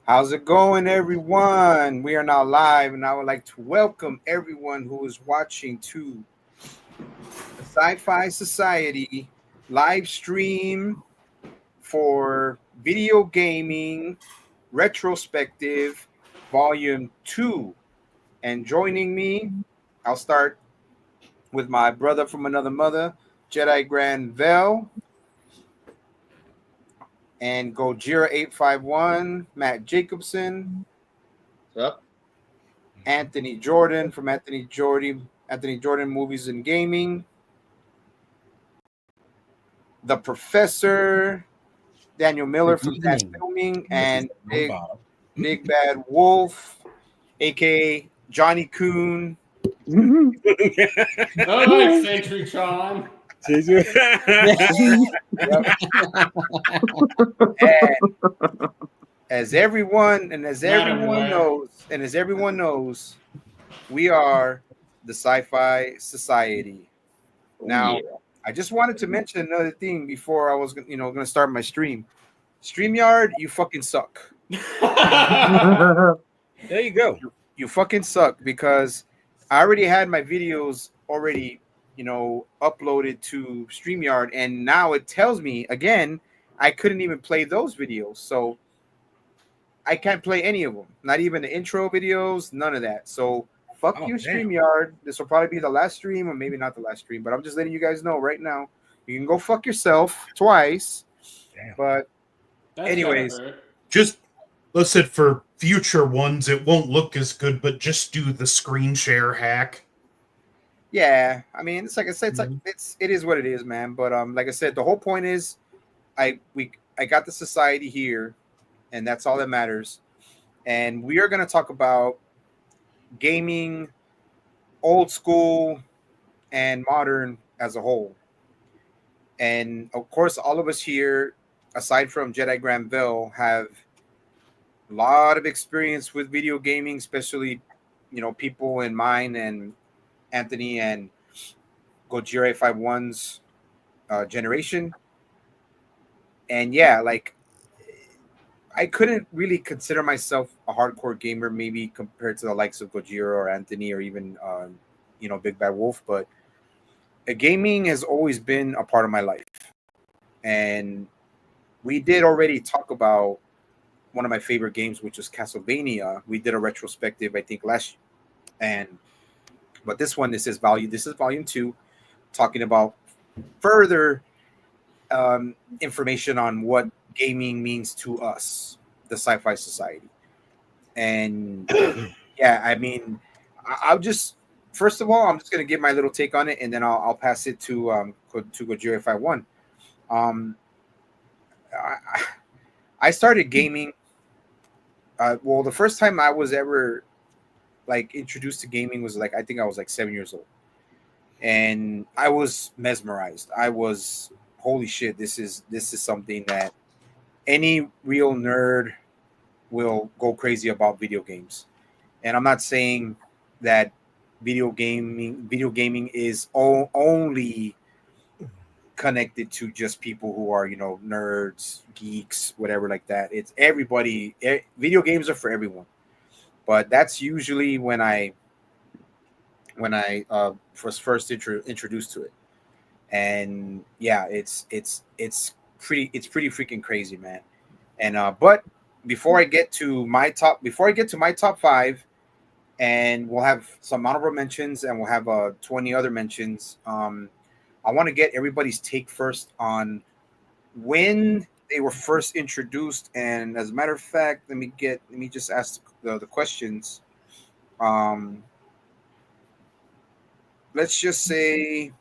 How's it going, everyone? We are now live, and I would like to welcome everyone who is watching to the Sci-Fi Society live stream for video gaming retrospective volume 2. And joining me, I'll start with my brother from another mother, Jedi Grand Vel, and Gojira 851, Matt Jacobson, Yep. Anthony Jordan from Anthony Jordan Movies and Gaming, the Professor, Daniel Miller from Dash Filming, and Big Bad Wolf, aka Johnny Coon. All right, Century Tron. Yep. And as everyone knows, we are the Sci-Fi Society. Now, I just wanted to mention another thing before I was, going to start my stream. StreamYard, you fucking suck. There you go. You fucking suck because I already had my videos already, uploaded to StreamYard, and now it tells me again I couldn't even play those videos. So I can't play any of them. Not even the intro videos, none of that. So fuck you, StreamYard. This will probably be the last stream, or maybe not the last stream, but I'm just letting you guys know right now. You can go fuck yourself twice. Damn. But anyways, just listen, for future ones, it won't look as good, but just do the screen share hack. Yeah, I mean, it's like I said, it is what it is, man. But like I said, the whole point is, I got the society here, and that's all that matters. And we are going to talk about gaming, old school and modern as a whole. And of course, all of us here, aside from Jedi Granville, have a lot of experience with video gaming, especially, people in mine and Anthony and Gojira 51's generation. And yeah, like, I couldn't really consider myself a hardcore gamer, maybe compared to the likes of Gojira or Anthony or even, Big Bad Wolf. But gaming has always been a part of my life. And we did already talk about one of my favorite games, which was Castlevania. We did a retrospective, I think, last year. But this is volume 2, talking about further information on what gaming means to us, the Sci-Fi Society. And yeah, I mean, I'll just, first of all, I'm just gonna give my little take on it, and then I'll pass it to Gojira 51. I started gaming. Well, the first time I was ever introduced to gaming was I think I was 7 years old, and I was mesmerized. I was, holy shit, this is something that any real nerd will go crazy about video games. And I'm not saying that video gaming is only connected to just people who are, nerds, geeks, whatever like that. It's everybody. Video games are for everyone. But that's usually when I was first introduced to it. And yeah, it's pretty freaking crazy, man. And but before I get to my top 5, and we'll have some honorable mentions, and we'll have 20 other mentions. I want to get everybody's take first on when they were first introduced. And as a matter of fact, let me just ask the questions. Let's just say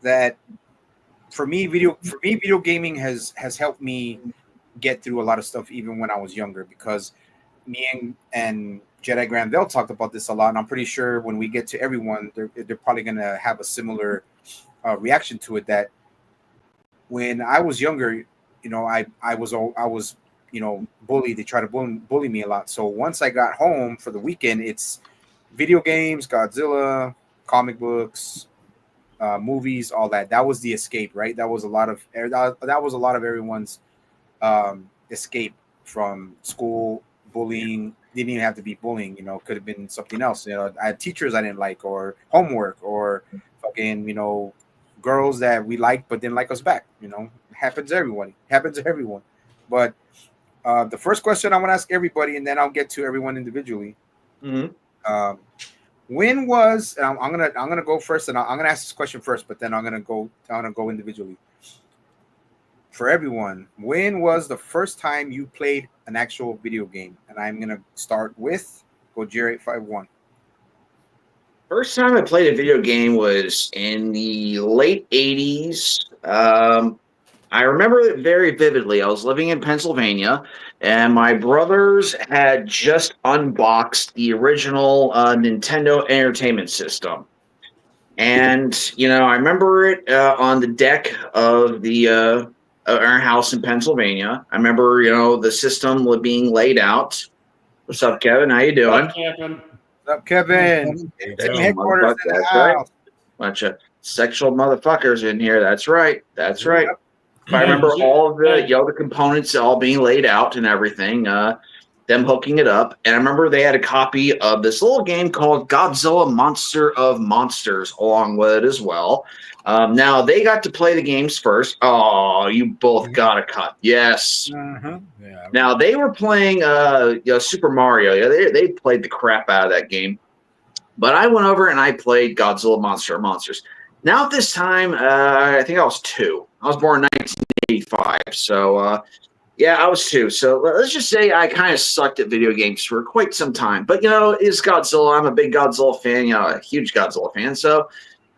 that for me, video gaming has helped me get through a lot of stuff, even when I was younger, because me and Jedi Granville talked about this a lot, and I'm pretty sure when we get to everyone, they're probably gonna have a similar reaction to it. That when I was younger, I was bullied. They try to bully me a lot. So once I got home for the weekend, it's video games, Godzilla, comic books, movies, all that. That was the escape, right? That was a lot of everyone's escape. from school, bullying. Didn't even have to be bullying, could have been something else. I had teachers I didn't like, or homework, or fucking, girls that we liked but didn't like us back. It happens to everyone. But the first question I want to ask everybody, and then I'll get to everyone individually. Mm-hmm. When was I'm gonna go first, and I'm gonna ask this question first, but then I'm gonna go individually. For everyone, when was the first time you played an actual video game? And I'm gonna start with Gojira851. First time I played a video game was in the late 80s. I remember it very vividly. I was living in Pennsylvania, and my brothers had just unboxed the original Nintendo Entertainment System. And, I remember it on the deck of our house in Pennsylvania. I remember, the system being laid out. What's up, Kevin? How you doing? Kevin. What's up, Kevin? Damn, Headquarters in the that's house. right. Bunch of sexual motherfuckers in here. That's right. That's right. I remember all of the components all being laid out and everything, them hooking it up. And I remember they had a copy of this little game called Godzilla Monster of Monsters along with it as well. Now, they got to play the games first. Oh, you both got a cut. Yes. Yeah. Now, they were playing Super Mario. Yeah, they played the crap out of that game. But I went over and I played Godzilla Monster of Monsters. Now, at this time, I think I was 2. I was born in 1985. So, I was 2. So, let's just say I kind of sucked at video games for quite some time. But, it's Godzilla. I'm a big Godzilla fan, a huge Godzilla fan. So,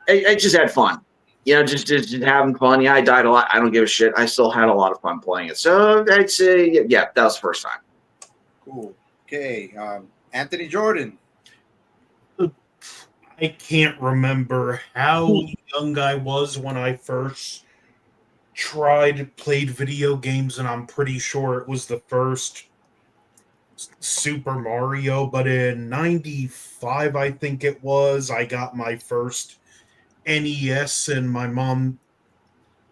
I just had fun. Just having fun. Yeah, I died a lot. I don't give a shit. I still had a lot of fun playing it. So, I'd say, that was the first time. Cool. Okay. Anthony Jordan. I can't remember how young I was when I first played video games, and I'm pretty sure it was the first Super Mario, but in 95, I think it was, I got my first NES, and my mom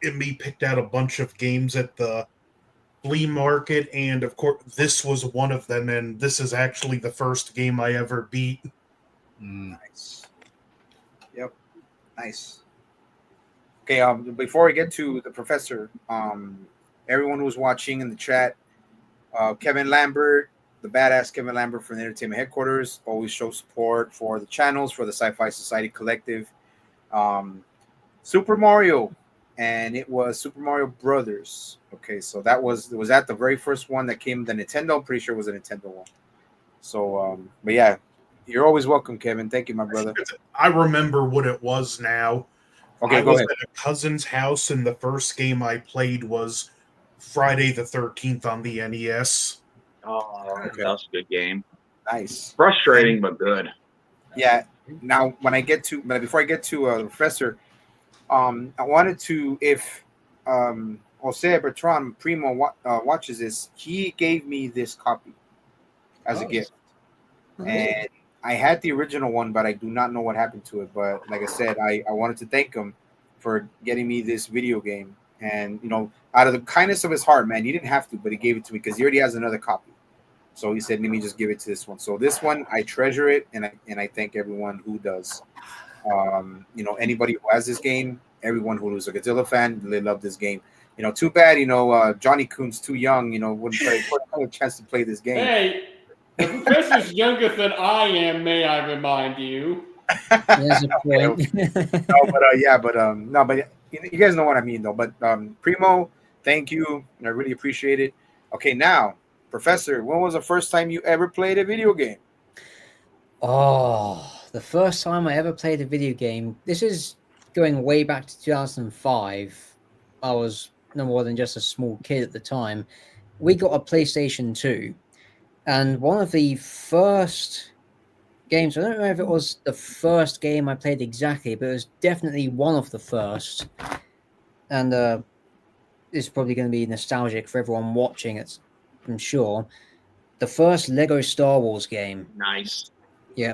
and me picked out a bunch of games at the flea market, and of course, this was one of them, and this is actually the first game I ever beat. Nice. Yep. Nice. Okay, before we get to the professor, everyone who's watching in the chat, Kevin Lambert, the badass Kevin Lambert from the Entertainment Headquarters, always show support for the channels, for the Sci-Fi Society Collective. Super Mario, and it was Super Mario Brothers. Okay, so was that the very first one that came, the Nintendo? I'm pretty sure it was a Nintendo one. So, but yeah, you're always welcome, Kevin. Thank you, my brother. I remember what it was now. Okay, I go was ahead. at a cousin's house, and the first game I played was Friday the 13th on the NES. Oh, okay. That was a good game. Nice. Frustrating, but good. Yeah. Now, before I get to the professor, I wanted to, if Jose Bertrand Primo watches this, he gave me this copy as a gift. And I had the original one, but I do not know what happened to it. But like I said, I wanted to thank him for getting me this video game. And, out of the kindness of his heart, man, he didn't have to, but he gave it to me because he already has another copy. So he said, let me just give it to this one. So this one, I treasure it, and I thank everyone who does. Anybody who has this game, everyone who's a Godzilla fan, they love this game. Too bad, Johnny Coon's too young, wouldn't have a chance to play this game. Hey, the professor's younger than I am, may I remind you. There's a point. But you guys know what I mean, though. But Primo, thank you. I really appreciate it. Okay, now, Professor, when was the first time you ever played a video game? Oh, the first time I ever played a video game. This is going way back to 2005. I was no more than just a small kid at the time. We got a PlayStation 2. And one of the first games, I don't know if it was the first game I played exactly, but it was definitely one of the first. And this is probably going to be nostalgic for everyone watching it, I'm sure. The first Lego Star Wars game. Nice. Yeah.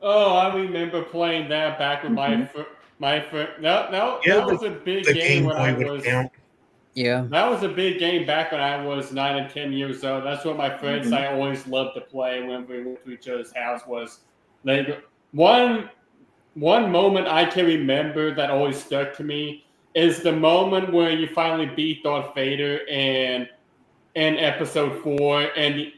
Oh, I remember playing that back with my Yeah, that was a big the game Game when Boy I would was. count. Yeah. That was a big game back when I was 9 and 10 years old. That's what my friends I always loved to play when we went to each other's house was Lego. One moment I can remember that always stuck to me is the moment where you finally beat Darth Vader in episode 4, and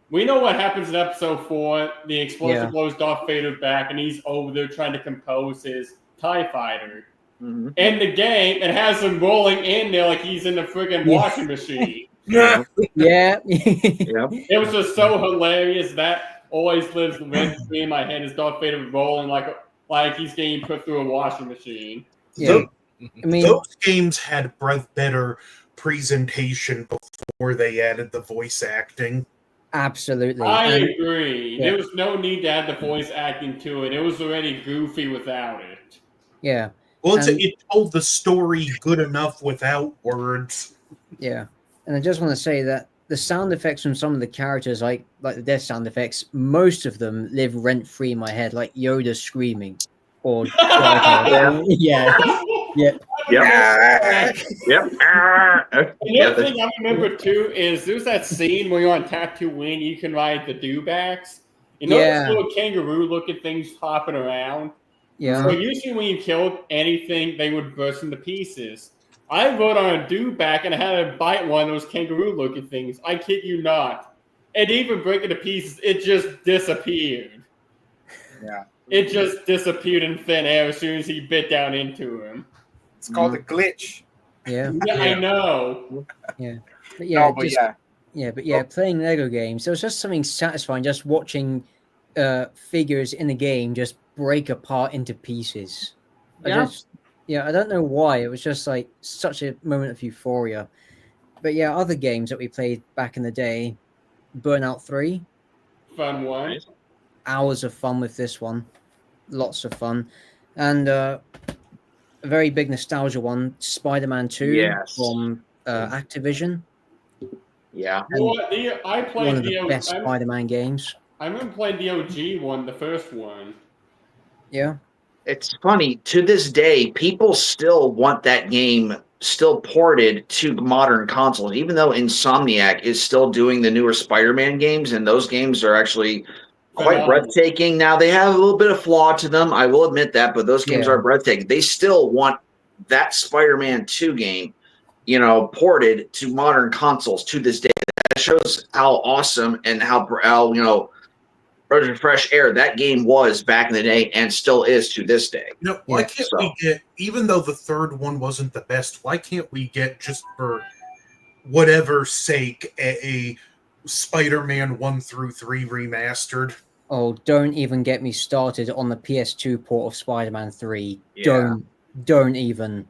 we know what happens in episode 4. The explosion blows Darth Vader back, and he's over there trying to compose his TIE fighter. Mhm. In the game, it has him rolling in there like he's in the friggin' washing machine. Yeah. Yep. It was just so hilarious. That always lives rent free in my head. Is Darth Vader rolling like he's getting put through a washing machine? Yeah. I mean, Those games had better presentation before they added the voice acting. absolutely. I And agree. There was no need to add the voice acting to it. It was already goofy without it. yeah, Well, And- it told the story good enough without words. yeah. And I just want to say that the sound effects from some of the characters, like the death sound effects, most of them live rent free in my head, like Yoda screaming, or yeah, Yep. Yep. The other thing I remember too is there's that scene where you're on Tatooine, you can ride the dewbacks. You know those little kangaroo-looking things hopping around? yeah. So usually when you killed anything, they would burst into pieces. I rode on a dewback and I had to bite one of those kangaroo-looking things. I kid you not. It didn't even break into pieces. It just disappeared. Yeah. It just disappeared in thin air as soon as he bit down into him. It's called a glitch. Yeah. Yeah, I know. But yeah, No, but just, playing Lego games, there was just something satisfying just watching figures in the game just break apart into pieces. I don't know why. It was just like such a moment of euphoria. But yeah, other games that we played back in the day, Burnout 3, Fun one. hours of fun with this one. Lots of fun. And a very big nostalgia one, Spider-Man 2 Yes. from Activision. Yeah. I played One of the best Spider-Man games. I remember playing the OG one, the first one. Yeah. It's funny, to this day, people still want that game still ported to modern consoles, even though Insomniac is still doing the newer Spider-Man games, and those games are actually quite breathtaking. Now, they have a little bit of flaw to them, I will admit that, but those games are breathtaking. They still want that Spider-Man 2 game, ported to modern consoles to this day. That shows how awesome and how breath of fresh air that game was back in the day and still is to this day. Why can't we get, even though the third one wasn't the best, why can't we get, just for whatever sake, a Spider-Man 1 through 3 remastered? Oh, don't even get me started on the PS2 port of Spider-Man 3. Yeah. Don't even.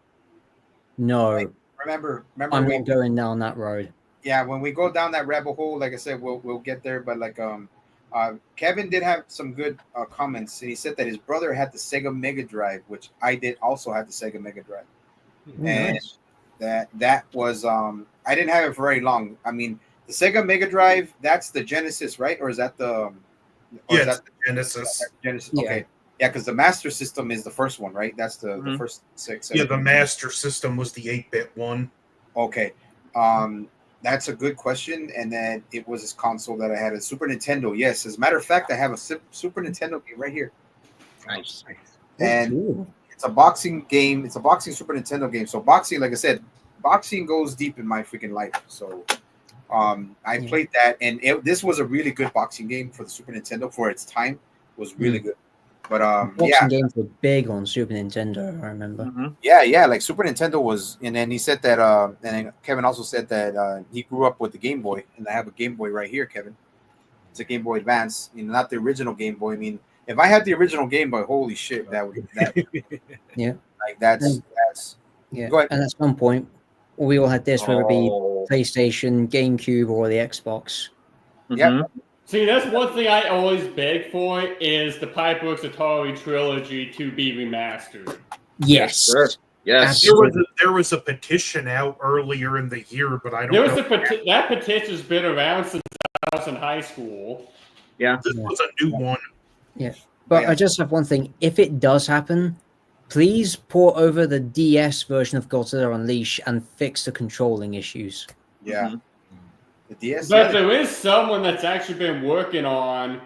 No. Remember I'm not going down that road. Yeah, when we go down that rabbit hole, like I said, we'll get there. But Kevin did have some good comments. He said that his brother had the Sega Mega Drive, which I did also have the Sega Mega Drive, and that was I didn't have it for very long. I mean, the Sega Mega Drive, that's the Genesis, right? Or is that the It's the Genesis. Genesis. Okay, yeah, because the Master System is the first one, right? That's the first six. Yeah, the Master System was the 8-bit one. Okay. That's a good question. And then it was this console that I had, a Super Nintendo. Yes, as a matter of fact, I have a Super Nintendo game right here. Nice. And it's a boxing game. It's a boxing Super Nintendo game. So boxing, like I said, boxing goes deep in my freaking life. So I played that, and this was a really good boxing game for the Super Nintendo for its time. It was really good. But boxing games were big on Super Nintendo, I remember. Yeah, like Super Nintendo was, and then he said that, and then Kevin also said that he grew up with the Game Boy, and I have a Game Boy right here, Kevin. It's a Game Boy Advance, not the original Game Boy. I mean, if I had the original Game Boy, holy shit, that would yeah, like that's yeah. Go ahead. And at some point, we all had this, whether it be PlayStation, GameCube, or the Xbox. Yeah. See, that's one thing I always beg for is the Pipeworks Atari trilogy to be remastered. Yes. Sure. Yes. There was a petition out earlier in the year, but I don't know. That petition's been around since I was in high school. Yeah. This was a new one. Yeah. But I just have one thing. If it does happen, please port over the DS version of Godzilla Unleashed and fix the controlling issues. Yeah. Mhm. The DS. But Yeah, there is someone that's actually been working on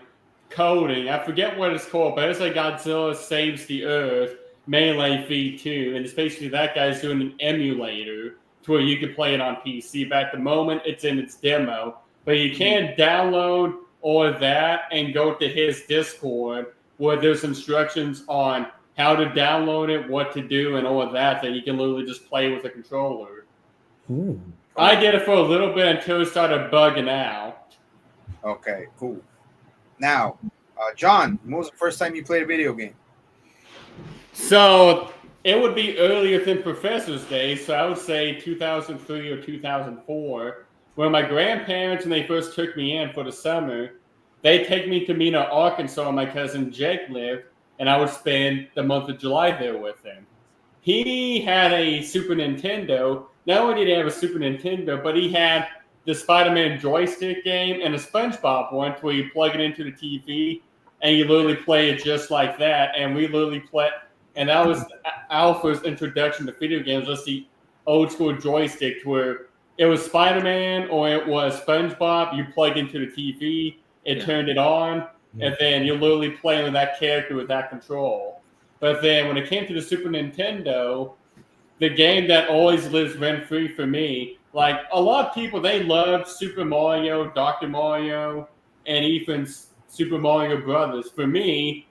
coding. I forget what it's called, but it's like Godzilla Saves the Earth Melee Feed 2. And it's basically that guy's doing an emulator to where you can play it on PC. But at the moment, it's in its demo. But you can download all of that and go to his Discord where there's instructions on how to download it, what to do, and all of that you can literally just play with a controller. Ooh. I did it for a little bit until it started bugging out. Okay, cool. Now, John, when was the first time you played a video game? So it would be earlier than Professor's Day, so I would say 2003 or 2004, when my grandparents, when they first took me in for the summer, they'd take me to Mena, Arkansas, where my cousin Jake lived, and I would spend the month of July there with him. He had a Super Nintendo. Not only did he have a Super Nintendo, but he had the Spider-Man joystick game and a SpongeBob one where you plug it into the TV and you literally play it just like that. And we literally play, and that was Alpha's introduction to video games. Just the old school joystick to where it was Spider-Man or it was SpongeBob. You plug into the TV, it turned it on, and then you're literally playing with that character with that control. But then when it came to the Super Nintendo, the game that always lives rent-free for me, like a lot of people, they loved Super Mario, Dr. Mario, and even Super Mario Brothers. For me,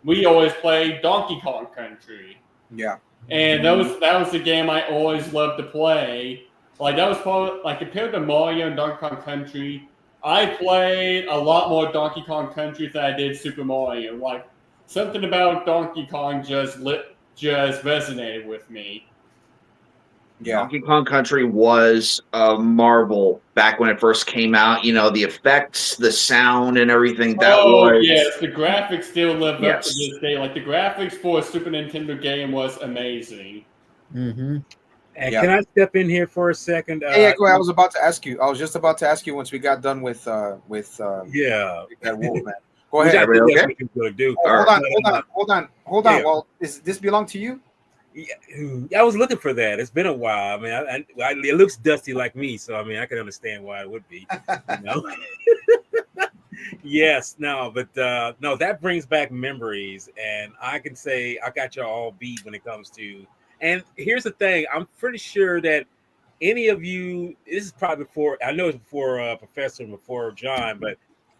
we always played Donkey Kong Country. Yeah. And that was the game I always loved to play. Like that was probably, like compared to Mario and Donkey Kong Country, I played a lot more Donkey Kong Country than I did Super Mario. Like something about Donkey Kong just resonated with me. Yeah. Donkey Kong Country was a marvel back when it first came out. You know, the effects, the sound, and everything. That was yes, the graphics still live up to Yes. this day. Like the graphics for a Super Nintendo game was amazing. Mm-hmm. And Yeah. can I step in here for a second? Yeah, go ahead. I was about to ask you. I was just about to ask you once we got done with yeah. that wolf man. Go Which ahead. I think Everybody that's okay? what you're going to do. Oh, hold on. Yeah. Well, does this belong to you? Yeah, I was looking for that. It's been a while. I mean, it looks dusty like me, so I mean, I can understand why it would be. You know? Yes, no, but no, that brings back memories, and I can say I got y'all all beat when it comes to. And here's the thing: I'm pretty sure that any of you, this is probably before. I know it's before Professor and before John, but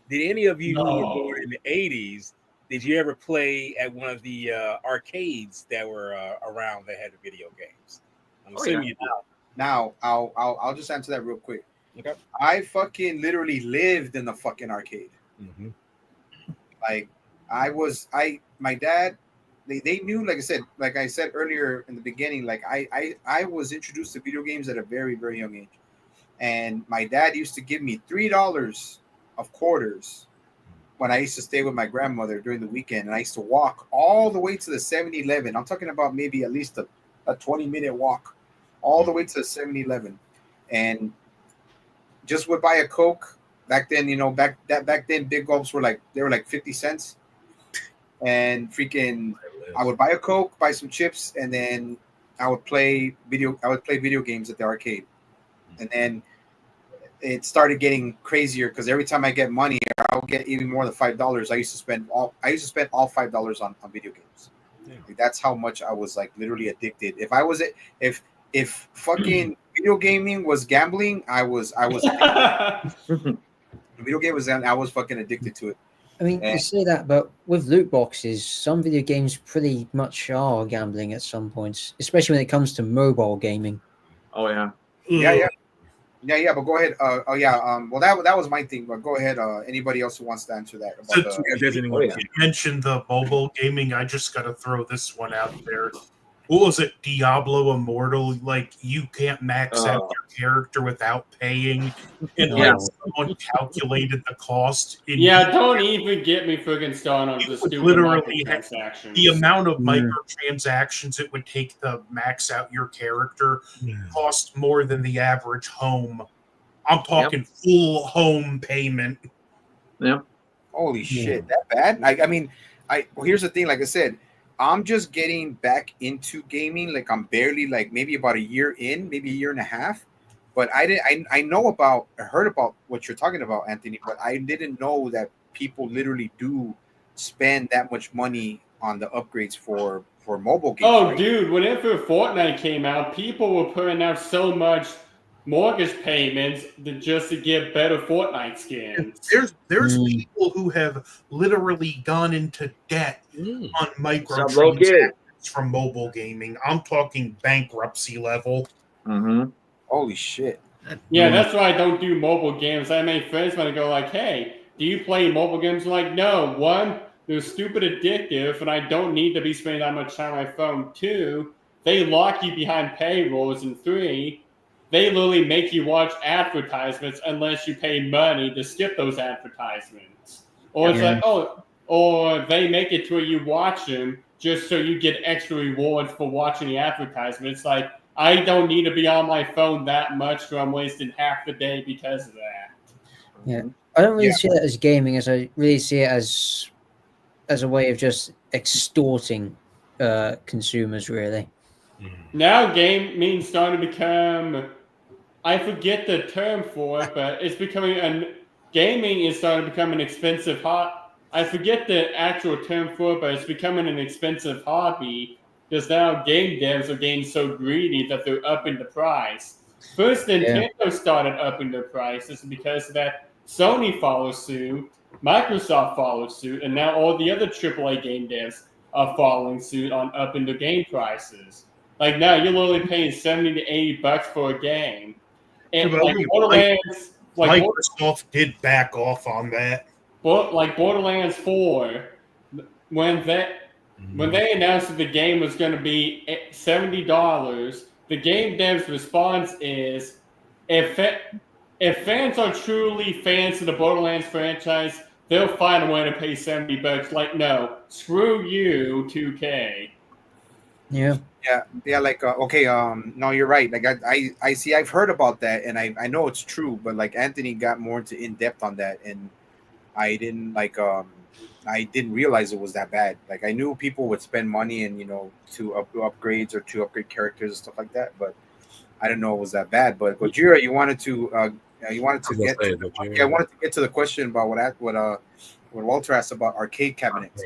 did any of you who were born in the '80s? Did you ever play at one of the arcades that were around that had the video games? I'm assuming you did. Now, I'll just answer that real quick. Okay. I fucking literally lived in the fucking arcade. Mm-hmm. Like my dad, they knew, like I said earlier in the beginning, like I was introduced to video games at a very, very young age. And my dad used to give me $3 of quarters when I used to stay with my grandmother during the weekend, and I used to walk all the way to the 7-Eleven. I'm talking about maybe at least a 20-minute walk all the way to the 7-Eleven, and just would buy a Coke. Back then, you know, back then, big gulps were like 50 cents, and freaking, I would buy a Coke, buy some chips, and then I would play video games at the arcade, and then it started getting crazier because every time I get money, I'll get even more than $5. I used to spend all $5 on video games. Yeah. Like, that's how much I was like literally addicted. If fucking video gaming was gambling, I was video game was, I was fucking addicted to it. I mean, you say that, but with loot boxes, some video games pretty much are gambling at some points, especially when it comes to mobile gaming. Oh yeah. Yeah, but go ahead. Well, that was my thing. But go ahead. Anybody else who wants to answer that? You mentioned the mobile gaming. I just got to throw this one out there. What was it? Diablo Immortal. Like, you can't max out your character without paying, and someone calculated the cost. Don't even get me friggin' started on the stupid microtransactions. The amount of microtransactions it would take to max out your character cost more than the average home. I'm talking full home payment. Yeah. Holy shit, that bad? I mean, well, here's the thing. Like I said, I'm just getting back into gaming. Like I'm barely like maybe about a year in, maybe a year and a half. But I heard about what you're talking about, Anthony, but I didn't know that people literally do spend that much money on the upgrades for mobile games, Oh, right? dude, whenever Fortnite came out, people were putting out so much mortgage payments just to get better Fortnite skins. There's Mm. people who have literally gone into debt Mm. on Sub low microtransactions from mobile gaming. I'm talking bankruptcy level. Mm-hmm. Holy shit. Yeah, that's why I don't do mobile games. I make friends when I go like, "Hey, do you play mobile games?" I'm like, no. One, they're stupid addictive, and I don't need to be spending that much time on my phone. Two, they lock you behind paywalls, and three, they literally make you watch advertisements unless you pay money to skip those advertisements. Or it's Yeah. like, oh, or they make it to where you watch them just so you get extra rewards for watching the advertisement. It's like, I don't need to be on my phone that much, so I'm wasting half the day because of that. Yeah. I don't really Yeah. see it as gaming, as I really see it as a way of just extorting consumers, really. Now gaming starting to become, I forget the term for it, but it's becoming gaming is starting to become an expensive I forget the actual term for it, but it's becoming an expensive hobby because now game devs are getting so greedy that they're upping the price. First, Yeah. Nintendo started upping their prices because of that. Sony follows suit, Microsoft follows suit, and now all the other AAA game devs are following suit on upping their game prices. Like now, you're literally paying $70 to $80 for a game. Yeah, And but like Borderlands, Microsoft did back off on that. like Borderlands 4, when that when they announced that the game was going to be $70, the game dev's response is, if if fans are truly fans of the Borderlands franchise, they'll find a way to pay $70. Like, no, screw you, 2K. Yeah. Yeah, like okay, no, you're right. Like I see, I've heard about that, and I know it's true, but like Anthony got more into in depth on that, and I didn't like I didn't realize it was that bad. Like I knew people would spend money and to upgrades or to upgrade characters and stuff like that, but I didn't know it was that bad. But Gojira, you wanted to get to I wanted to get to the question about what Walter asked about arcade cabinets.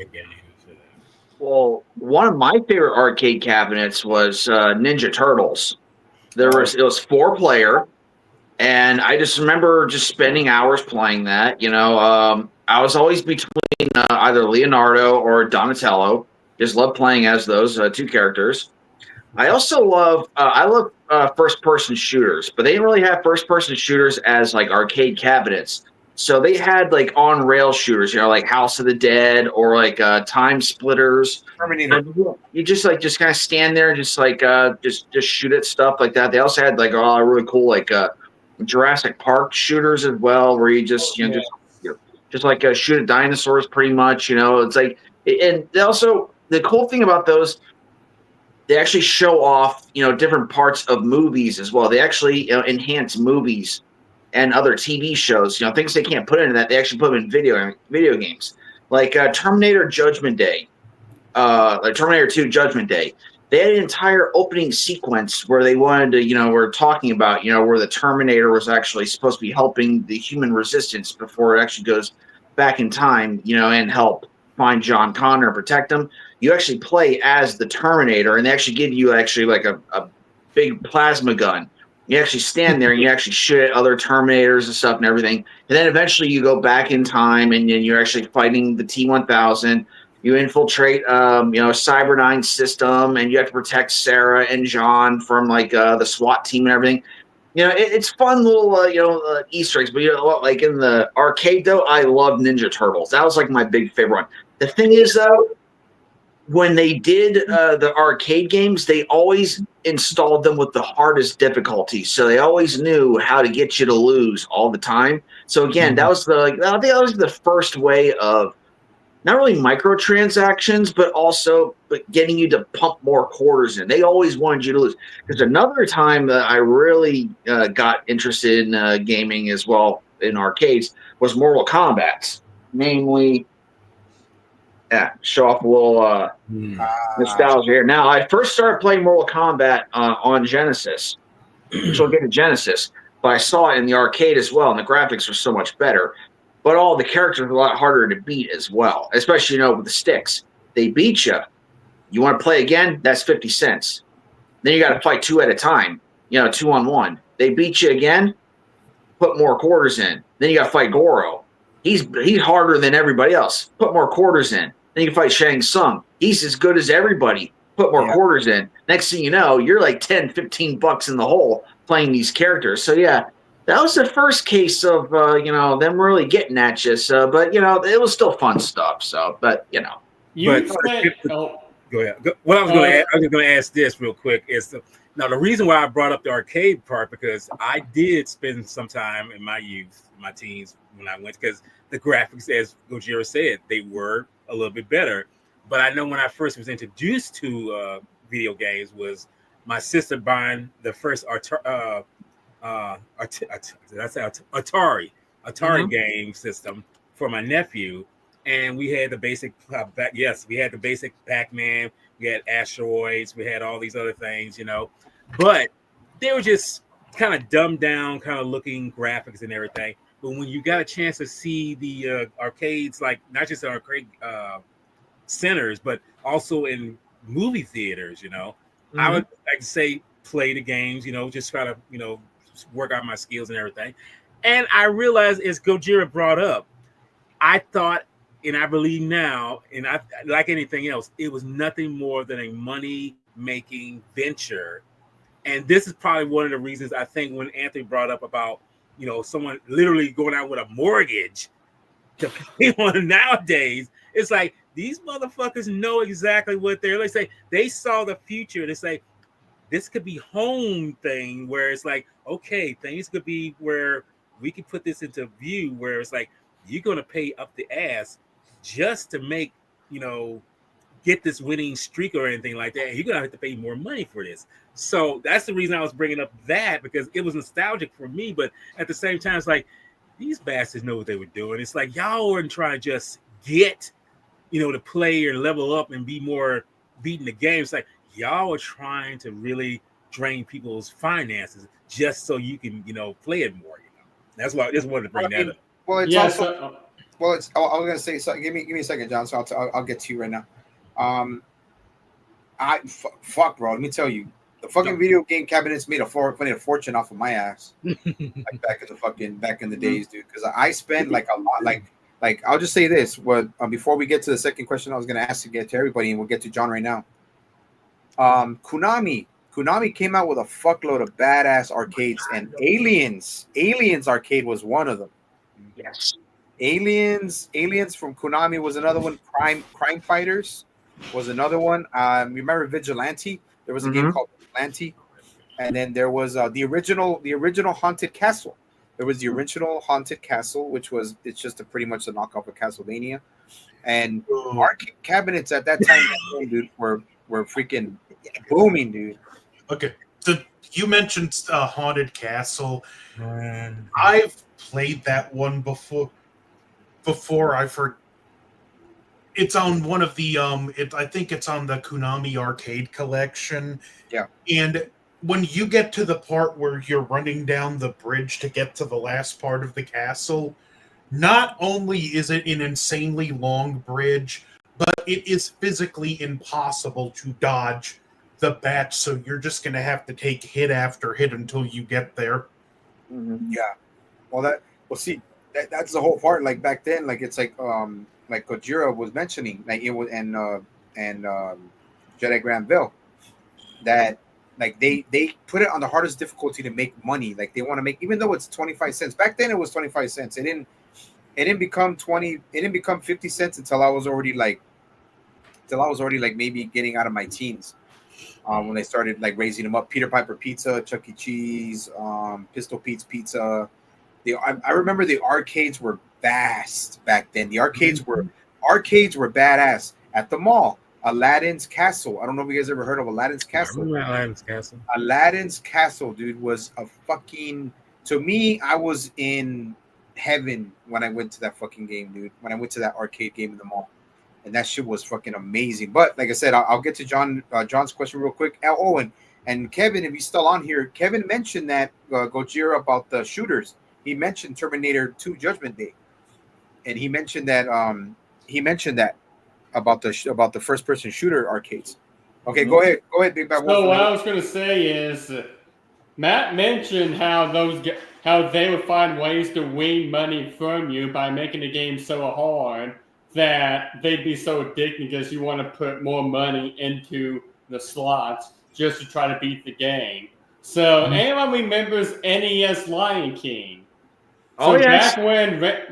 Well, one of my favorite arcade cabinets was Ninja Turtles. It was 4 player, and I just remember just spending hours playing that. I was always between either Leonardo or Donatello. Just love playing as those 2 characters. I also love first person shooters, but they didn't really have first person shooters as like arcade cabinets. So they had like on rail shooters, like House of the Dead or like Time Splitters. Terminator. You just kind of stand there and just like just shoot at stuff like that. They also had like really cool like Jurassic Park shooters as well, where you just just like shoot at dinosaurs pretty much. It's like, and they also, the cool thing about those, they actually show off different parts of movies as well. They actually enhance movies and other TV shows. Things they can't put into that, they actually put them in video games, like Terminator Judgment Day, like Terminator 2 Judgment Day. They had an entire opening sequence where they wanted to, we're talking about, where the Terminator was actually supposed to be helping the human resistance before it actually goes back in time, and help find John Connor and protect him. You actually play as the Terminator, and they actually give you actually like a big plasma gun. You actually stand there and you actually shoot at other Terminators and stuff and everything. And then eventually you go back in time and then you're actually fighting the T-1000. You infiltrate, Cyberdyne system, and you have to protect Sarah and John from like the SWAT team and everything. It's fun little, Easter eggs. But like in the arcade though, I love Ninja Turtles. That was like my big favorite one. The thing is though, when they did the arcade games, they always installed them with the hardest difficulty, so they always knew how to get you to lose all the time. So again, that was I think that was the first way of not really microtransactions, but also getting you to pump more quarters in. They always wanted you to lose. There's another time that I really got interested in gaming as well in arcades was Mortal Kombat, namely Yeah, show off a little nostalgia here. Now, I first started playing Mortal Kombat on Genesis, which we'll get to Genesis, but I saw it in the arcade as well, and the graphics were so much better. But all the characters are a lot harder to beat as well, especially, with the sticks. They beat you. You want to play again? That's 50 cents. Then you got to fight 2 at a time, 2-on-1. They beat you again, put more quarters in. Then you got to fight Goro. He's harder than everybody else. Put more quarters in. Then you can fight Shang Tsung. He's as good as everybody. Put more quarters in. Next thing you know, you're like 10, 15 bucks in the hole playing these characters. So, yeah, that was the first case of, them really getting at you. So, but, it was still fun stuff. So, but. You said, go ahead. What I was going to ask this real quick is now the reason why I brought up the arcade part, because I did spend some time in my youth, my teens, when I went, because the graphics, as Gojira said, they were a little bit better. But I know when I first was introduced to video games was my sister buying the first Atari game system for my nephew. And we had the basic, we had the basic Pac-Man, we had Asteroids, we had all these other things, but they were just kind of dumbed down, kind of looking graphics and everything. But when you got a chance to see the arcades, like not just the arcade centers, but also in movie theaters, I would like to say play the games, just try to, work out my skills and everything. And I realized, as Gojira brought up, I thought, and I believe now, and I like anything else, it was nothing more than a money-making venture. And this is probably one of the reasons I think when Anthony brought up about, someone literally going out with a mortgage to play one nowadays, it's like these motherfuckers know exactly what they're like. Say they saw the future. They say this could be home thing where it's like, okay, things could be where we can put this into view where it's like you're gonna pay up the ass just to make, get this winning streak or anything like that. You're gonna have to pay more money for this. So that's the reason I was bringing up that, because it was nostalgic for me. But at the same time, it's like these bastards know what they were doing. It's like y'all weren't trying to just get, to play or level up and be more beating the game. It's like y'all are trying to really drain people's finances just so you can, play it more. That's why I just wanted to bring that up. Well, it's also. Well, it's. I was gonna say. So give me a second, John. So I'll get to you right now. Fuck, bro. Let me tell you, the fucking video game cabinets made a fortune off of my ass. Like back in the days, dude. Because I spent like a lot. Like I'll just say this. Before we get to the second question, I was gonna ask to get to everybody, and we'll get to John right now. Konami came out with a fuckload of badass arcades, and Aliens arcade was one of them. Yes. Aliens from Konami was another one. Crime Fighters was another one. Remember Vigilante? There was a game called Vigilante, and then there was the original Haunted Castle. There was the original Haunted Castle, which was pretty much a knockoff of Castlevania, and arcade cabinets at that time, dude, were freaking booming, dude. Okay, so you mentioned Haunted Castle. I've played that one before. It's on one of the I think it's on the Konami Arcade Collection. Yeah. And when you get to the part where you're running down the bridge to get to the last part of the castle, not only is it an insanely long bridge, but it is physically impossible to dodge the bats, so you're just going to have to take hit after hit until you get there. Yeah. See, that's the whole part. Like back then, like it's like Gojira was mentioning, like it was and Jedi Granville, that like they put it on the hardest difficulty to make money. Like they want to make, even though it's 25 cents. Back then it was 25 cents. It didn't become 20. It didn't become 50 cents until I was already like maybe getting out of my teens. When they started like raising them up, Peter Piper Pizza, Chuck E. Cheese, Pistol Pete's Pizza. I remember the arcades were vast back then. The arcades were badass at the mall. Aladdin's Castle. I don't know if you guys ever heard of Aladdin's Castle. Aladdin's Castle. Aladdin's Castle, dude, was a fucking. To me, I was in heaven when I went to that fucking game, dude. When I went to that arcade game in the mall, and that shit was fucking amazing. But like I said, I'll get to John's question real quick. And Kevin, if he's still on here, Kevin mentioned that Gojira about the shooters. He mentioned Terminator 2 Judgment Day, and he mentioned that about the first person shooter arcades. Okay, go ahead, Big Bad Wolf. So what I was going to say is, Matt mentioned how they would find ways to wean money from you by making the game so hard that they'd be so addicting because you want to put more money into the slots just to try to beat the game. So anyone remembers NES Lion King? Oh, So yes.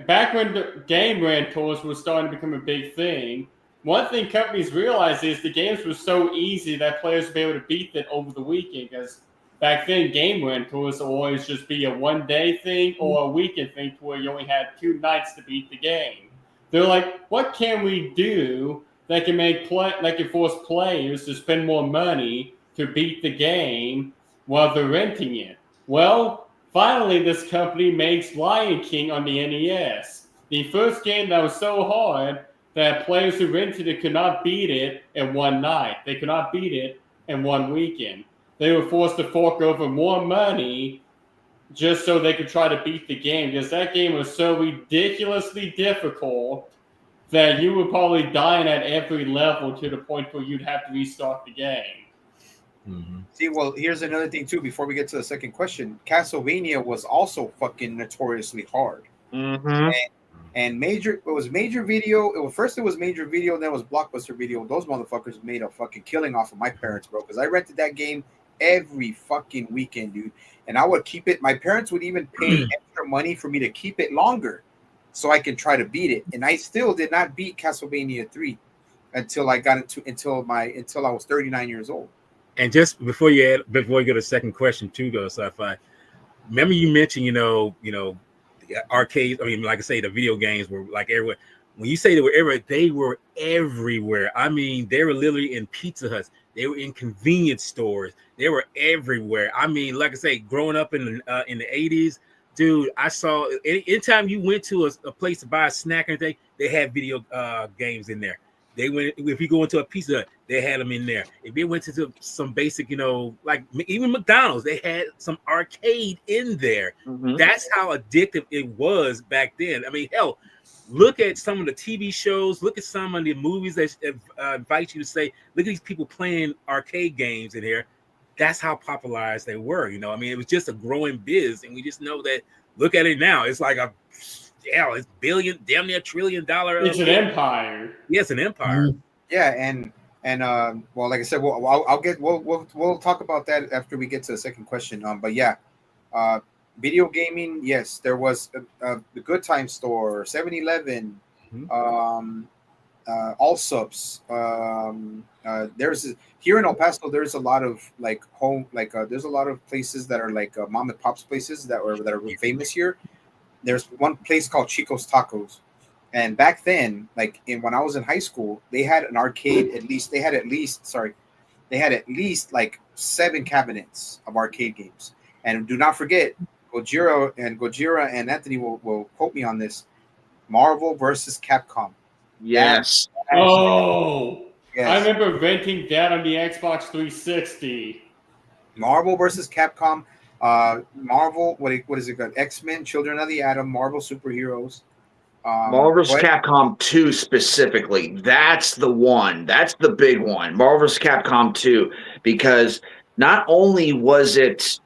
back when the game rentals were starting to become a big thing, one thing companies realized is the games were so easy that players would be able to beat them over the weekend, because back then game rentals would always just be a one-day thing or a weekend thing to where you only had 2 nights to beat the game. They're like, what can we do that can force players to spend more money to beat the game while they're renting it? Well, finally, this company makes Lion King on the NES. The first game that was so hard that players who rented it could not beat it in one night. They could not beat it in one weekend. They were forced to fork over more money just so they could try to beat the game, because that game was so ridiculously difficult that you were probably dying at every level to the point where you'd have to restart the game. Mm-hmm. See, well, here's another thing too. Before we get to the second question, Castlevania was also fucking notoriously hard. Mm-hmm. And Major Video. It was Major Video, and then it was Blockbuster Video. Those motherfuckers made a fucking killing off of my parents, bro. Because I rented that game every fucking weekend, dude. And I would keep it. My parents would even pay extra money for me to keep it longer, so I can try to beat it. And I still did not beat Castlevania 3 until I was 39 years old. And just before you get a second question too, go sci-fi. Remember you mentioned, the arcades. I mean, like I say, the video games were like everywhere. When you say they were everywhere. I mean, they were literally in Pizza Huts. They were in convenience stores. They were everywhere. I mean, like I say, growing up in the 80s, dude, I saw anytime you went to a place to buy a snack or anything, they had video games in there. If you go into a Pizza Hut, they had them in there. If you went to some basic, like even McDonald's, they had some arcade in there. Mm-hmm. That's how addictive it was back then. I mean, hell, look at some of the TV shows. Look at some of the movies that invite you to say, look at these people playing arcade games in here. That's how popularized they were. I mean, it was just a growing biz, and we just know that. Look at it now. It's like it's billion, damn near $1 trillion. It's an empire. Yes, an empire. Yeah, and well, like I said, we'll talk about that after we get to the second question. But yeah, video gaming. Yes, there was the Good Time Store, 7-Eleven, Allsups. There's here in El Paso. There's a lot of there's a lot of places that are like mom and pops places that are famous here. There's one place called Chico's Tacos, and back then, when I was in high school, they had an arcade. They had at least like 7 cabinets of arcade games. And do not forget, Gojira and Anthony will quote me on this. Marvel versus Capcom. Yes. Oh, yes. I remember renting that on the Xbox 360. Marvel versus Capcom. Marvel, what is it called? X-Men, Children of the Atom, Marvel superheroes. Marvel vs. Capcom 2 specifically. That's the one. That's the big one. Marvel vs. Capcom 2, because not only was it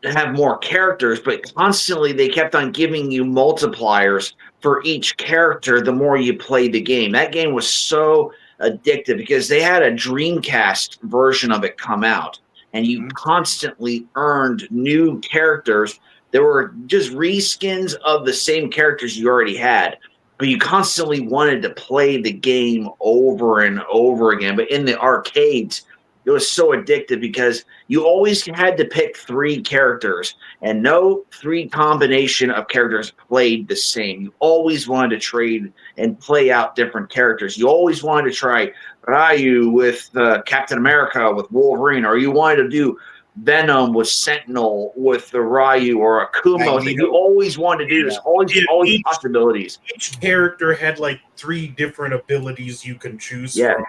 have more characters, but constantly they kept on giving you multipliers for each character the more you played the game. That game was so addictive because they had a Dreamcast version of it come out, and you constantly earned new characters. There were just reskins of the same characters you already had, but you constantly wanted to play the game over and over again. But in the arcades, it was so addictive because you always had to pick 3 characters, and no 3 combination of characters played the same. You always wanted to trade and play out different characters. You always wanted to try Ryu with Captain America, with Wolverine, or you wanted to do Venom with Sentinel with the Ryu or Akuma. Like you always wanted to do. There's always possibilities. Each character had like 3 different abilities you can choose Yeah. from.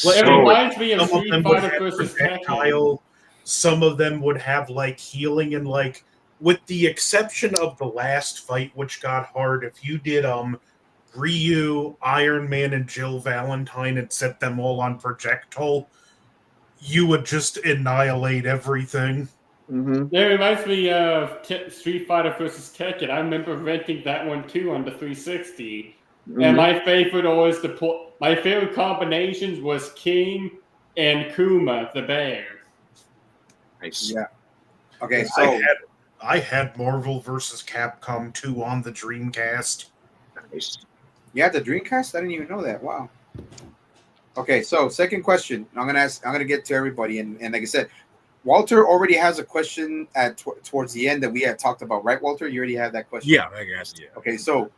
Well, it So- reminds me of Some of Street them would Fighter have versus Tekken. projectile. Some of them would have like healing, and like with the exception of the last fight, which got hard. If you did Ryu, Iron Man, and Jill Valentine and set them all on projectile, you would just annihilate everything. Mhm. That reminds me of Street Fighter versus Tekken. I remember renting that one too on the 360. And my favorite my favorite combinations was King and Kuma the bear. Nice. Yeah. Okay, so I had Marvel vs. Capcom 2 on the Dreamcast. Nice. you had the Dreamcast? I didn't even know that. Wow. Okay, so second question. I'm gonna get to everybody, and like I said, Walter already has a question towards the end that we had talked about, right, Walter? You already have that question. Yeah, I guess. Yeah. Okay, so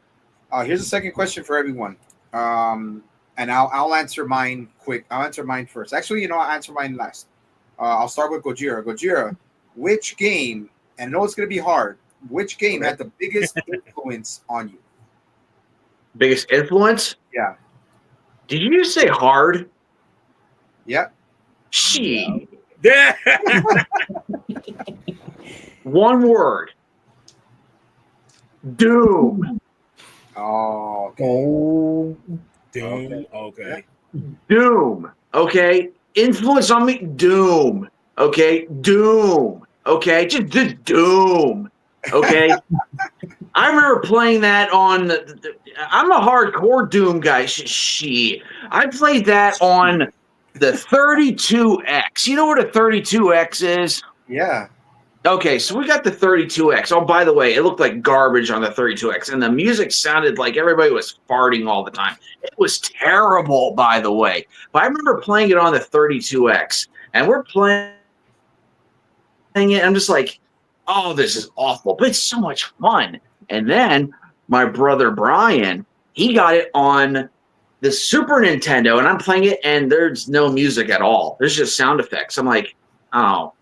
here's the second question for everyone, and I'll answer mine quick. I'll answer mine first. Actually, I'll answer mine last. I'll start with Gojira. Gojira, which game? And I know it's gonna be hard. Which game had the biggest influence on you? Biggest influence? Yeah. Did you say hard? Yep. She. Yeah. One word. Doom. Oh. Okay. Oh, Doom. Okay. Doom. Okay. Influence on me. Doom. Okay. Doom. Okay. Just Doom. Okay. I remember playing that on. I'm a hardcore Doom guy. I played that on the 32X. You know what a 32X is? Yeah. Okay, so we got the 32X. Oh, by the way, it looked like garbage on the 32X, and the music sounded like everybody was farting all the time. It was terrible, by the way. But I remember playing it on the 32X, and we're playing it. I'm just like, oh, this is awful, but it's so much fun. And then my brother Brian, he got it on the Super Nintendo, and I'm playing it, and there's no music at all. There's just sound effects. I'm like, oh,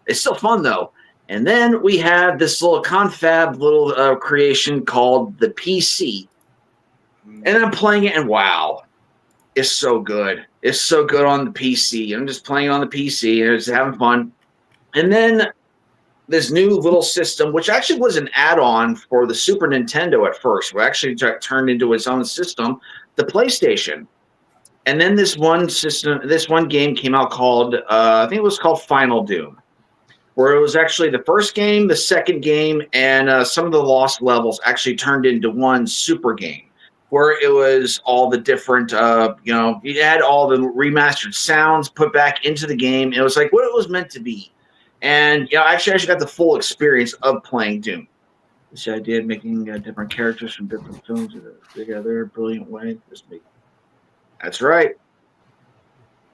it's still fun though. And then we have this little confab little creation called the PC. And I'm playing it, and wow, it's so good. It's so good on the PC. I'm just playing it on the PC, and it's having fun. And then this new little system, which actually was an add-on for the Super Nintendo at first, which actually turned into its own system, the PlayStation. And then this one game came out called, I think it was called Final Doom, where it was actually the first game, the second game, and some of the lost levels actually turned into one super game, where it was all the different, you had all the remastered sounds put back into the game. It was like what it was meant to be. And actually got the full experience of playing Doom. This idea of making different characters from different films together, brilliant way. That's right.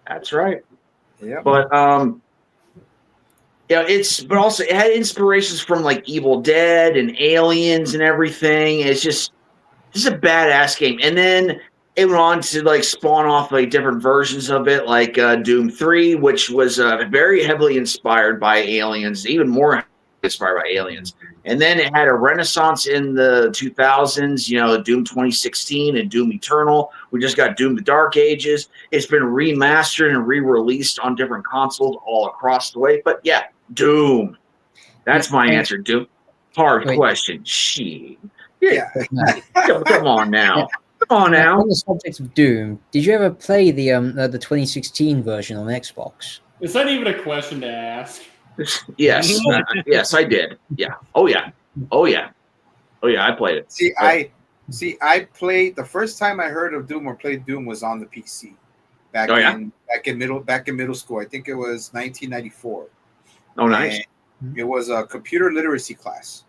That's right. Yeah. But but also it had inspirations from like Evil Dead and Aliens and everything. It's just a badass game. And then it went on to like spawn off like different versions of it, like Doom 3, which was very heavily inspired by Aliens, even more inspired by Aliens. And then it had a renaissance in the 2000s, Doom 2016 and Doom Eternal. We just got Doom the Dark Ages. It's been remastered and re-released on different consoles all across the way. But yeah, Doom. That's my answer, Doom. Hard question. Yeah. Come on now. Come on now. On the subject of Doom, did you ever play the 2016 version on Xbox? Is that even a question to ask? Yes. Yes, I did. Yeah. Oh yeah. I played it. I played the first time I heard of Doom or played Doom was on the PC back in middle school. I think it was 1994. Oh, nice. And it was a computer literacy class.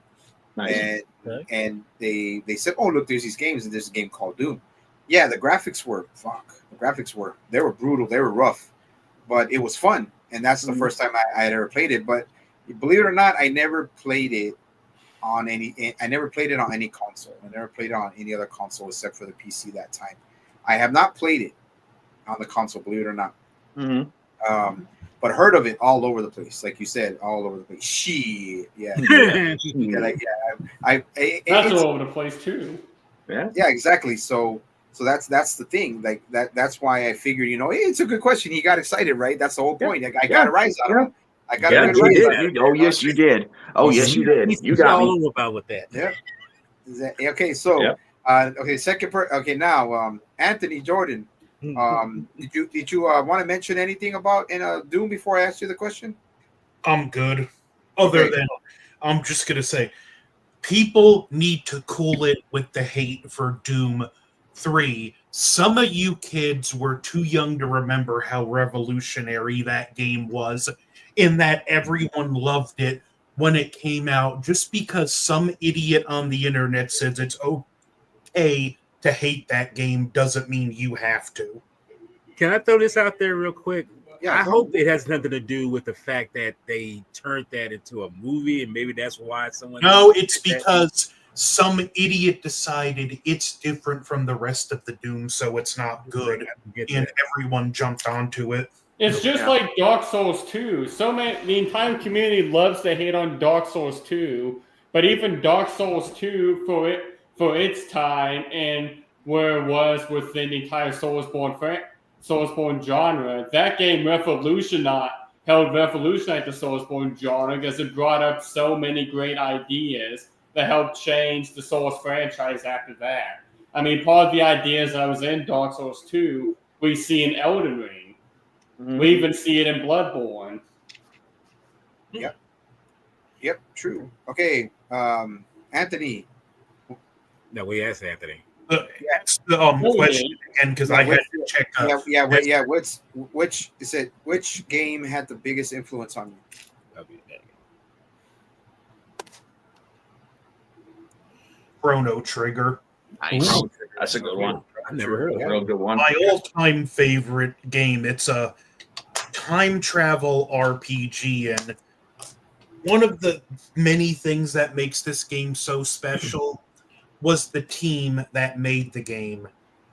Nice. And they said, oh, look, there's these games, and there's a game called Doom. Yeah, the graphics were they were brutal, they were rough, but it was fun. And that's the first time I had ever played it. But believe it or not, I never played it on any console. I never played it on any other console except for the PC that time. I have not played it on the console, believe it or not. Mm-hmm. but heard of it all over the place, like you said, all over the place. Shit, yeah, That's it's all over the place too. Yeah. yeah, exactly. So that's the thing. Like that's why I figured, hey, it's a good question. He got excited, right? That's the whole point. Like, I got a rise out of him. I got a Yeah, good you rise did. out of him. Oh, yes, you did. Oh, yes, you did. You got all me. over about with that. Yeah. Okay, so Yeah. okay, okay, now Anthony Jordan. Did you want to mention anything about in Doom before I ask you the question? I'm good. Other than, I'm just going to say, people need to cool it with the hate for Doom 3. Some of you kids were too young to remember how revolutionary that game was, in that everyone loved it when it came out. Just because some idiot on the internet says it's okay to hate that game doesn't mean you have to. Can I throw this out there real quick? Yeah, I hope it has nothing to do with the fact that they turned that into a movie, and maybe that's why someone. No, it's because some idiot decided it's different from the rest of the Doom, so it's not good, and everyone jumped onto it. It's just like Dark Souls 2. The entire community loves to hate on Dark Souls 2, but even Dark Souls 2 for its time and where it was within the entire Soulsborne genre, that game helped revolutionize the Soulsborne genre because it brought up so many great ideas that helped change the Souls franchise after that. I mean, part of the ideas that was in Dark Souls 2, we see in Elden Ring. Mm-hmm. We even see it in Bloodborne. Yep, true. Okay, Anthony. No, we asked Anthony. Question again, because I had to check. Which game had the biggest influence on you? Chrono Trigger. Nice. That's a good one. I've never heard of a real good one. My all-time favorite game. It's a time travel RPG, and one of the many things that makes this game so special was the team that made the game.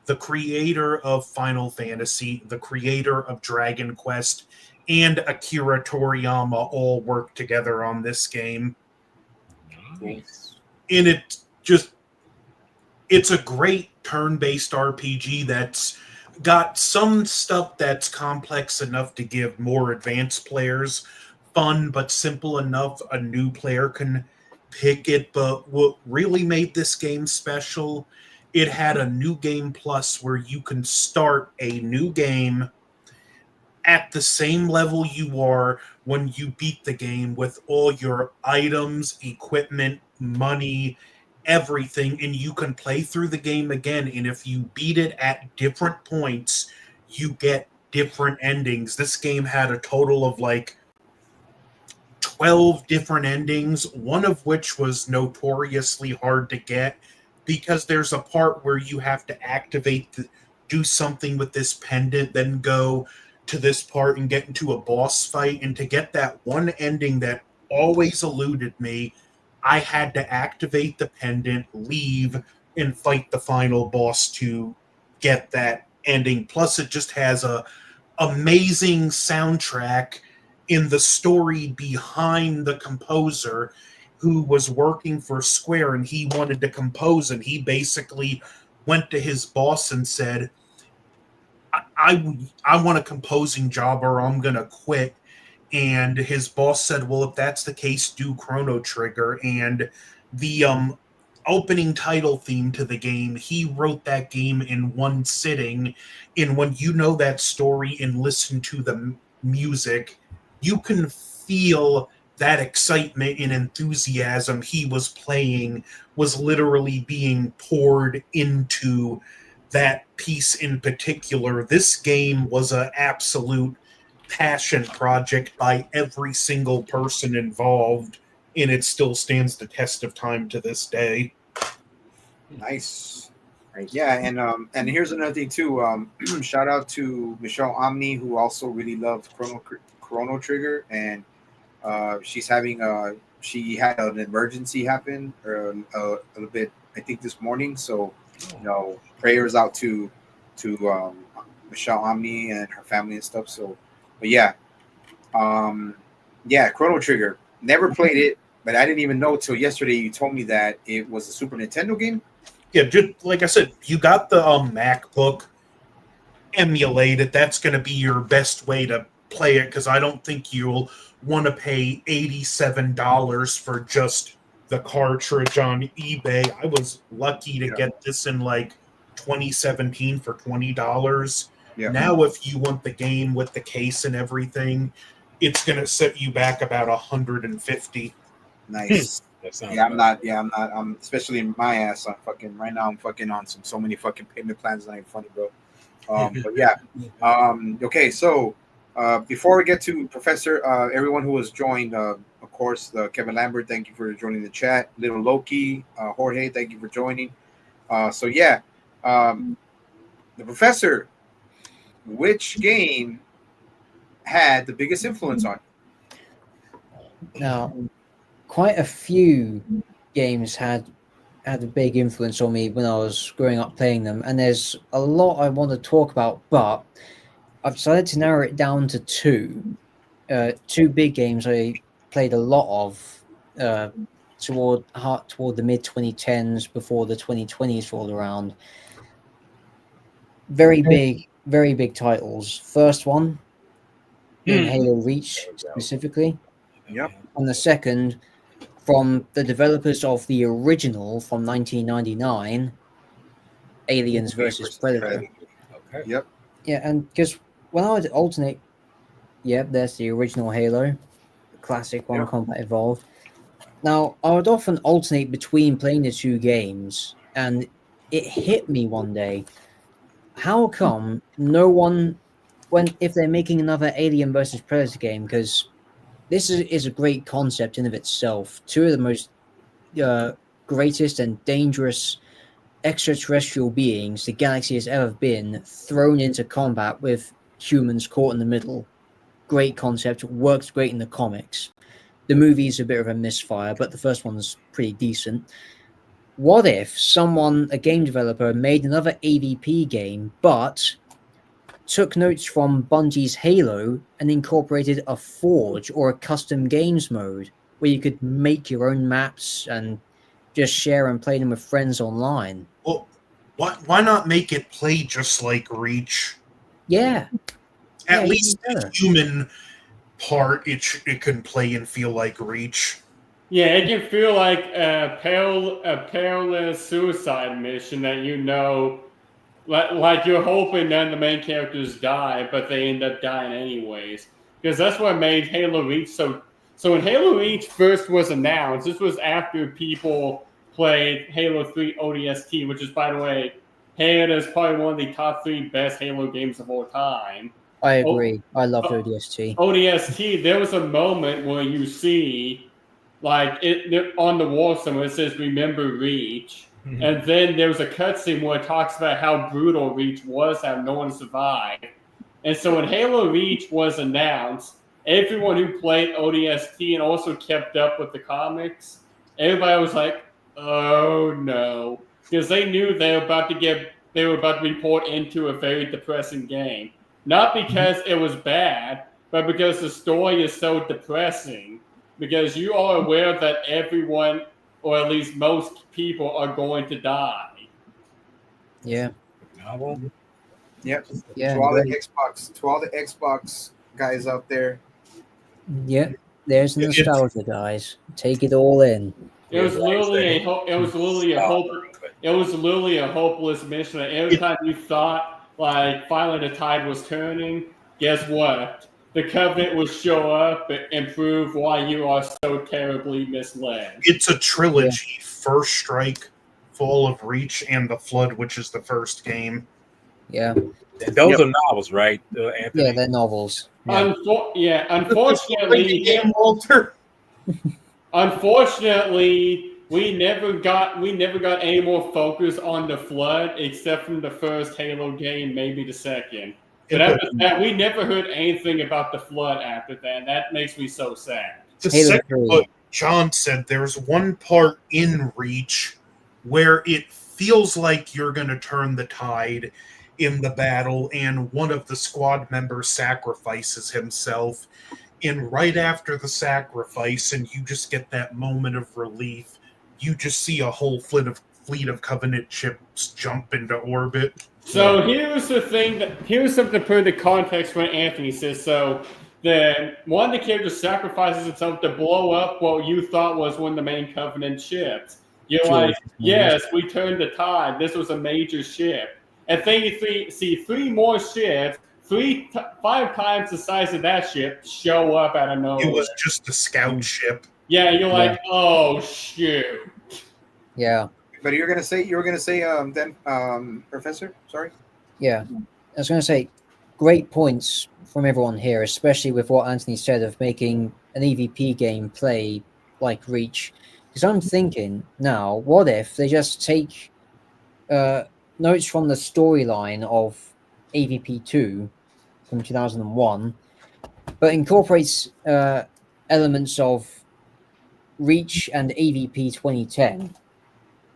The creator of Final Fantasy, the creator of Dragon Quest, and Akira Toriyama all worked together on this game. Nice. And it's a great turn-based RPG that's got some stuff that's complex enough to give more advanced players fun, but simple enough a new player can pick it. But what really made this game special, it had a new game plus where you can start a new game at the same level you are when you beat the game, with all your items, equipment, money, everything, and you can play through the game again. And if you beat it at different points, you get different endings. This game had a total of like 12 different endings, one of which was notoriously hard to get because there's a part where you have to do something with this pendant, then go to this part and get into a boss fight. And to get that one ending that always eluded me, I had to activate the pendant, leave, and fight the final boss to get that ending. Plus, it just has a amazing soundtrack in the story behind the composer who was working for Square, and he wanted to compose, and he basically went to his boss and said, I want a composing job or I'm going to quit. And his boss said, well, if that's the case, do Chrono Trigger. And the opening title theme to the game, he wrote that game in one sitting. And when you know that story and listen to the music, you can feel that excitement and enthusiasm he was playing was literally being poured into that piece in particular. This game was an absolute passion project by every single person involved, and it still stands the test of time to this day. Nice. Yeah, and here's another thing too. Shout out to Michelle Omni, who also really loved Chrono Trigger, and she had an emergency happen a little bit, I think, this morning. So, prayers out to Michelle Omni and her family and stuff. So, but yeah, Yeah, Chrono Trigger. Never played it, but I didn't even know till yesterday. You told me that it was a Super Nintendo game. Yeah, just like I said, you got the MacBook. Emulate it. That's going to be your best way to play it because I don't think you'll want to pay $87 for just the cartridge on eBay. I was lucky to get this in like 2017 for $20. Yeah. Now, if you want the game with the case and everything, it's going to set you back about 150. Nice. That sounds Yeah, I'm about not. Yeah, I'm not. I'm especially in my ass. I'm fucking right now. I'm fucking on so many fucking payment plans that ain't funny, bro. But yeah. Okay, so before we get to Professor, everyone who has joined, of course, Kevin Lambert, thank you for joining the chat. Little Loki, Jorge, thank you for joining. So yeah, the Professor, which game had the biggest influence on you? Now, quite a few games had a big influence on me when I was growing up playing them, and there's a lot I want to talk about, but I've decided to narrow it down to two. Two big games I played a lot of toward the mid 2010s before the 2020s rolled around. Very big titles. First one being Halo Reach specifically. Yep. And the second from the developers of the original from 1999, Aliens versus Predator. Okay. Yep. Yeah, and because when I would alternate, there's the original Halo, the classic one, Yep. Combat Evolved. Now, I would often alternate between playing the two games, and it hit me one day. How come no one, if they're making another Alien versus Predator game, because this is a great concept in of itself. Two of the most greatest and dangerous extraterrestrial beings the galaxy has ever been thrown into combat with humans caught in the middle. Great concept, works great in the comics. The movie is a bit of a misfire, but the first one's pretty decent. What if a game developer, made another AVP game, but took notes from Bungie's Halo and incorporated a Forge or a custom games mode where you could make your own maps and just share and play them with friends online? Well, why not make it play just like Reach? Yeah. At least the human part, it can play and feel like Reach. Yeah, it can feel like a perilous suicide mission that like you're hoping none of the main characters die, but they end up dying anyways. Because that's what made Halo Reach so. So when Halo Reach first was announced, this was after people played Halo 3 ODST, which is, by the way, hailed as probably one of the top 3 best Halo games of all time. I agree. I loved ODST. ODST, there was a moment where you see, like, on the wall somewhere, it says, "Remember Reach." Mm-hmm. And then there was a cutscene where it talks about how brutal Reach was, how no one survived. And so when Halo Reach was announced, everyone who played ODST and also kept up with the comics, everybody was like, "Oh no," because they knew they were about to be poured into a very depressing game. Not because it was bad, but because the story is so depressing. Because you are aware that everyone, or at least most people, are going to die. Yeah. Yep. Yeah. To all the Xbox guys out there. Yeah. There's nostalgia, guys. Take it all in. It was literally a hopeless mission. Every time you thought, like, finally the tide was turning, guess what? The Covenant will show up and prove why you are so terribly misled. It's a trilogy. Yeah. First Strike, Fall of Reach, and The Flood, which is the first game. Yeah. And those are novels, right, Anthony? Yeah, they're novels. Yeah. Unfortunately, Walter. Unfortunately, we never got any more focus on the Flood except from the first Halo game, maybe the second. But after that, we never heard anything about the Flood after that. And that makes me so sad. The second book, John said there's one part in Reach where it feels like you're going to turn the tide in the battle, and one of the squad members sacrifices himself. And right after the sacrifice, and you just get that moment of relief, you just see a whole fleet of Covenant ships jump into orbit. So here's the thing here's something to put in context when Anthony says so. One of the characters sacrifices himself to blow up what you thought was one of the main Covenant ships. You're like, yes, we turned the tide. This was a major ship. And then you see three more ships, 5 times the size of that ship, show up out of nowhere. It was just a scout ship. Yeah, you're like, oh shoot. Yeah. But you were gonna say then, Professor. Sorry. Yeah, I was going to say, great points from everyone here, especially with what Anthony said of making an EVP game play like Reach. Because I'm thinking now, what if they just take notes from the storyline of AVP 2 from 2001, but incorporates elements of Reach and AVP 2010,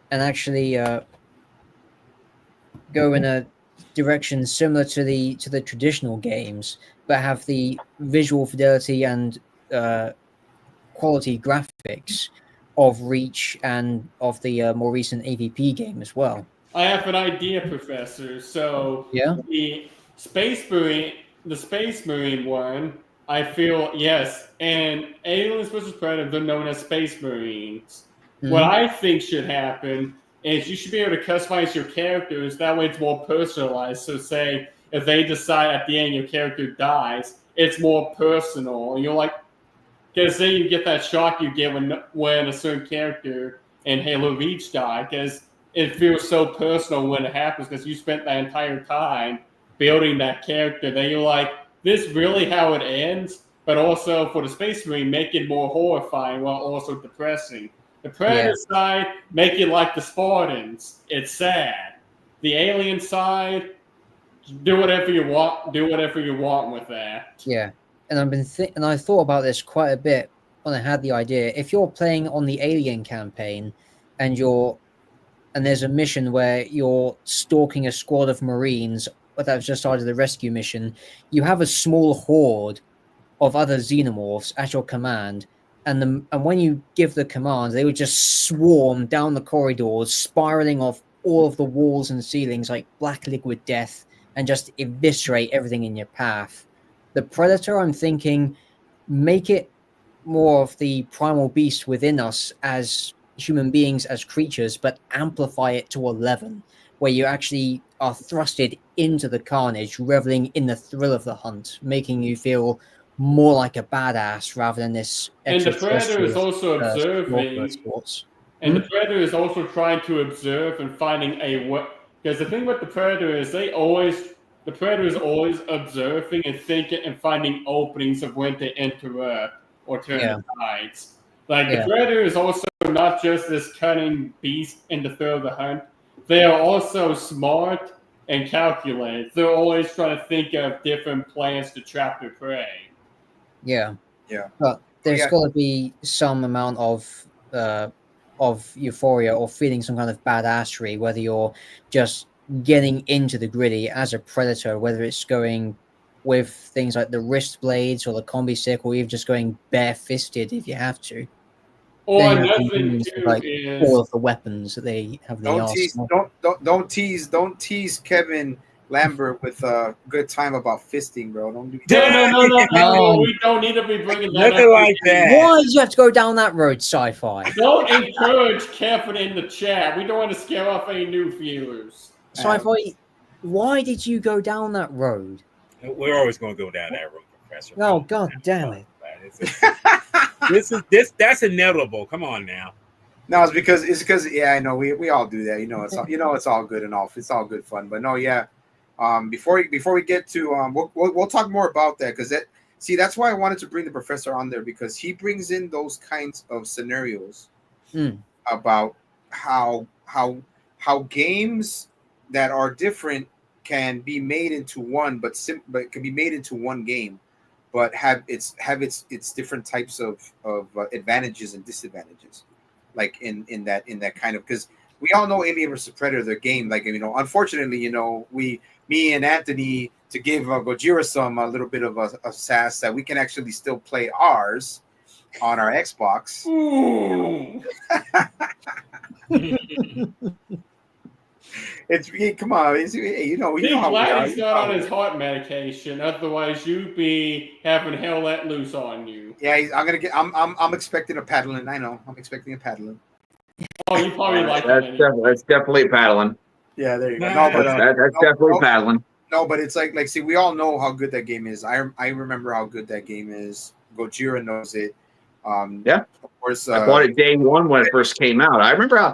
and actually go in a direction similar to the traditional games, but have the visual fidelity and quality graphics of Reach and of the more recent AVP game as well. I have an idea, Professor. So Yeah, the Space Marine one, I feel yes, and Aliens vs Predator, they're known as Space Marines. What I think should happen is you should be able to customize your characters. That way, it's more personalized. So, say if they decide at the end your character dies, it's more personal. And you're like, because then you get that shock you get when a certain character in Halo Reach died, because it feels so personal when it happens, because you spent that entire time building that character. Then you're like, this really how it ends? But also for the Space Marine, make it more horrifying while also depressing. The Predator side, make it like the Spartans. It's sad. The Alien side, do whatever you want. Do whatever you want with that. yeah. And I thought about this quite a bit when I had the idea. If you're playing on the Alien campaign, and there's a mission where you're stalking a squad of Marines that have just started the rescue mission, you have a small horde of other xenomorphs at your command. And when you give the command, they would just swarm down the corridors, spiraling off all of the walls and ceilings like black liquid death, and just eviscerate everything in your path. The Predator, I'm thinking, make it more of the primal beast within us as human beings, as creatures, but amplify it to 11, where you actually are thrusted into the carnage, reveling in the thrill of the hunt, making you feel more like a badass rather than this. And the Predator is also observing. And the Predator is also trying to observe and finding a way. Because the thing with the Predator is the Predator is always observing and thinking and finding openings of when to interrupt or turn the tides. Like the Predator is also not just this cunning beast in the thrill of the hunt. They are also smart and calculated. They're always trying to think of different plans to trap their prey. Yeah. Yeah. But there's got to be some amount of euphoria or feeling some kind of badassery, whether you're just getting into the gritty as a Predator, whether it's going with things like the wrist blades or the combi stick, or even just going bare-fisted if you have to. Or nothing like all of the weapons that they have. Don't tease Kevin Lambert with a good time about fisting, bro. Don't do that. No. We don't need to be bringing that Nothing up. like that. Why did you have to go down that road, Sci-Fi? Don't encourage Kevin in the chat. We don't want to scare off any new viewers. Sci-Fi, why did you go down that road? We're always going to go down that road, Professor. Oh, God damn it. That's inevitable. Come on now. No, it's because I know we all do that. It's all good and all. It's all good fun. But no, yeah. Before we get to we'll talk more about that, because that's why I wanted to bring the professor on there, because he brings in those kinds of scenarios about how games that are different can be made into one, but can be made into one game, but have its different types of advantages and disadvantages, like in that kind of, because we all know Alien vs Predator, the game. Like, you know, unfortunately, you know, me and Anthony, to give Gojira some a little bit of a sass, that we can actually still play ours on our Xbox. Ooh. Come on, you know Be how we glad are. he's not on his heart medication. Otherwise, you'd be having hell let loose on you. Yeah, I'm expecting a paddling. I know. I'm expecting a paddling. Oh, you probably like it. That's definitely paddling. Yeah, there you go. No, but that's definitely paddling. No, but it's like, see, we all know how good that game is. I remember how good that game is. Gojira knows it. Yeah. Of course, I bought it day one when it first came out. I remember how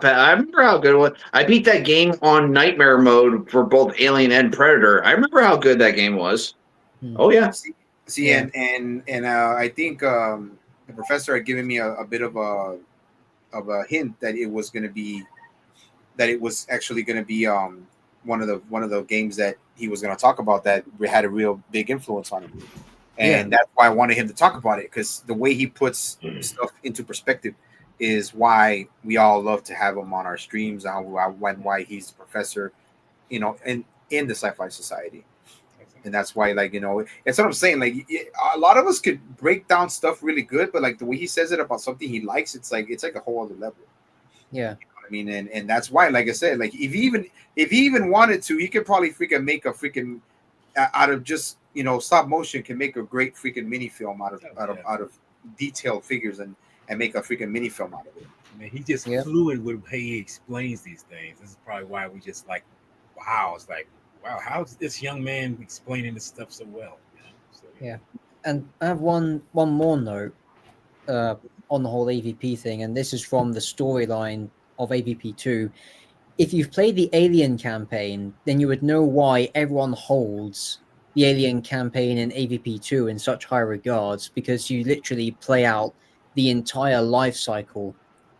good it was. I beat that game on nightmare mode for both Alien and Predator. I remember how good that game was. Oh yeah. See, Yeah. and I think the professor had given me a bit of a hint that it was actually going to be one of the games that he was going to talk about that had a real big influence on him. And that's why I wanted him to talk about it, because the way he puts stuff into perspective is why we all love to have him on our streams, and why he's the professor, you know, in the Sci-Fi Society. And that's why, like, you know, it's what I'm saying. Like, a lot of us could break down stuff really good, but like the way he says it about something he likes, it's like a whole other level. Yeah. You know what I mean, and that's why, like I said, like if he even wanted to, he could probably freaking make a freaking out of just, you know, stop motion, can make a great freaking mini film out of detailed figures and make a freaking mini film out of it. I mean, he's just fluid with how he explains these things. This is probably why we just like, wow, it's like, wow, how's this young man explaining this stuff so well? You know? So, yeah. And I have one more note on the whole AVP thing, and this is from the storyline of AVP 2. If you've played the Alien campaign, then you would know why everyone holds the Alien campaign in AVP 2 in such high regards, because you literally play out the entire life cycle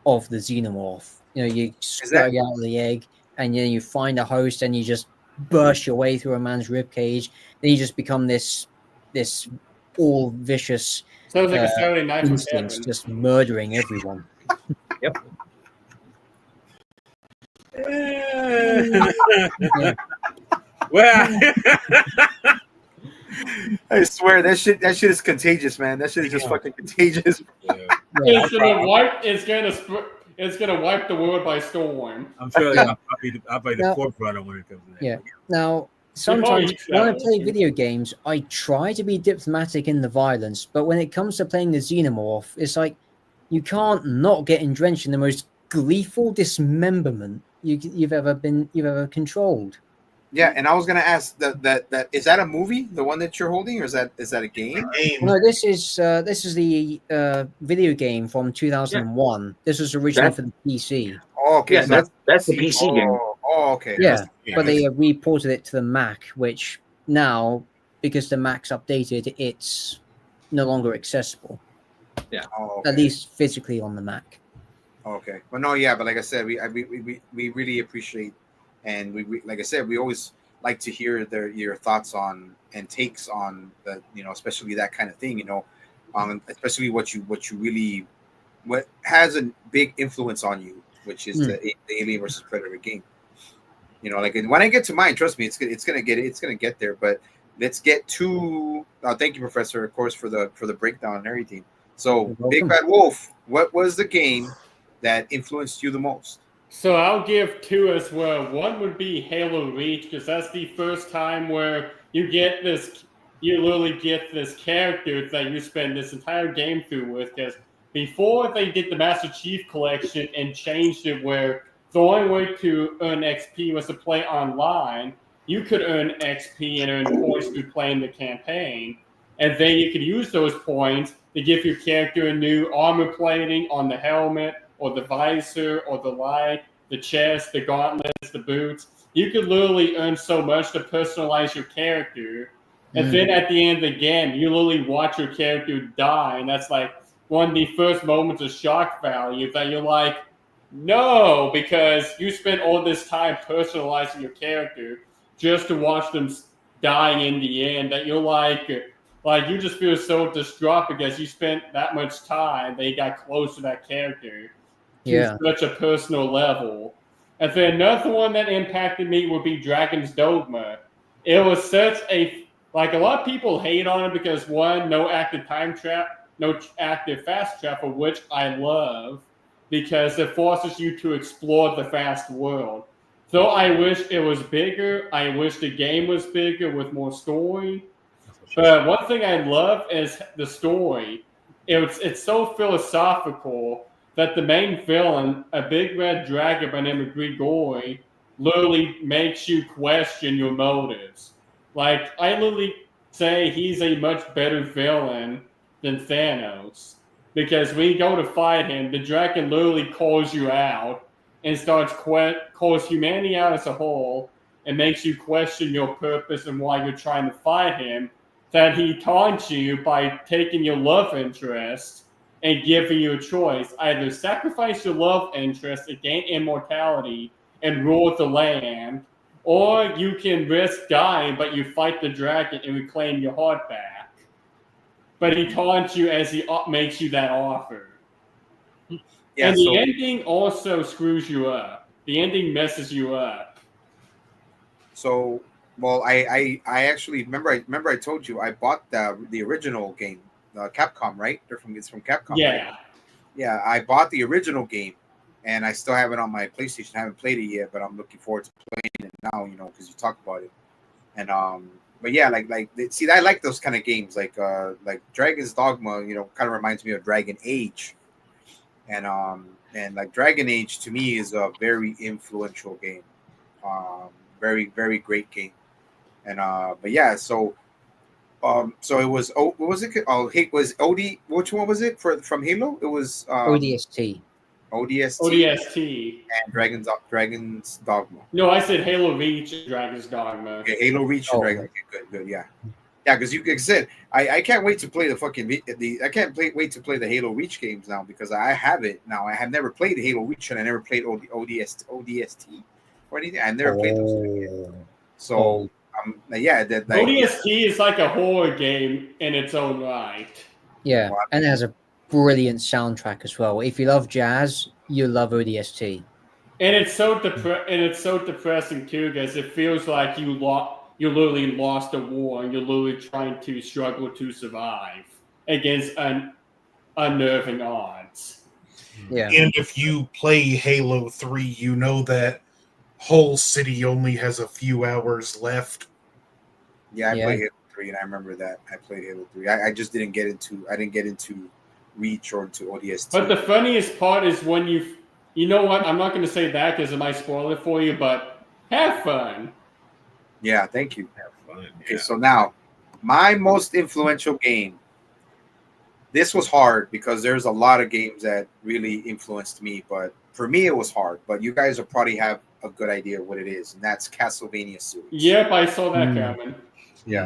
of the xenomorph. You know, you scurry out of the egg, and then you find a host, and you just burst your way through a man's rib cage. Then you just become this all vicious Sounds like a Saturday night with instance, Kevin. just murdering everyone. Yep. Yeah. Well, I swear that shit is contagious, man. That shit is just fucking contagious. It's gonna wipe the world by storm. I'm sure I'll be the forefront when it comes to that. Yeah. Now, sometimes when I play video games, I try to be diplomatic in the violence, but when it comes to playing the xenomorph, it's like you can't not get drenched in the most gleeful dismemberment you've ever controlled. Yeah, and I was gonna ask that is that a movie, the one that you're holding, or is that a game? No, this is the video game from 2001. Yeah. This was originally for the PC. Oh, okay. Yeah, so that's the PC game. Oh, okay. Yeah, but they reported it to the Mac, which now, because the Mac's updated, it's no longer accessible. Yeah, at least physically on the Mac. Okay, well, no, yeah, but like I said, we really appreciate, and we like I said, we always like to hear your thoughts on and takes on the, you know, especially that kind of thing, you know, especially what has a big influence on you, which is the Alien vs Predator game. You know, like when I get to mine, trust me, it's gonna get there. But let's get to. Thank you, Professor, of course, for the breakdown and everything. So, Big Bad Wolf, what was the game that influenced you the most? So I'll give two as well. One would be Halo Reach, because that's the first time where you literally get this character that you spend this entire game through with. Because before they did the Master Chief Collection and changed it where the only way to earn XP was to play online, you could earn XP and earn points through playing the campaign. And then you could use those points to give your character a new armor plating on the helmet, or the visor, or the light, the chest, the gauntlets, the boots. You could literally earn so much to personalize your character. And then at the end of the game, you literally watch your character die. And that's like one of the first moments of shock value that you're like, no, because you spent all this time personalizing your character just to watch them die in the end, that you're like you just feel so distraught because you spent that much time that you got close to that character to such a personal level. And then another one that impacted me would be Dragon's Dogma. It was such a a lot of people hate on it because one, no active time trap, no active fast travel, which I love because it forces you to explore the fast world. Though I wish it was bigger, I wish the game was bigger with more story. But one thing I love is the story. It's so philosophical that the main villain, a big red dragon by the name of Grigori, literally makes you question your motives. Like, I literally say he's a much better villain than Thanos. Because when you go to fight him, the dragon literally calls you out and calls humanity out as a whole and makes you question your purpose and why you're trying to fight him. That he taunts you by taking your love interest and giving you a choice. Either sacrifice your love interest and gain immortality and rule the land, or you can risk dying, but you fight the dragon and reclaim your heart back. But he taunts you as he makes you that offer. Yeah, and the ending also screws you up. The ending messes you up. So, well, I actually remember I told you I bought the original game, Capcom, right? It's from Capcom. Yeah. Right? Yeah, I bought the original game, and I still have it on my PlayStation. I haven't played it yet, but I'm looking forward to playing it now. Because you talk about it, and but yeah, see, I like those kind of games, like Dragon's Dogma. Kind of reminds me of Dragon Age, and like Dragon Age to me is a very influential game. Very, very great game. And but yeah, so it was what was it? Oh, it was OD. Which one was it from Halo? It was ODST. ODST. And Dragon's Dogma. No, I said Halo Reach and Dragon's Dogma. Okay, Halo Reach and Dragon. Okay, good, yeah. Yeah, because like I said, I can't wait to play I can't wait to play the Halo Reach games now because I have it now. I have never played Halo Reach and I never played ODST or anything. I've never played those again. So yeah, ODST is like a horror game in its own right. Yeah, and it has a brilliant soundtrack as well. If you love jazz, you love ODST. And it's so depressing too, because it feels like you literally lost a war and you're literally trying to struggle to survive against unnerving odds. Yeah. And if you play Halo 3, you know that whole city only has a few hours left. Yeah, I played Halo 3 and I remember that. I played Halo 3. I just didn't get into Reach or into ODST. But the funniest part is when you know what? I'm not going to say that because it might spoil it for you, but have fun. Yeah, thank you. Have fun. Okay, so now my most influential game. This was hard because there's a lot of games that really influenced me, but for me it was hard. But you guys will probably have a good idea of what it is, and that's Castlevania series. Yep, I saw that coming. Yeah,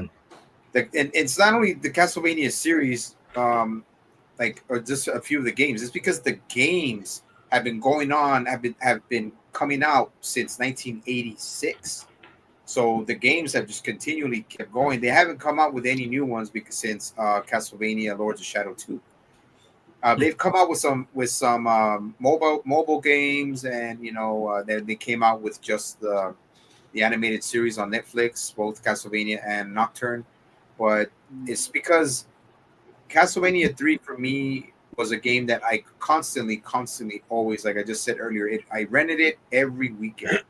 and it's not only the Castlevania series, or just a few of the games. It's because the games have been going on, have been coming out since 1986. So the games have just continually kept going. They haven't come out with any new ones since Castlevania Lords of Shadow 2. They've come out with some mobile games, and they came out with just the animated series on Netflix, both Castlevania and Nocturne. But it's because Castlevania 3 for me was a game that I constantly, always, like I just said earlier, I rented it every weekend,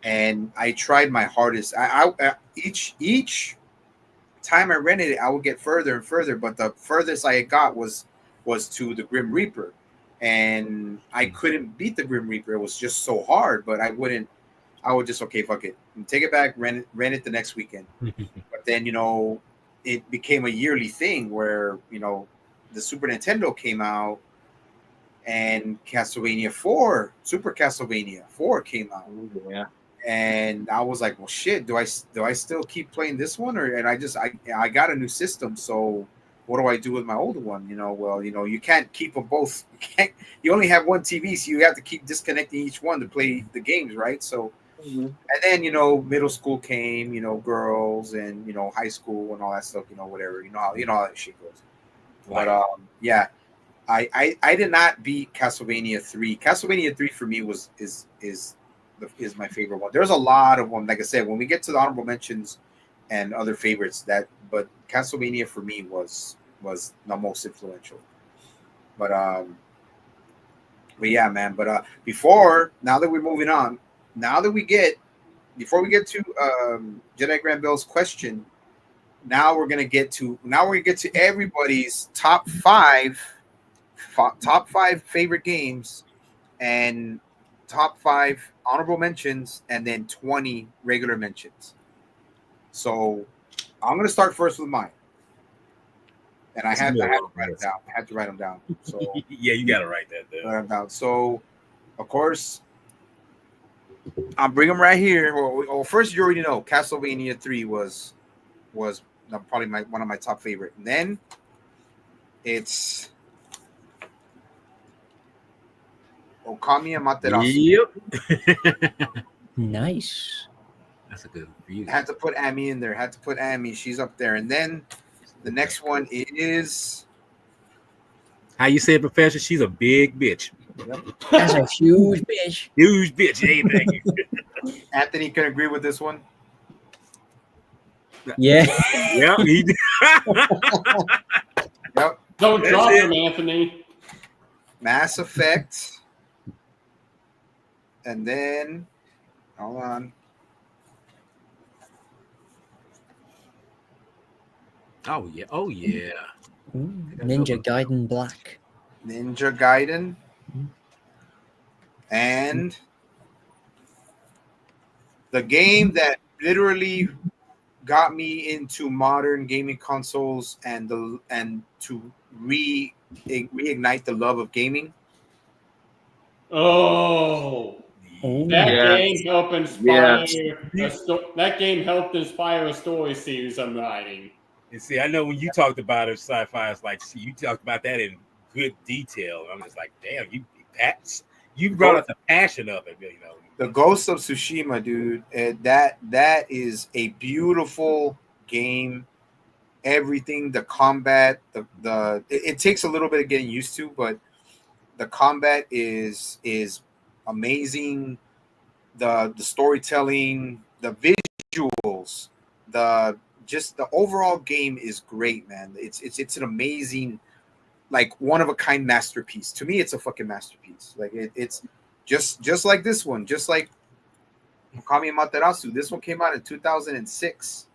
and I tried my hardest. Each time I rented it, I would get further and further, but the furthest I got was to the Grim Reaper, and I couldn't beat the Grim Reaper. It was just so hard, but I would just, okay, fuck it, take it back, rent it the next weekend. But then it became a yearly thing where the Super Nintendo came out and Castlevania 4, Super Castlevania 4 came out. Yeah. And I was like, well, shit, do I still keep playing this one? I got a new system, so what do I do with my older one? You can't keep them both. You only have one TV, so you have to keep disconnecting each one to play the games, right? So, and then, middle school came, girls and, high school and all that stuff, whatever, how that shit goes. But, yeah, I did not beat Castlevania 3. Castlevania 3 for me is is my favorite one. There's a lot of them. Like I said, when we get to the honorable mentions and other favorites, but Castlevania for me was the most influential. But yeah, man. But now that we're moving on, before we get to Jedi Grand Bell's question, now we're gonna get to everybody's top five favorite games and top 5 honorable mentions and then 20 regular mentions. So I'm gonna start first with mine, and I had to write them down. I had to write them down. So yeah, you gotta write that down. write them down. So of course, I'll bring them right here. Well, first you already know Castlevania 3 was probably one of my top favorite. And then it's Okami Amaterasu. Yep. Nice. That's a good view. Had to put Amy in there. Had to put Amy. She's up there. And then the next one is How you say it, Professor? She's a big bitch. That's a huge bitch. Huge bitch. Hey, thank you. Anthony can agree with this one. Yeah. Yep. Yep. Don't That's drop it. him, Anthony. Mass Effect. And then hold on. Oh yeah. Oh yeah. Ooh, Ninja Gaiden Black. Ninja Gaiden. And the game that literally got me into modern gaming consoles and to reignite the love of gaming. Oh, Ooh. that Yeah. game helped inspire Yeah. that game helped inspire a story series I'm writing. And see, I know when you talked about it, sci-fi, it's like, see, you talked about that in good detail. I'm just like, damn, you brought out the passion of it, you know. The Ghost of Tsushima, dude. That is a beautiful game. Everything, the combat, it takes a little bit of getting used to, but the combat is amazing. The storytelling, the visuals, the overall game is great, man. It's an amazing, like, one of a kind masterpiece. To me, it's a fucking masterpiece. Like it's just like this one, just like Okami Amaterasu. This one came out in 2006,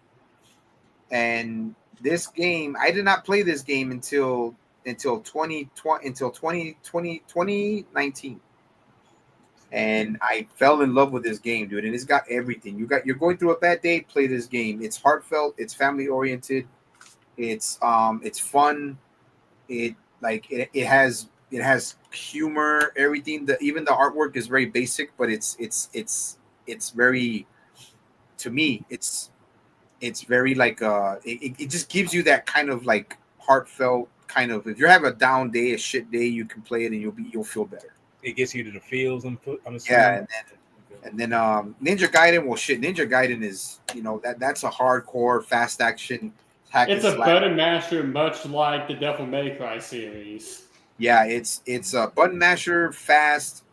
and this game, I did not play this game until 2019. And I fell in love with this game, dude. And it's got everything. You're going through a bad day, play this game. It's heartfelt, it's family oriented, it's fun. It has humor, everything. Even the artwork is very basic, but it's very, to me, it's very like it just gives you that kind of like heartfelt kind of, if you have a down day, a shit day, you can play it and you'll feel better. It gets you to the feels. I'm assuming. Yeah, and then Ninja Gaiden. Well, shit, Ninja Gaiden is, that's a hardcore fast action hack It's and a slash. button masher, much like the Devil May Cry series. Yeah, it's a button masher, fast,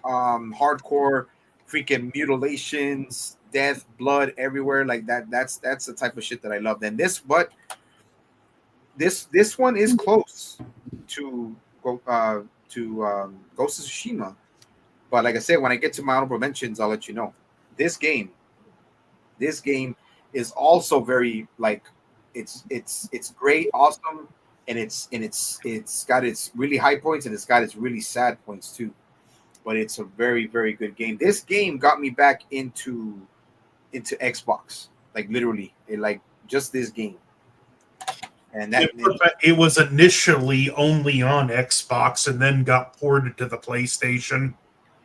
hardcore, freaking mutilations, death, blood everywhere, like that. That's the type of shit that I love. And this one is close to Ghost of Tsushima. But like I said, when I get to my honorable mentions, I'll let you know. This game is also very, like, it's great, awesome, and it's got its really high points and it's got its really sad points too. But it's a very, very good game. This game got me back into Xbox, like literally, just this game. And It was initially only on Xbox and then got ported to the PlayStation.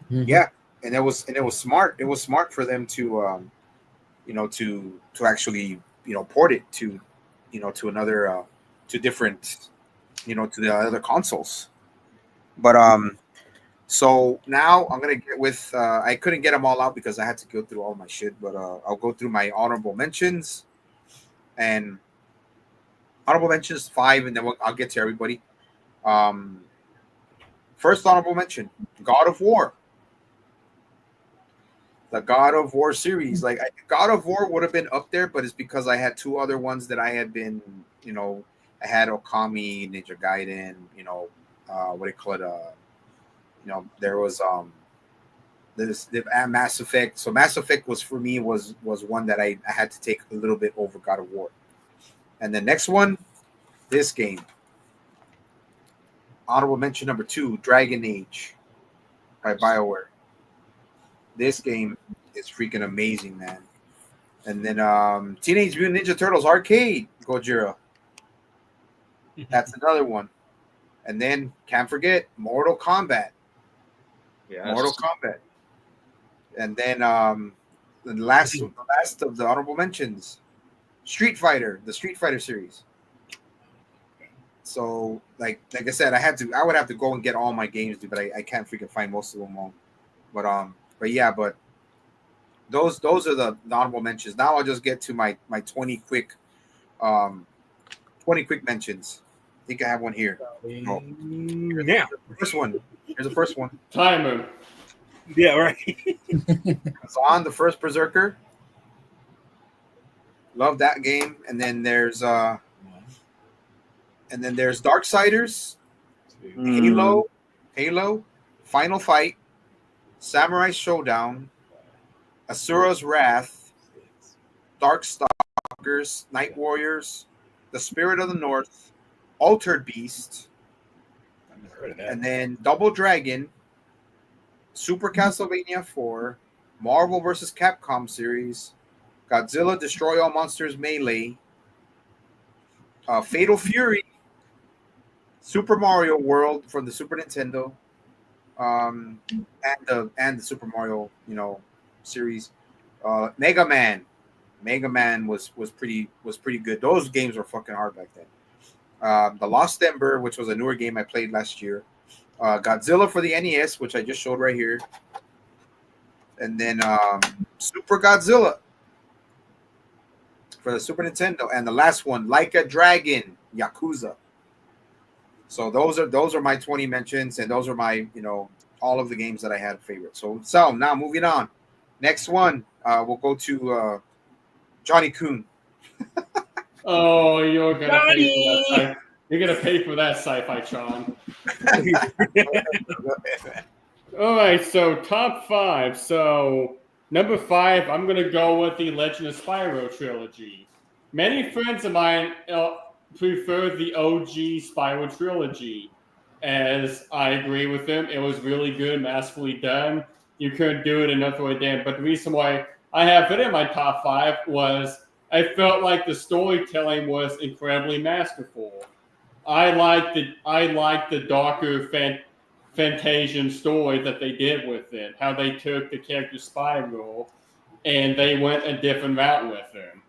yeah, and it was smart. It was smart for them to to actually port it to to another to different to the other consoles. But so now I'm gonna get with I couldn't get them all out because I had to go through all my shit, but I'll go through my honorable mentions, and honorable mentions 5, and then I'll get to everybody. First honorable mention, God of War. the God of War series. Like God of War would have been up there, but it's because I had two other ones that I had been, I had Okami, Ninja Gaiden, what do you call it? There was Mass Effect. So Mass Effect was for me was one that I had to take a little bit over God of War. And the next one, this game. Honorable mention number 2, Dragon Age by BioWare. This game is freaking amazing, man. And then Teenage Mutant Ninja Turtles Arcade, Gojira. That's another one. And then can't forget Mortal Kombat. Yes. Mortal Kombat. And then the last of the honorable mentions, Street Fighter, the Street Fighter series. So like I said, I would have to go and get all my games, but I can't freaking find most of them all. But yeah, those are the honorable mentions. Now I'll just get to my 20 quick mentions. I think I have one here. Now, The first one. Here's the first one. Timer. yeah, right. Zon, the first Berserker. Love that game. And then there's Darksiders, Halo, Final Fight, Samurai Showdown, Asura's Wrath, Darkstalkers, Night Warriors, The Spirit of the North, Altered Beast, and then Double Dragon, Super Castlevania 4, Marvel vs. Capcom series, Godzilla Destroy All Monsters Melee, Fatal Fury, Super Mario World from the Super Nintendo, and the Super Mario series, Mega Man. Mega Man was pretty good. Those games were fucking hard back then. The Lost Ember, which was a newer game I played last year. Godzilla for the NES, which I just showed right here. And then Super Godzilla for the Super Nintendo. And the last one, Like a Dragon, Yakuza. So those are my 20 mentions, and those are my, all of the games that I had favorite. So now moving on. Next one, we'll go to Johnny Coon. Oh, you're gonna pay for that. You're gonna pay for that, Sci-Fi Tron. All right, so top 5. So number 5, I'm gonna go with the Legend of Spyro trilogy. Many friends of mine prefer the OG Spyro trilogy, as I agree with them. It was really good, masterfully done. You couldn't do it another way, Dan. But the reason why I have it in my top 5 was I felt like the storytelling was incredibly masterful. I liked the darker Fantasian story that they did with it, how they took the character Spyro and they went a different route with him.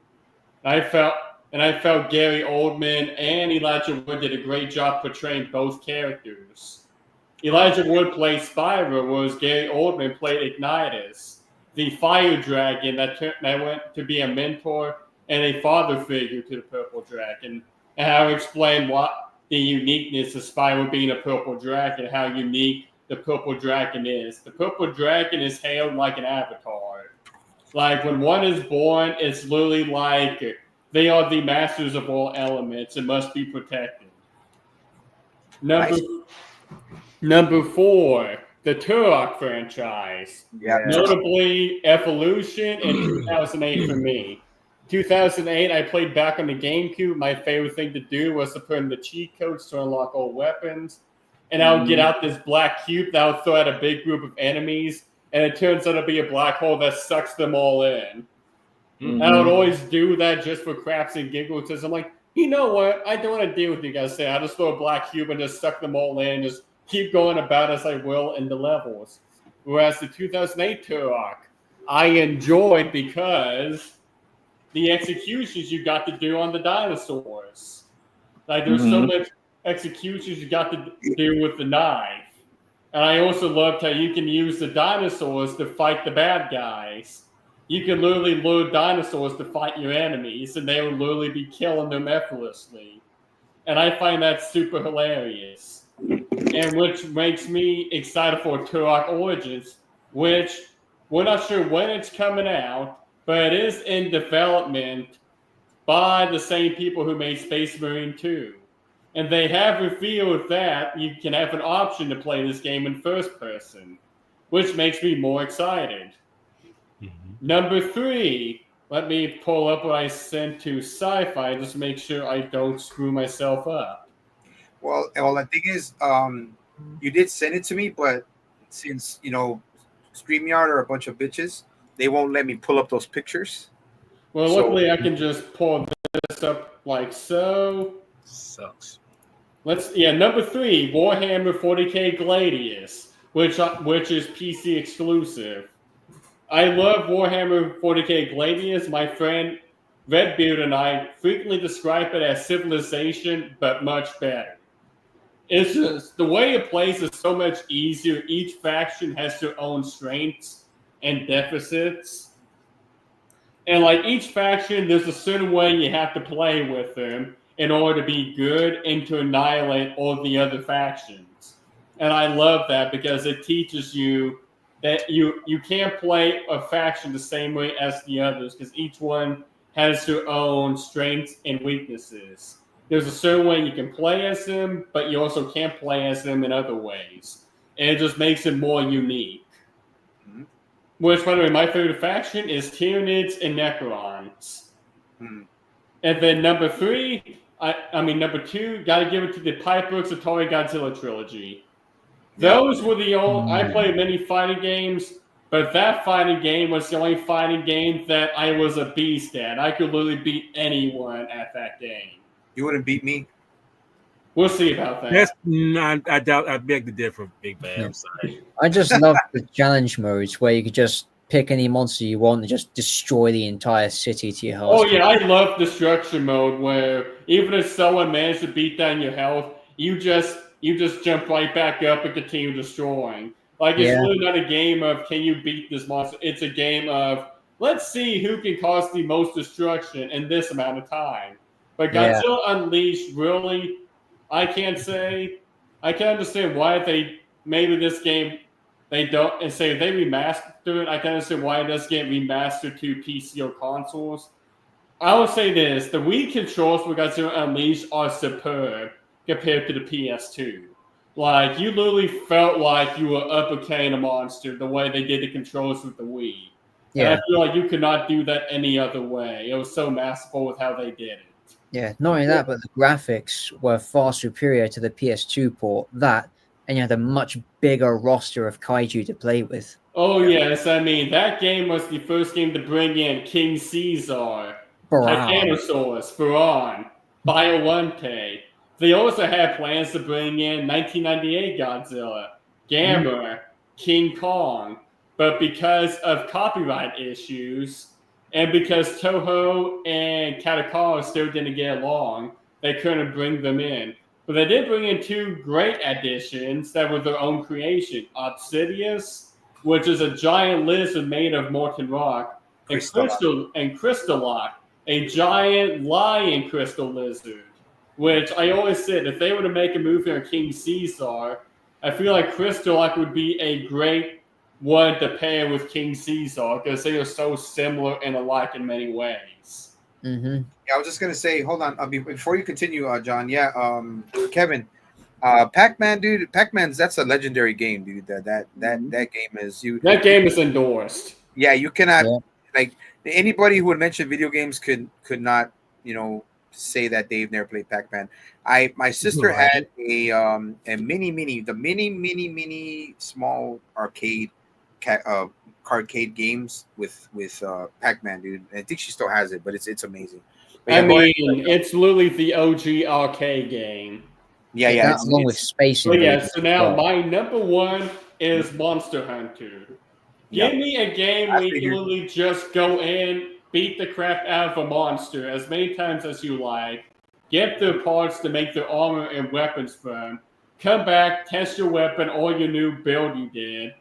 I felt Gary Oldman and Elijah Wood did a great job portraying both characters. Elijah Wood played Spyro, whereas Gary Oldman played Ignitus, the fire dragon that went to be a mentor and a father figure to the Purple Dragon, and how to explain what the uniqueness of Spyro being a Purple Dragon, how unique the Purple Dragon is. The Purple Dragon is hailed like an avatar. Like when one is born, it's literally like they are the masters of all elements and must be protected. Number 4, the Turok franchise. Yeah. Notably, Evolution in 2008 for me. 2008, I played back on the GameCube. My favorite thing to do was to put in the cheat codes to unlock all weapons. And I would get out this black cube that I would throw at a big group of enemies. And it turns out to be a black hole that sucks them all in. Mm-hmm. I would always do that just for craps and giggles. Because I'm like, you know what? I don't want to deal with you guys. I'll just throw a black cube and just suck them all in. Just keep going about as I will in the levels. Whereas the 2008 Turok, I enjoyed because the executions you got to do on the dinosaurs. Like there's so much executions you got to do with the knife. And I also loved how you can use the dinosaurs to fight the bad guys. You can literally lure dinosaurs to fight your enemies, and they will literally be killing them effortlessly. And I find that super hilarious. And which makes me excited for Turok Origins, which We're not sure when it's coming out, but it is in development by the same people who made Space Marine 2. And they have revealed that you can have an option to play this game in first person, which makes me more excited. Number 3, let me pull up what I sent to Sci-Fi just to make sure I don't screw myself up. Well, the thing is, you did send it to me, but since StreamYard are a bunch of bitches, they won't let me pull up those pictures. Well, luckily I can just pull this up like so. Sucks. Number 3, Warhammer 40k Gladius, which is PC exclusive. I love Warhammer 40k Gladius. My friend Redbeard and I frequently describe it as Civilization, but much better. It's just the way it plays is so much easier. Each faction has their own strengths and deficits. And like each faction, there's a certain way you have to play with them in order to be good and to annihilate all the other factions. And I love that because it teaches you that you can't play a faction the same way as the others because each one has their own strengths and weaknesses. There's a certain way you can play as them, but you also can't play as them in other ways. And it just makes it more unique. Mm-hmm. Which, by the way, my favorite faction is Tyranids and Necrons. Mm-hmm. And then number 2, gotta give it to the Pipeworks Atari Godzilla trilogy. Those were the only. I played many fighting games, but that fighting game was the only fighting game that I was a beast at. I could literally beat anyone at that game. You wouldn't beat me. We'll see about that. That's not. I doubt. I beg to differ, Big Bad. I'm sorry. I just love the challenge modes where you could just pick any monster you want and just destroy the entire city to your heart. Oh yeah, I love destruction mode where even if someone managed to beat down your health, you just jump right back up and continue destroying. Like it's really not a game of can you beat this monster. It's a game of let's see who can cause the most destruction in this amount of time. But Godzilla Unleashed really, I can understand why they maybe this game they don't and say they remastered it. I can understand why it does get remastered to PC or consoles. I would say this: the Wii controls for Godzilla Unleashed are superb compared to the PS2. Like you literally felt like you were uppercutting a monster the way they did the controls with the Wii. Yeah, and I feel like you could not do that any other way. It was so masterful with how they did it. Yeah, not only that, but the graphics were far superior to the PS2 port. That, and you had a much bigger roster of kaiju to play with. Oh, yes. I mean, that game was the first game to bring in King Caesar, Titanosaurus, Varan, Biollante. They also had plans to bring in 1998 Godzilla, Gamera, King Kong. But because of copyright issues, and because Toho and Kadokawa still didn't get along, they couldn't bring them in. But they did bring in 2 great additions that were their own creation. Obsidius, which is a giant lizard made of molten rock, and Crystallock, a giant lion crystal lizard. Which I always said, if they were to make a movie on King Caesar, I feel like Crystallock would be a great one to pair with King Caesar because they are so similar and alike in many ways. Mm-hmm. Yeah, I was just gonna say, hold on, before you continue, John. Yeah, Kevin, Pac-Man, dude. Pac-Man's that's a legendary game, dude. That game is you. That game is endorsed. Yeah, you cannot like anybody who would mention video games could not say that they've never played Pac-Man. My sister had a mini small arcade arcade games with Pac-Man, dude. I think she still has it, but it's amazing. But it's literally the OG arcade game. Yeah. Along with Space. So now my number 1 is Monster Hunter. Give me a game where you literally just go in, beat the crap out of a monster as many times as you like, get their parts to make their armor and weapons from, come back, test your weapon or your new build you did,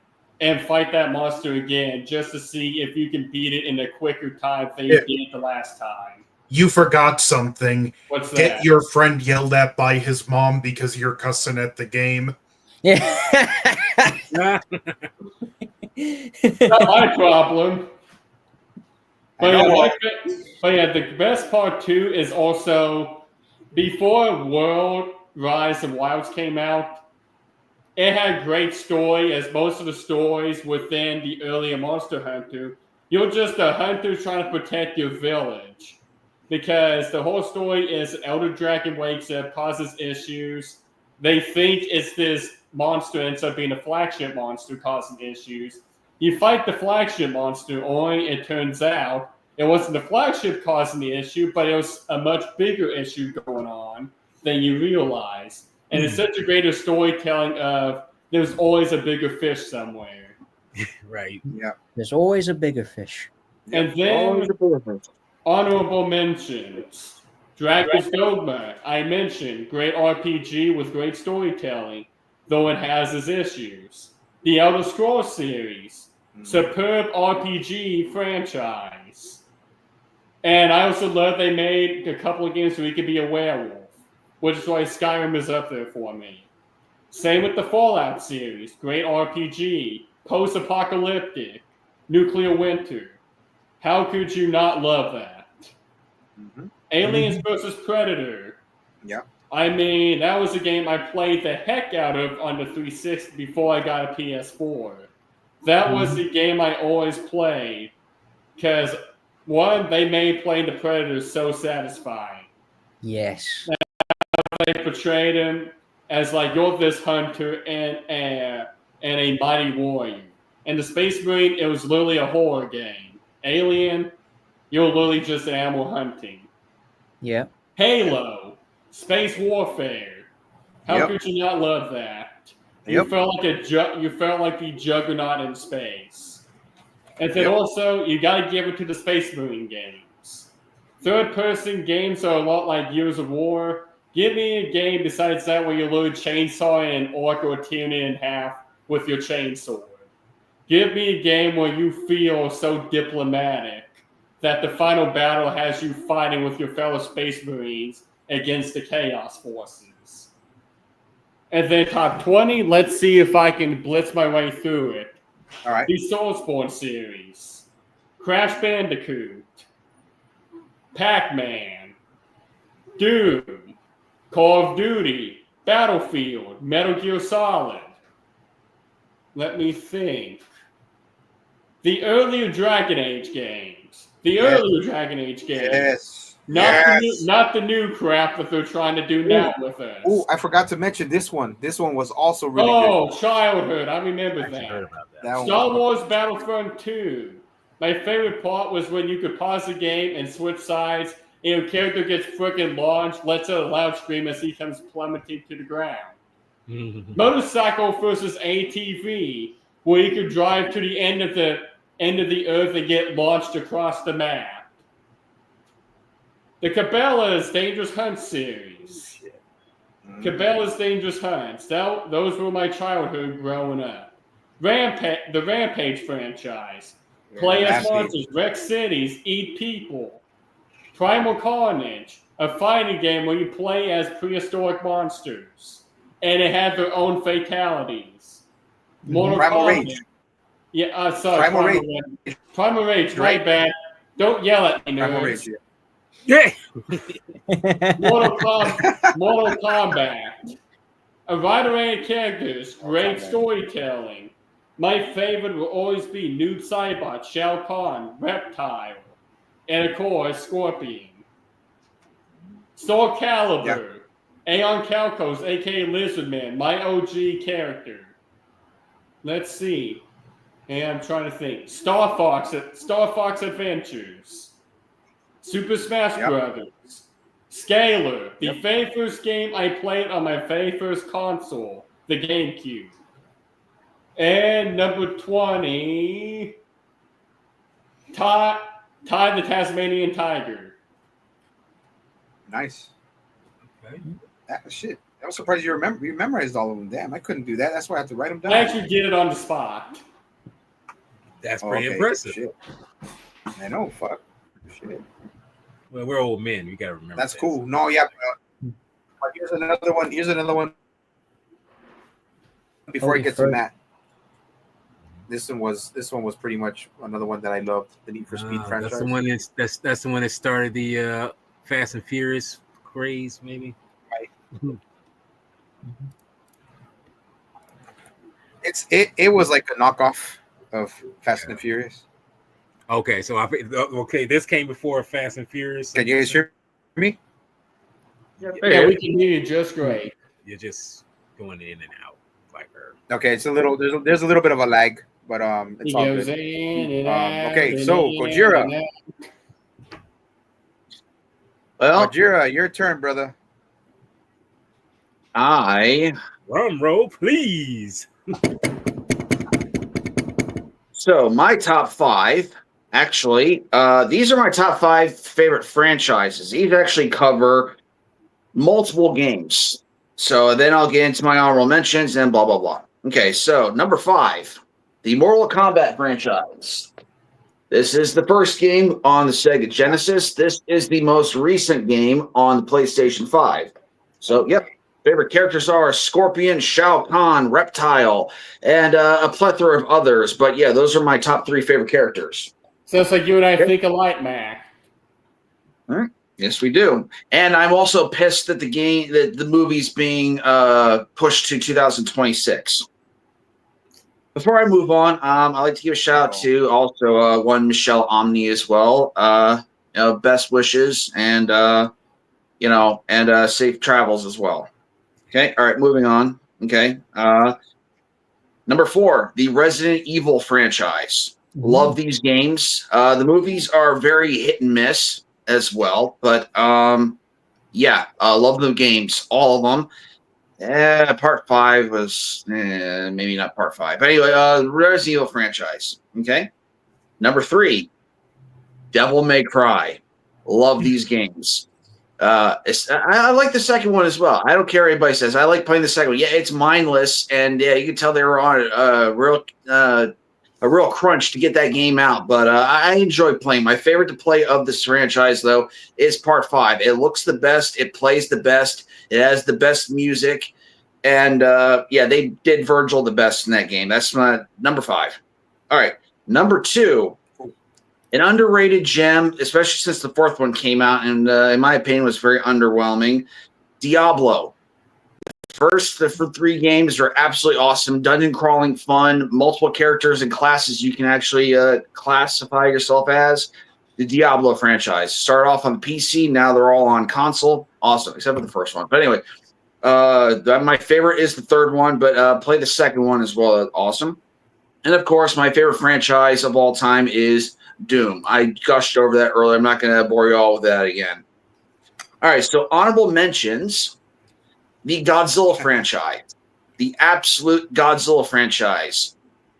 and fight that monster again just to see if you can beat it in a quicker time than you did the last time. You forgot something. What's that? Get your friend yelled at by his mom because you're cussing at the game. Yeah. Not my problem. I know. But yeah, the best part too is also before World Rise of Wilds came out, it had great story, as most of the stories within the earlier Monster Hunter, you're just a hunter trying to protect your village. Because the whole story is an elder dragon wakes up, causes issues. They think it's this monster, ends up being a flagship monster causing issues. You fight the flagship monster, only it turns out it wasn't the flagship causing the issue, but it was a much bigger issue going on than you realize. And it's such a greater storytelling of there's always a bigger fish somewhere. Right. Yeah. There's always a bigger fish. And then honorable mentions. Dragon's Dogma, I mentioned. Great RPG with great storytelling, though it has its issues. The Elder Scrolls series. Superb RPG franchise. And I also love they made a couple of games where you could be a werewolf, which is why Skyrim is up there for me. Same with the Fallout series. Great RPG. Post-apocalyptic. Nuclear winter. How could you not love that? Aliens versus Predator. Yeah. I mean, that was a game I played the heck out of on the 360 before I got a PS4. That was the game I always played. Because, one, they made playing the Predator so satisfying. Yes. They portrayed him as like, you're this hunter and a mighty warrior. And the Space Marine, it was literally a horror game. Alien, you're literally just animal hunting. Yeah. Halo, space warfare. How could you not love that? You felt like you felt like the Juggernaut in space. And then also, you got to give it to the Space Marine games. Third-person games are a lot like Gears of War. Give me a game besides that where you load chainsaw an orc or a Tyranid in half with your chainsaw. Give me a game where you feel so diplomatic that the final battle has you fighting with your fellow Space Marines against the Chaos Forces. And then top 20, let's see if I can blitz my way through it. All right. The Soulsborne series. Crash Bandicoot. Pac-Man. Doom. Call of Duty. Battlefield. Metal Gear Solid. Let me think. The earlier Dragon Age games. Yes. Not the new crap that they're trying to do now with us. Oh, I forgot to mention this one. This one was also really good. Childhood. I remember I that. heard about that. That one Star was- Wars Battlefront 2. My favorite part was when you could pause the game and switch sides, and your character gets freaking launched, lets out a loud scream as he comes plummeting to the ground. Motorcycle versus ATV, where you could drive to the end of the earth and get launched across the map. The Cabela's Dangerous Hunt series. Cabela's Dangerous Hunts. Those were my childhood growing up. The Rampage franchise. Play as monsters, wreck cities, eat people. Primal Carnage, a fighting game where you play as prehistoric monsters. And it had their own fatalities. Mortal Primal Kombat. Rage. Yeah, sorry. Primal Rage, right bad. Don't yell at me, Primal nerds. Rage. Yeah. Mortal Kombat. A wide array of characters, great storytelling. My favorite will always be Noob Saibot, Shao Kahn, Reptile, and of course, Scorpion. Soul Calibur, Aeon Calcos, aka Lizardman, my OG character. Let's see. And I'm trying to think. Star Fox Adventures. Super Smash Brothers. Scalar, the very first game I played on my very first console, the GameCube. And number 20, Ty the Tasmanian Tiger. Nice. Okay. Shit. I was surprised you memorized all of them. Damn, I couldn't do that. That's why I have to write them down. I actually did it on the spot. That's pretty impressive. Shit. I know. Fuck. Shit. Well, we're old men. You gotta remember. That's that. cool. No, yeah. But here's another one. Before he gets to Matt. this one was pretty much another one that I loved, the Need for Speed franchise. That's the one that's the one that started the Fast and Furious craze, maybe. Right. It was like a knockoff of Fast and Furious. Okay, so this came before Fast and Furious. Can you guys hear me? Yeah, we can hear you just great. You're just going in and out like her. Okay, it's a little there's a little bit of a lag, but it's He all goes good. in and out. Okay, and so in Gojira. and out. Well, Gojira, your turn, brother. Drum roll, please. So my top 5, actually, these are my top 5 favorite franchises. These actually cover multiple games. So then I'll get into my honorable mentions and blah, blah, blah. Okay, so number 5, the Mortal Kombat franchise. This is the first game on the Sega Genesis. This is the most recent game on the PlayStation 5. So, yep. Favorite characters are Scorpion, Shao Kahn, Reptile, and a plethora of others. But yeah, those are my top 3 favorite characters. Sounds like you and I think alike, Mac. All right. Yes, we do. And I'm also pissed that the movie's being pushed to 2026. Before I move on, I'd like to give a shout out to also one Michelle Omni as well. Best wishes and safe travels as well. Okay, all right, moving on. Okay. Number 4, the Resident Evil franchise. Love these games. The movies are very hit and miss as well, but love the games, all of them. Part 5 was maybe not part 5. But anyway, Resident Evil franchise. Okay. Number 3, Devil May Cry. Love these games. I like the second one as well. I don't care what anybody says. I like playing the second one. Yeah, it's mindless, and yeah, you can tell they were on a real crunch to get that game out. But I enjoy playing. My favorite to play of this franchise, though, is Part 5. It looks the best. It plays the best. It has the best music, and they did Virgil the best in that game. That's my number 5. All right, number 2. An underrated gem, especially since the 4th one came out, and in my opinion was very underwhelming. Diablo. First, the 3 games are absolutely awesome. Dungeon crawling fun, multiple characters and classes you can actually classify yourself as. The Diablo franchise. Started off on PC, now they're all on console. Awesome, except for the first one. But anyway, my favorite is the 3rd one, but play the 2nd one as well. Awesome. And of course, my favorite franchise of all time is Doom. I gushed over that earlier. I'm not going to bore you all with that again. All right, so honorable mentions, the Godzilla franchise, the absolute Godzilla franchise.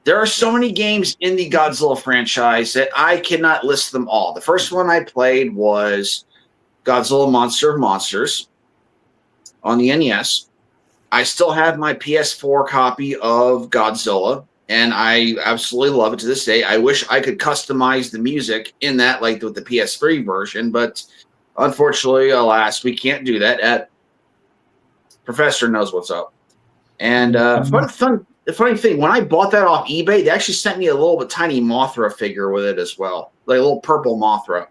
There are so many games in the Godzilla franchise that I cannot list them all. The first one I played was Godzilla Monster of Monsters on the NES. I still have my PS4 copy of Godzilla, and I absolutely love it to this day. I wish I could customize the music in that, like with the PS3 version, but unfortunately, alas, we can't do that. Professor knows what's up. And the funny thing, when I bought that off eBay, they actually sent me a little bit tiny Mothra figure with it as well, like a little purple Mothra.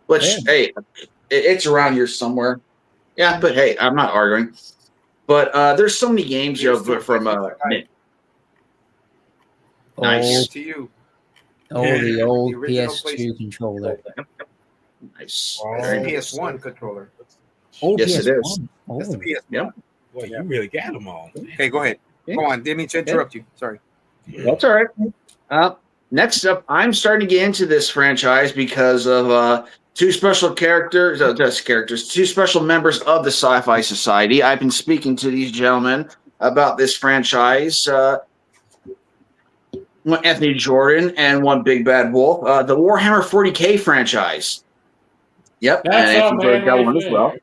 Which, hey, it's around here somewhere. Yeah, but hey, I'm not arguing. But there's so many games from nice to you. The old The original PS2 controller. Nice. PS1 controller. Old Yes, PS1. it is. Oh. That's the PS1. Yep. Boy, you really got them all. Okay, go ahead. Yeah. Go on. Didn't mean to interrupt you. Sorry. That's all right. Next up, I'm starting to get into this franchise because of two special two special members of the Sci-Fi Society. I've been speaking to these gentlemen about this franchise. One Anthony Jordan and one Big Bad Wolf. The Warhammer 40K franchise. Yep. That's and all, Anthony Jordan got man. one as well.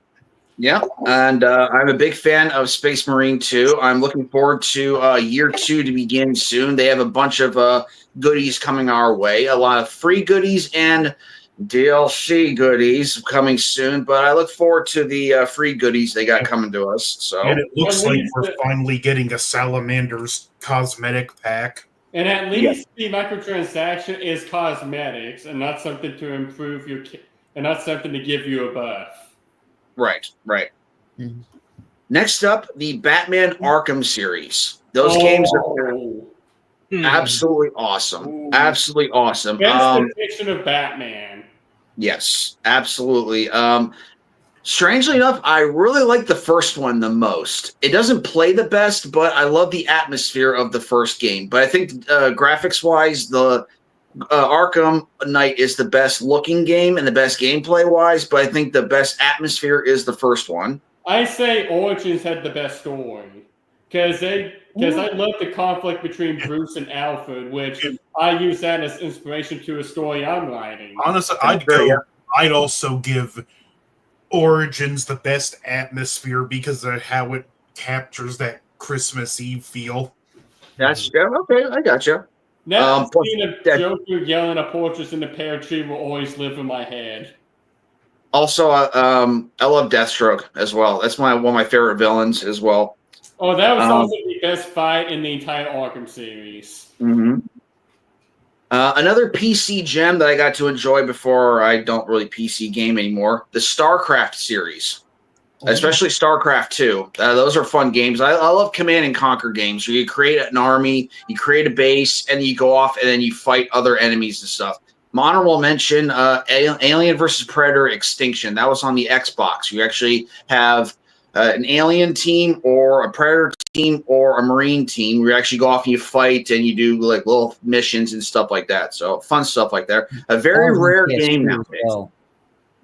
Yeah, and I'm a big fan of Space Marine 2. I'm looking forward to year 2 to begin soon. They have a bunch of goodies coming our way, a lot of free goodies and DLC goodies coming soon. But I look forward to the free goodies they got coming to us. So, And it looks At like least we're finally getting a Salamander's cosmetic pack. And at least the microtransaction is cosmetics and not something to improve and not something to give you a buff. Right. Mm-hmm. Next up, the Batman Arkham series. Those games are absolutely awesome. Ooh. Absolutely awesome. Best depiction of Batman. Yes, absolutely. Strangely enough, I really like the first one the most. It doesn't play the best, but I love the atmosphere of the first game. But I think graphics-wise, the Arkham Knight is the best looking game and the best gameplay-wise, but I think the best atmosphere is the first one. I say Origins had the best story. Because I love the conflict between Bruce and Alfred, which I use that as inspiration to a story I'm writing. Honestly, I'd also give Origins the best atmosphere because of how it captures that Christmas Eve feel. Okay, I gotcha. That scene of Joker yelling at portraits in the pear tree will always live in my head. Also, I love Deathstroke as well. That's one of my favorite villains as well. Oh, that was also the best fight in the entire Arkham series. Mm-hmm. Another PC gem that I got to enjoy before I don't really PC game anymore, the StarCraft series, especially StarCraft 2. Those are fun games. I love Command and Conquer games where you create an army, you create a base, and you go off and then you fight other enemies and stuff. My honorable mention, Alien vs. Predator Extinction. That was on the Xbox. You actually have an alien team or a predator team or a marine team where you actually go off and you fight and you do like little missions and stuff like that. So fun stuff like that. A very rare game nowadays. Well.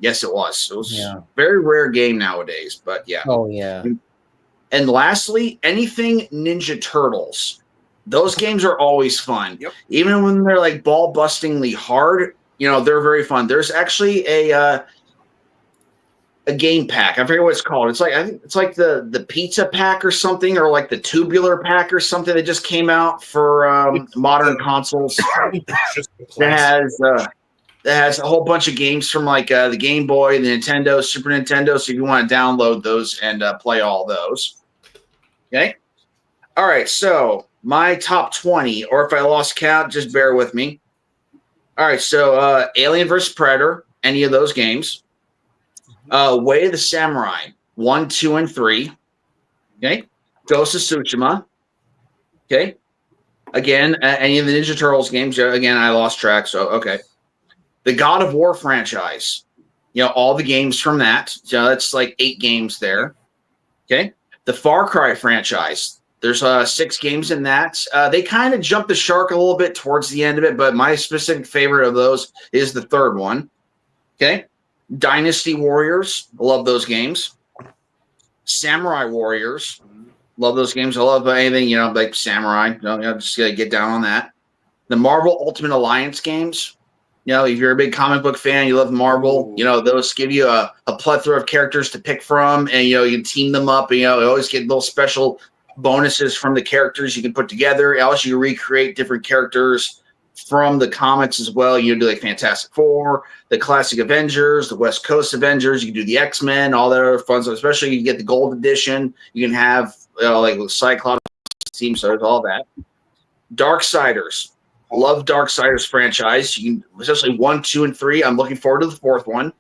Yes, it was. It was a very rare game nowadays, but yeah. Oh, yeah. And lastly, anything Ninja Turtles. Those games are always fun. Yep. Even when they're like ball-bustingly hard, they're very fun. There's actually a game pack. I forget what it's called. I think it's like the pizza pack or something, or like the tubular pack or something that just came out for modern consoles. That has a whole bunch of games from like the Game Boy, the Nintendo, Super Nintendo. So if you want to download those and play all those. Okay. All right. So my top 20, or if I lost count, just bear with me. All right. So Alien vs. Predator, any of those games. Way of the Samurai 1, 2, and 3. Okay. Ghost of Tsushima. Okay. Again, any of the Ninja Turtles games. Again, I lost track. So, okay. The God of War franchise. All the games from that. So that's like 8 games there. Okay. The Far Cry franchise. There's 6 games in that. They kind of jumped the shark a little bit towards the end of it, but my specific favorite of those is the third one. Okay. Dynasty Warriors, I love those games. Samurai Warriors, love those games. I love anything, like Samurai. Just gotta get down on that. The Marvel Ultimate Alliance games. If you're a big comic book fan, you love Marvel. Those give you a plethora of characters to pick from, and you can team them up. And, you always get little special bonuses from the characters you can put together. Also, you recreate different characters from the comics as well. You do like Fantastic Four, the classic Avengers, the West Coast Avengers. You can do the X-Men, all that other fun stuff. Especially you get the Gold Edition. You can have like Cyclops team, so there's all that. Darksiders. Love Darksiders franchise. You can, especially 1, 2, and 3. I'm looking forward to the 4th one.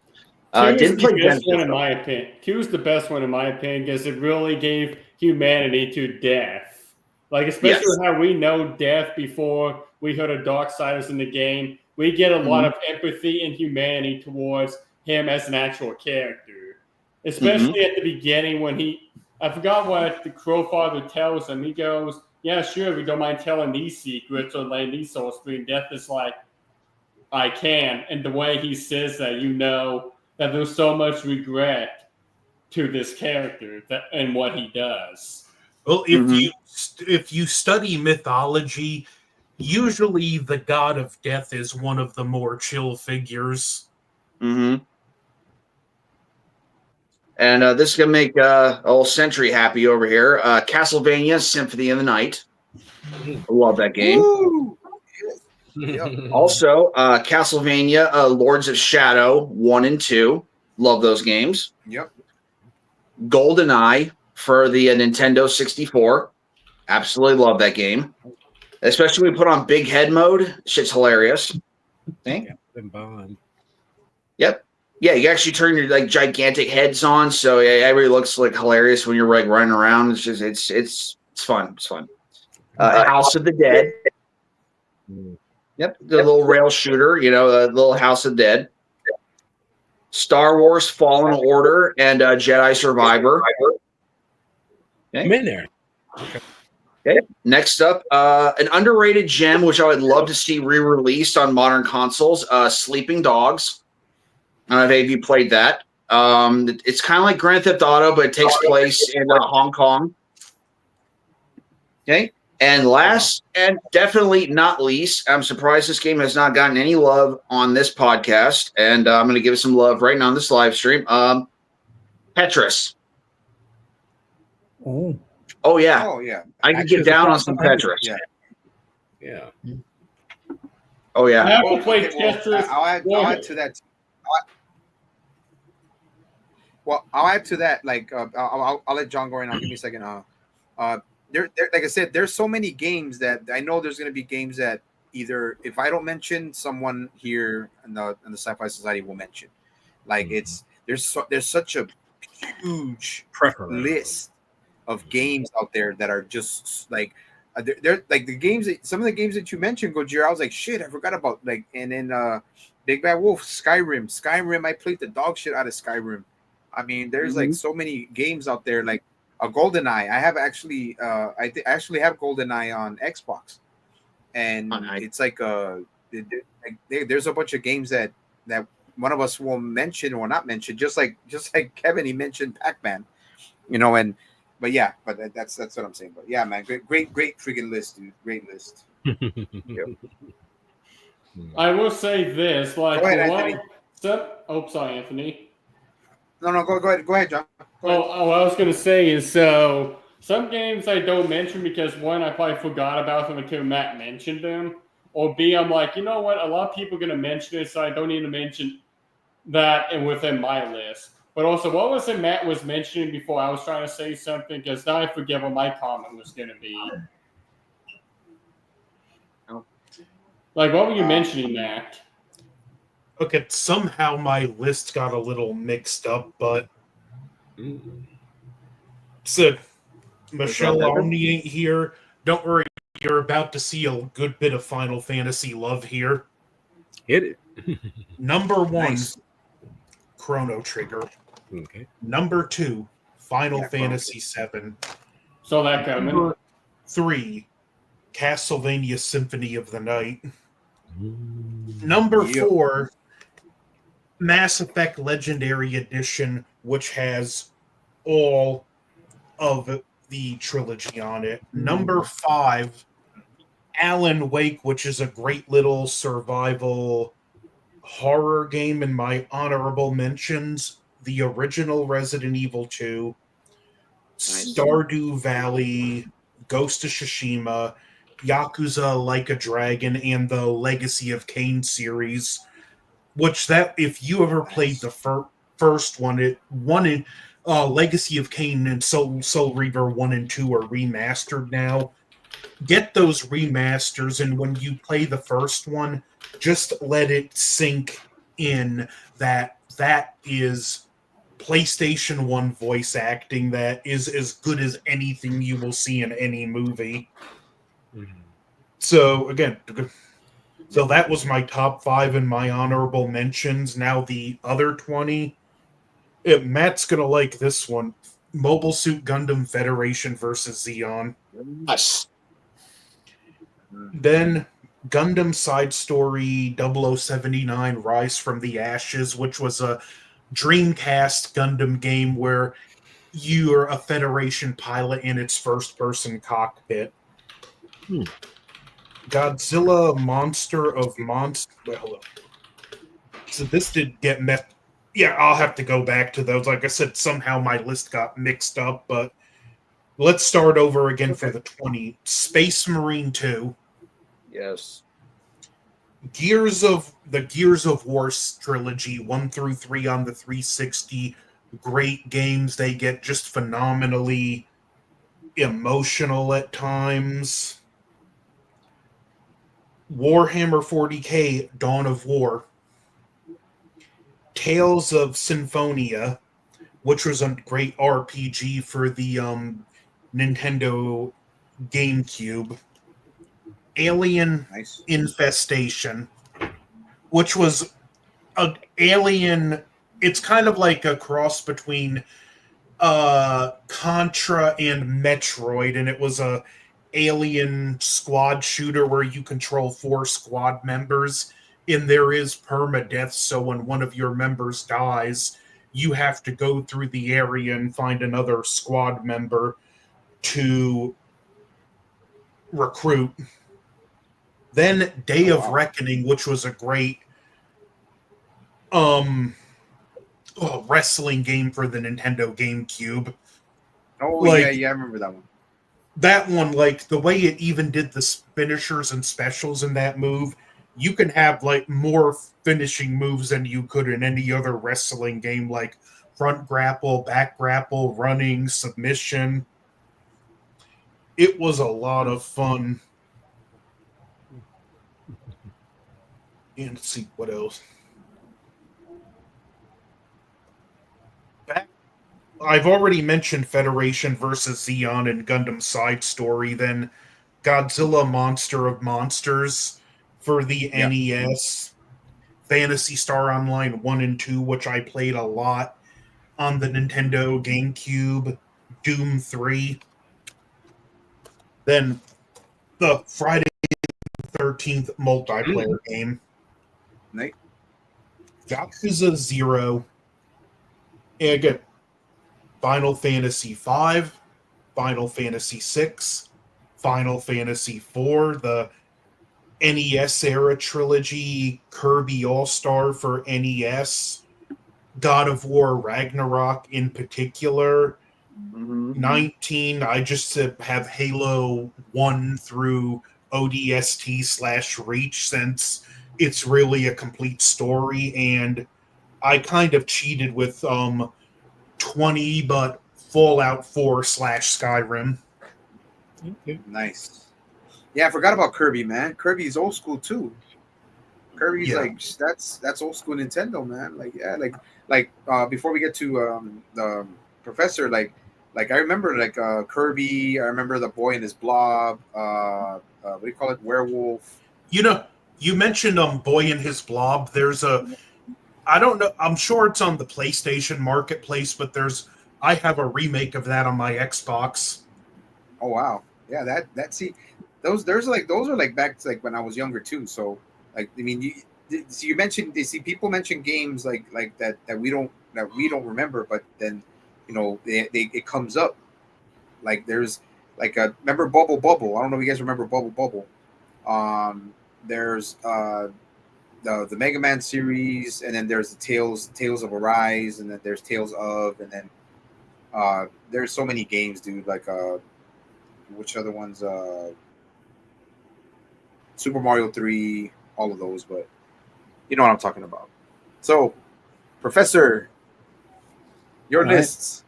Didn't play the best one in my opinion. 2 is the best one in my opinion because it really gave humanity to death. Like especially with how we know death before we heard of Darksiders in the game. We get a lot of empathy and humanity towards him as an actual character. Especially at the beginning when I forgot what the Crowfather tells him. He goes, yeah, sure, we don't mind telling these secrets or laying these souls free. And Death is like, I can. And the way he says that, that there's so much regret to this character and what he does. Well, if you study mythology, usually the god of death is one of the more chill figures. Mm-hmm. And this is going to make old Sentry happy over here. Castlevania Symphony of the Night. I love that game. Yep. Also, Castlevania Lords of Shadow 1 and 2. Love those games. Yep. GoldenEye for the Nintendo 64. Absolutely love that game. Especially when we put on big head mode. Shit's hilarious. Yeah, and Bond. Yep. Yeah, you actually turn your like gigantic heads on, so yeah, everybody looks like hilarious when you're like running around. It's just it's fun. It's fun. House of the Dead. Yep, the little rail shooter. You know, the little House of Dead. Star Wars Fallen Order and Jedi Survivor. I'm in there. Okay. Next up, an underrated gem, which I would love to see re-released on modern consoles. Sleeping Dogs. I don't know if you played that. It's kind of like Grand Theft Auto, but it takes place in Hong Kong. Okay. And last and definitely not least, I'm surprised this game has not gotten any love on this podcast. And I'm going to give it some love right now on this live stream. Tetris. Oh, Oh, yeah. Oh yeah. I can get down on some Tetris. Yeah. Oh, I yeah. haven't played Tetris. I'll add to that. I'll add to that. Like, I'll let John go right now. Give me a second. There, like I said, there's so many games that I know there's going to be games that either if I don't mention, someone here in the Sci-Fi Society will mention. Like there's such a huge list of games out there that are just like they're like the games that some of the games that you mentioned, Gojira. I was like, shit, I forgot about like, and then Big Bad Wolf, Skyrim. I played the dog shit out of Skyrim. I mean, there's like so many games out there, like a GoldenEye. I have actually, I actually have GoldenEye on Xbox, and it's like there's a bunch of games that one of us will mention or not mention, just like Kevin, he mentioned Pac-Man, you know, but that's what I'm saying. But yeah, man, great freaking list, dude. Great list. I will say this, like, Go ahead, Anthony. Sorry, Anthony. No, go ahead, John. Go ahead. Oh, what I was going to say is, so some games I don't mention because one, I probably forgot about them until Matt mentioned them, or B, I'm like, you know what, a lot of people are going to mention it, so I don't need to mention that and within my list. But also, what was it Matt was mentioning before I was trying to say something? Because now I forget what my comment was going to be. Like, what were you mentioning, Matt? Okay, somehow my list got a little mixed up, but so Michelle Omni ain't here. Don't worry, you're about to see a good bit of Final Fantasy love here. Hit it. Number 1, Nice. Chrono Trigger. Okay. Number 2, Final Fantasy VII. So that coming. Number 3, Castlevania Symphony of the Night. Number 4, Mass Effect Legendary Edition, which has all of the trilogy on it. Number 5, Alan Wake, which is a great little survival horror game in my honorable mentions. The original Resident Evil 2, Stardew Valley, Ghost of Tsushima, Yakuza Like a Dragon, and the Legacy of Kain series. Which that, if you ever played the first one, Legacy of Kain and Soul Reaver 1 and 2 are remastered now. Get those remasters, and when you play the first one, just let it sink in that is PlayStation 1 voice acting that is as good as anything you will see in any movie. So, again, so that was my top 5 and my honorable mentions. Now the other 20. Matt's going to like this one. Mobile Suit Gundam Federation versus Xeon. Yes. Then Gundam Side Story 0079 Rise from the Ashes, which was a Dreamcast Gundam game where you're a Federation pilot in its first-person cockpit. Godzilla Monster of Monsters. Well, so this did get met. Yeah, I'll have to go back to those. Like I said, somehow my list got mixed up, but let's start over again for the 20. Space Marine 2. Yes. Gears of War trilogy 1 through 3 on the 360. Great games. They get just phenomenally emotional at times. Warhammer 40K Dawn of War, Tales of Symphonia, which was a great RPG for the Nintendo GameCube, Alien Nice. Infestation, which was an alien. It's kind of like a cross between Contra and Metroid, and it was a alien squad shooter where you control 4 squad members, and there is permadeath. So when one of your members dies, you have to go through the area and find another squad member to recruit. Then Day of Reckoning, which was a great wrestling game for the Nintendo GameCube. Oh Like, yeah, I remember that one. That one, like the way it even did the finishers and specials in that move, you can have like more finishing moves than you could in any other wrestling game, like front grapple, back grapple, running, submission. It was a lot of fun. And let's see what else. I've already mentioned Federation versus Xeon and Gundam Side Story, then Godzilla Monster of Monsters for the NES, Phantasy Star Online 1 and 2, which I played a lot on the Nintendo GameCube, Doom 3, then the Friday the 13th multiplayer game, Nice. Yakuza 0, and again, Final Fantasy V, Final Fantasy VI, Final Fantasy IV, the NES era trilogy, Kirby All-Star for NES, God of War Ragnarok in particular, 19, I just have Halo 1 through ODST/Reach since it's really a complete story, and I kind of cheated with 20, but Fallout 4/Skyrim. Okay. Nice. Yeah, I forgot about Kirby, man. Kirby's old school too. Kirby's like that's old school Nintendo, man. Like before we get to the professor, like I remember Kirby. I remember the boy and his blob. What do you call it? Werewolf. You know, you mentioned Boy and His Blob. There's I don't know. I'm sure it's on the PlayStation Marketplace, but I have a remake of that on my Xbox. Oh wow, yeah. That see, those are like back to like when I was younger too. So like I mean, you mentioned people mention games like that we don't remember, but then it comes up. Like there's like remember Bubble. I don't know if you guys remember Bubble. There's the Mega Man series, and then there's the Tales of Arise, and then there's Tales of, and then there's so many games, dude. Like which other ones? Super Mario 3, all of those, but you know what I'm talking about. So, Professor, your lists.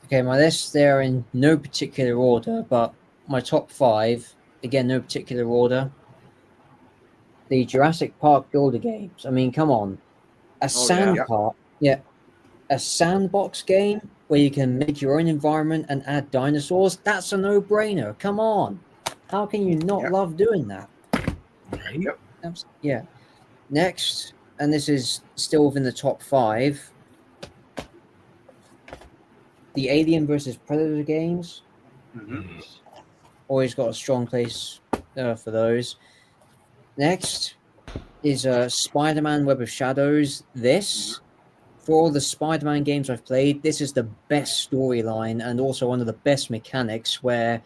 Okay, my lists, they're in no particular order, but my top 5, again, no particular order. The Jurassic Park Builder games. I mean, come on. A sandbox game where you can make your own environment and add dinosaurs. That's a no-brainer. Come on. How can you not love doing that? Right. Yep. Yeah. Next, and this is still within the top 5, the Alien versus Predator games. Mm-hmm. Always got a strong place for those. Next is Spider-Man Web of Shadows. For all the Spider-Man games I've played, this is the best storyline and also one of the best mechanics where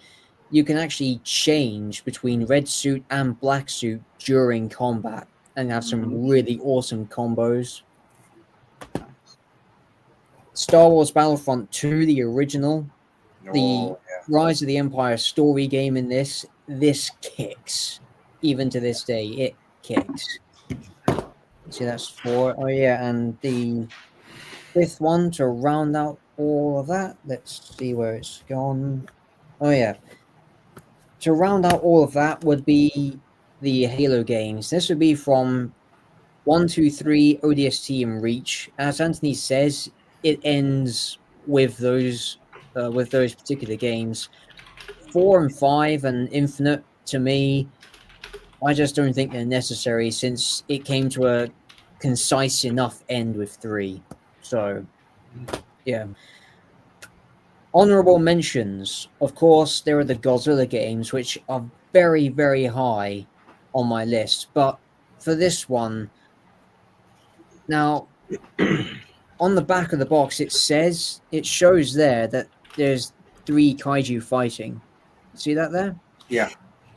you can actually change between red suit and black suit during combat and have some really awesome combos. Star Wars Battlefront 2, the original, the Rise of the Empire story game in this kicks. Even to this day, it kicks. See, that's 4. Oh, yeah, and the 5th one to round out all of that. Let's see where it's gone. Oh, yeah. To round out all of that would be the Halo games, this would be from 1, 2, 3, ODST, and Reach. As Anthony says, it ends with those particular games. 4 and 5 and Infinite, to me, I just don't think they're necessary since it came to a concise enough end with 3. So, yeah. Honorable mentions. Of course, there are the Godzilla games, which are very, very high on my list. But for this one, now, on the back of the box, it shows there that there's 3 kaiju fighting. See that there? Yeah.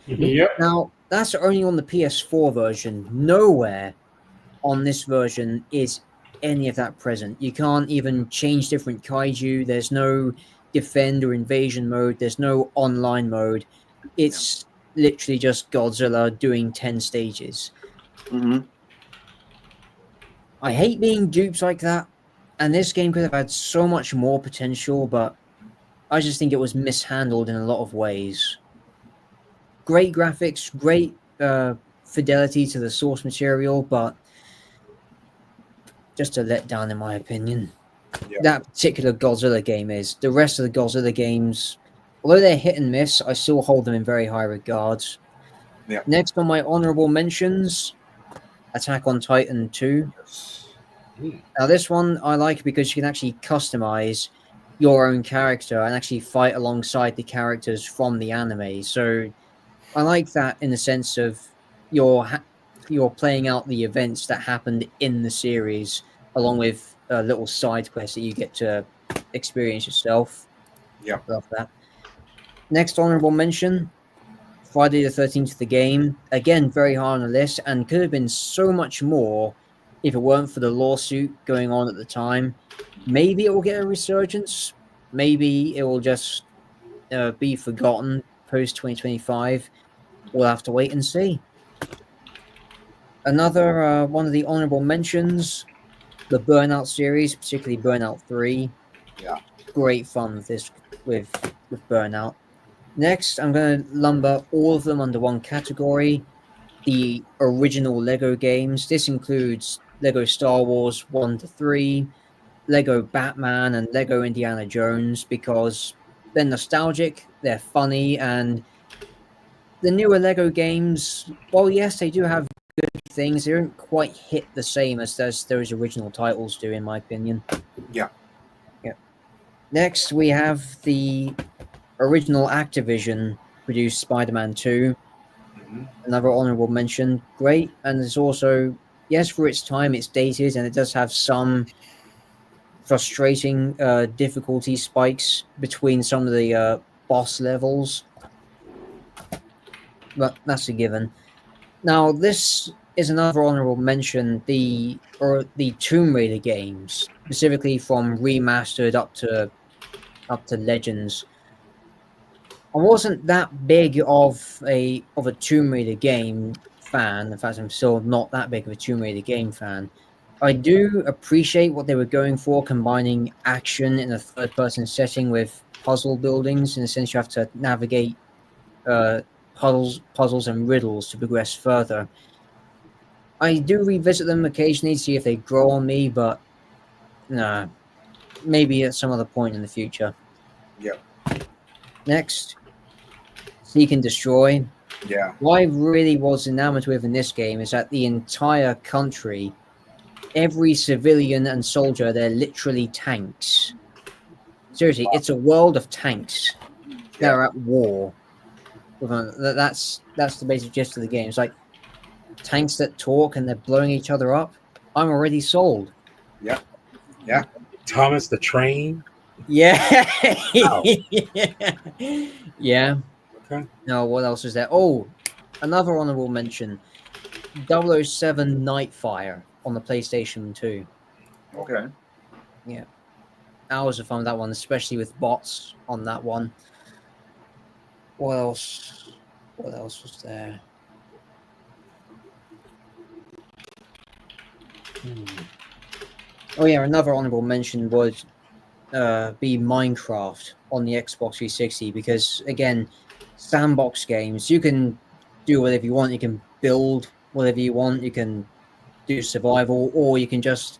Yep. Now, that's only on the PS4 version. Nowhere on this version is any of that present. You can't even change different kaiju. There's no defend or invasion mode. There's no online mode. It's literally just Godzilla doing 10 stages. Mm-hmm. I hate being duped like that, and this game could have had so much more potential, but I just think it was mishandled in a lot of ways. Great graphics, great fidelity to the source material, but just a letdown in my opinion. Yeah. That particular Godzilla game is. The rest of the Godzilla games, although they're hit and miss, I still hold them in very high regards. Yeah. Next on my honorable mentions, Attack on Titan 2. Now this one I like because you can actually customize your own character and actually fight alongside the characters from the anime. So I like that in the sense of you're playing out the events that happened in the series, along with little side quests that you get to experience yourself. Yeah. Love that. Next honorable mention, Friday the 13th, the game. Again, very high on the list and could have been so much more if it weren't for the lawsuit going on at the time. Maybe it will get a resurgence. Maybe it will just be forgotten post 2025. We'll have to wait and see. Another one of the honorable mentions, the Burnout series, particularly Burnout 3. Yeah. Great fun with this with Burnout. Next, I'm going to lumber all of them under one category, the original Lego games. This includes Lego Star Wars 1 to 3, Lego Batman, and Lego Indiana Jones because they're nostalgic, they're funny, and the newer Lego games, well, yes, they do have good things. They don't quite hit the same as those original titles do, in my opinion. Yeah. Next, we have the original Activision produced Spider-Man 2. Mm-hmm. Another honorable mention. Great. And it's also, yes, for its time, it's dated and it does have some frustrating difficulty spikes between some of the boss levels. But that's a given. Now, this is another honorable mention, the Tomb Raider games, specifically from Remastered up to Legends. I wasn't that big of a Tomb Raider game fan. In fact, I'm still not that big of a Tomb Raider game fan. I do appreciate what they were going for, combining action in a third-person setting with puzzle buildings. In a sense, you have to navigate puzzles and riddles to progress further. I do revisit them occasionally to see if they grow on me, but nah, maybe at some other point in the future. Yeah. Next, Seek and Destroy. Yeah. What I really was enamored with in this game is that the entire country, every civilian and soldier, they're literally tanks. Seriously, it's a world of tanks that are at war. That's the basic gist of the game. It's like tanks that talk and they're blowing each other up. I'm already sold. Yeah. Yeah. Thomas the Train. Yeah. Wow. Yeah. Okay. No, what else is there? Oh, another honorable mention. 007 Nightfire on the PlayStation 2. Okay. Yeah. Hours of fun with that one, especially with bots on that one. What else? What else was there? Oh yeah, another honorable mention would be Minecraft on the Xbox 360 because again, sandbox games, you can do whatever you want. You can build whatever you want. You can do survival, or you can just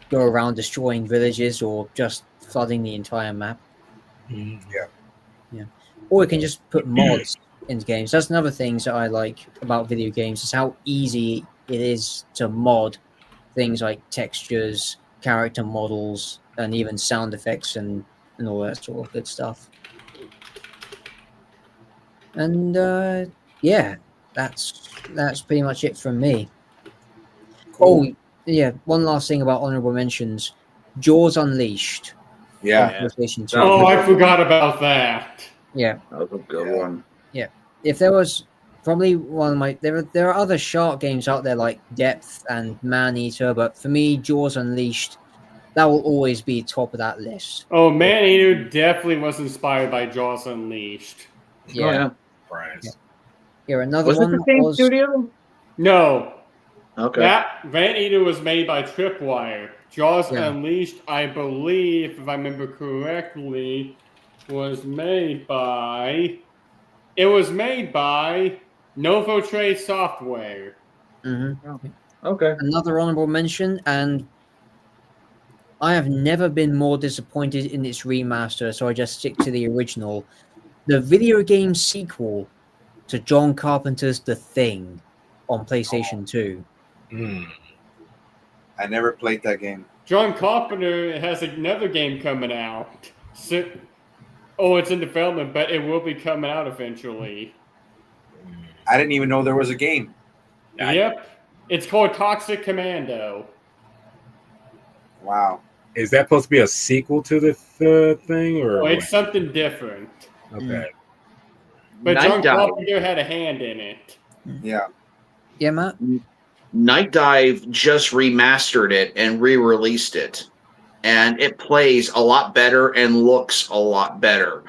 go around destroying villages or just flooding the entire map. Yeah. Or you can just put mods into games. That's another thing that I like about video games is how easy it is to mod things like textures, character models, and even sound effects and all that sort of good stuff. And yeah, that's pretty much it from me. Cool. Oh yeah, one last thing about honorable mentions: Jaws Unleashed on Yeah. PlayStation 2. Oh, I forgot about that. Yeah, That was a good Yeah. one. yeah. If there was probably one of my there are other shark games out there like Depth and Man Eater, but for me, Jaws Unleashed, that will always be top of that list. Oh, Man Eater definitely was inspired by Jaws Unleashed. Yeah. Oh, yeah. Surprise. Here, another Was it one the same was studio? No, Okay. that Man Eater was made by Tripwire. Jaws Yeah. Unleashed, I believe, if I remember correctly, was made by. It was made by Novotrade Software. Okay. another honorable mention, and I have never been more disappointed in its remaster, so I just stick to the original. The video game sequel to John Carpenter's The Thing on PlayStation 2. I never played that game. John Carpenter has another game coming out. Oh, it's in development, but it will be coming out eventually. I didn't even know there was a game. Yep. It's called Toxic Commando. Wow. Is that supposed to be a sequel to the thing, or Oh, it's what? something different. Okay? But Night John Dive. Carpenter had a hand in it. Yeah. Yeah, Matt? Night Dive just remastered it and re-released it, and it plays a lot better and looks a lot better.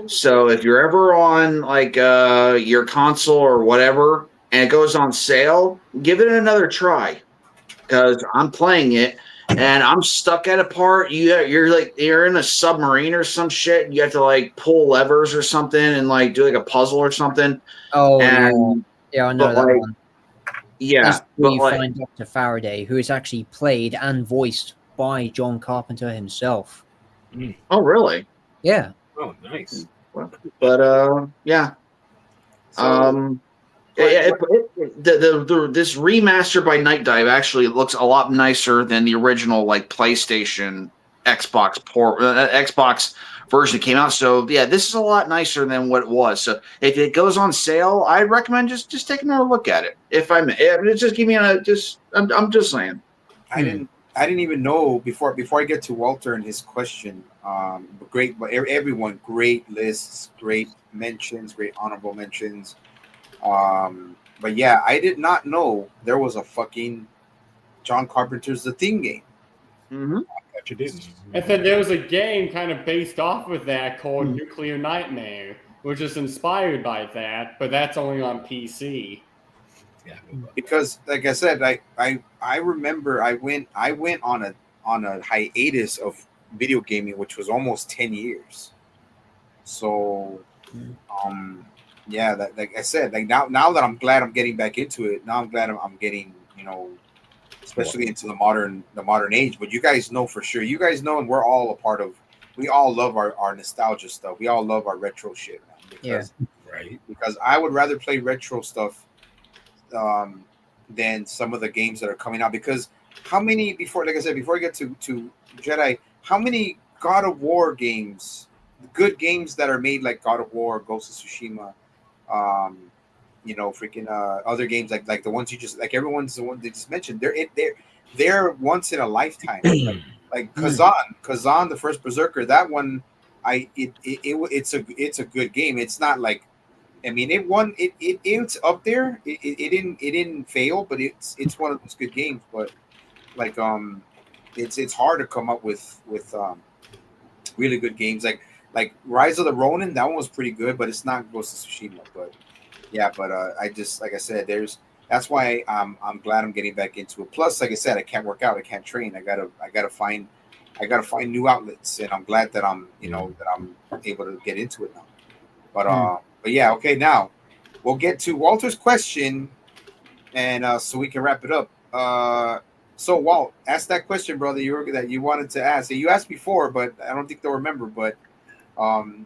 So if you're ever on like your console or whatever, and it goes on sale, give it another try, because I'm playing it and I'm stuck at a part. You're in a submarine or some shit. And you have to like pull levers or something and like do like a puzzle or something. Oh, And yeah, I know but, that like, one. yeah, That's where but you like find Dr. Faraday, who is actually played and voiced by John Carpenter himself. oh really? Yeah. Oh, nice. But yeah. So, This remaster by Night Dive actually looks a lot nicer than the original like PlayStation Xbox version that came out. So yeah, this is a lot nicer than what it was. So if it goes on sale, I recommend just taking a look at it. If I may, just give me I'm just saying. I didn't even know before I get to Walter and his question. Great, but everyone, great lists, great mentions, great honorable mentions. But yeah, I did not know there was a fucking John Carpenter's The Thing game. Mm-hmm. That you didn't. And then there was a game kind of based off of that called Nuclear Nightmare, which is inspired by that, but that's only on PC. Yeah. Because like I said, I remember I went on a hiatus of video gaming, which was almost 10 years. So yeah, that like I said, like now that I'm glad I'm getting back into it. Now I'm glad I'm getting, especially into the modern age. But you guys know for sure. You guys know, and we're all a part of. We all love our nostalgia stuff. We all love our retro shit, man. Because I would rather play retro stuff than some of the games that are coming out. Because how many before I get to Jedi, how many God of War games, good games that are made like God of War, Ghost of Tsushima, freaking other games like the ones you just like everyone's the one they just mentioned. They're once in a lifetime. like Kazan, the first Berserker. That one, it's a good game. It's not like, I mean, it won. It's up there. It didn't fail, but it's one of those good games. But like it's hard to come up with really good games like Rise of the Ronin. That one was pretty good, but it's not Ghost of Tsushima. But yeah, but I just like I said, that's why I'm glad I'm getting back into it. Plus, like I said, I can't work out, I can't train. I gotta find new outlets, and I'm glad that I'm able to get into it now. But yeah, okay. Now we'll get to Walter's question. and so we can wrap it up. So Walt, ask that question, brother. That you wanted to ask. You asked before, but I don't think they'll remember. But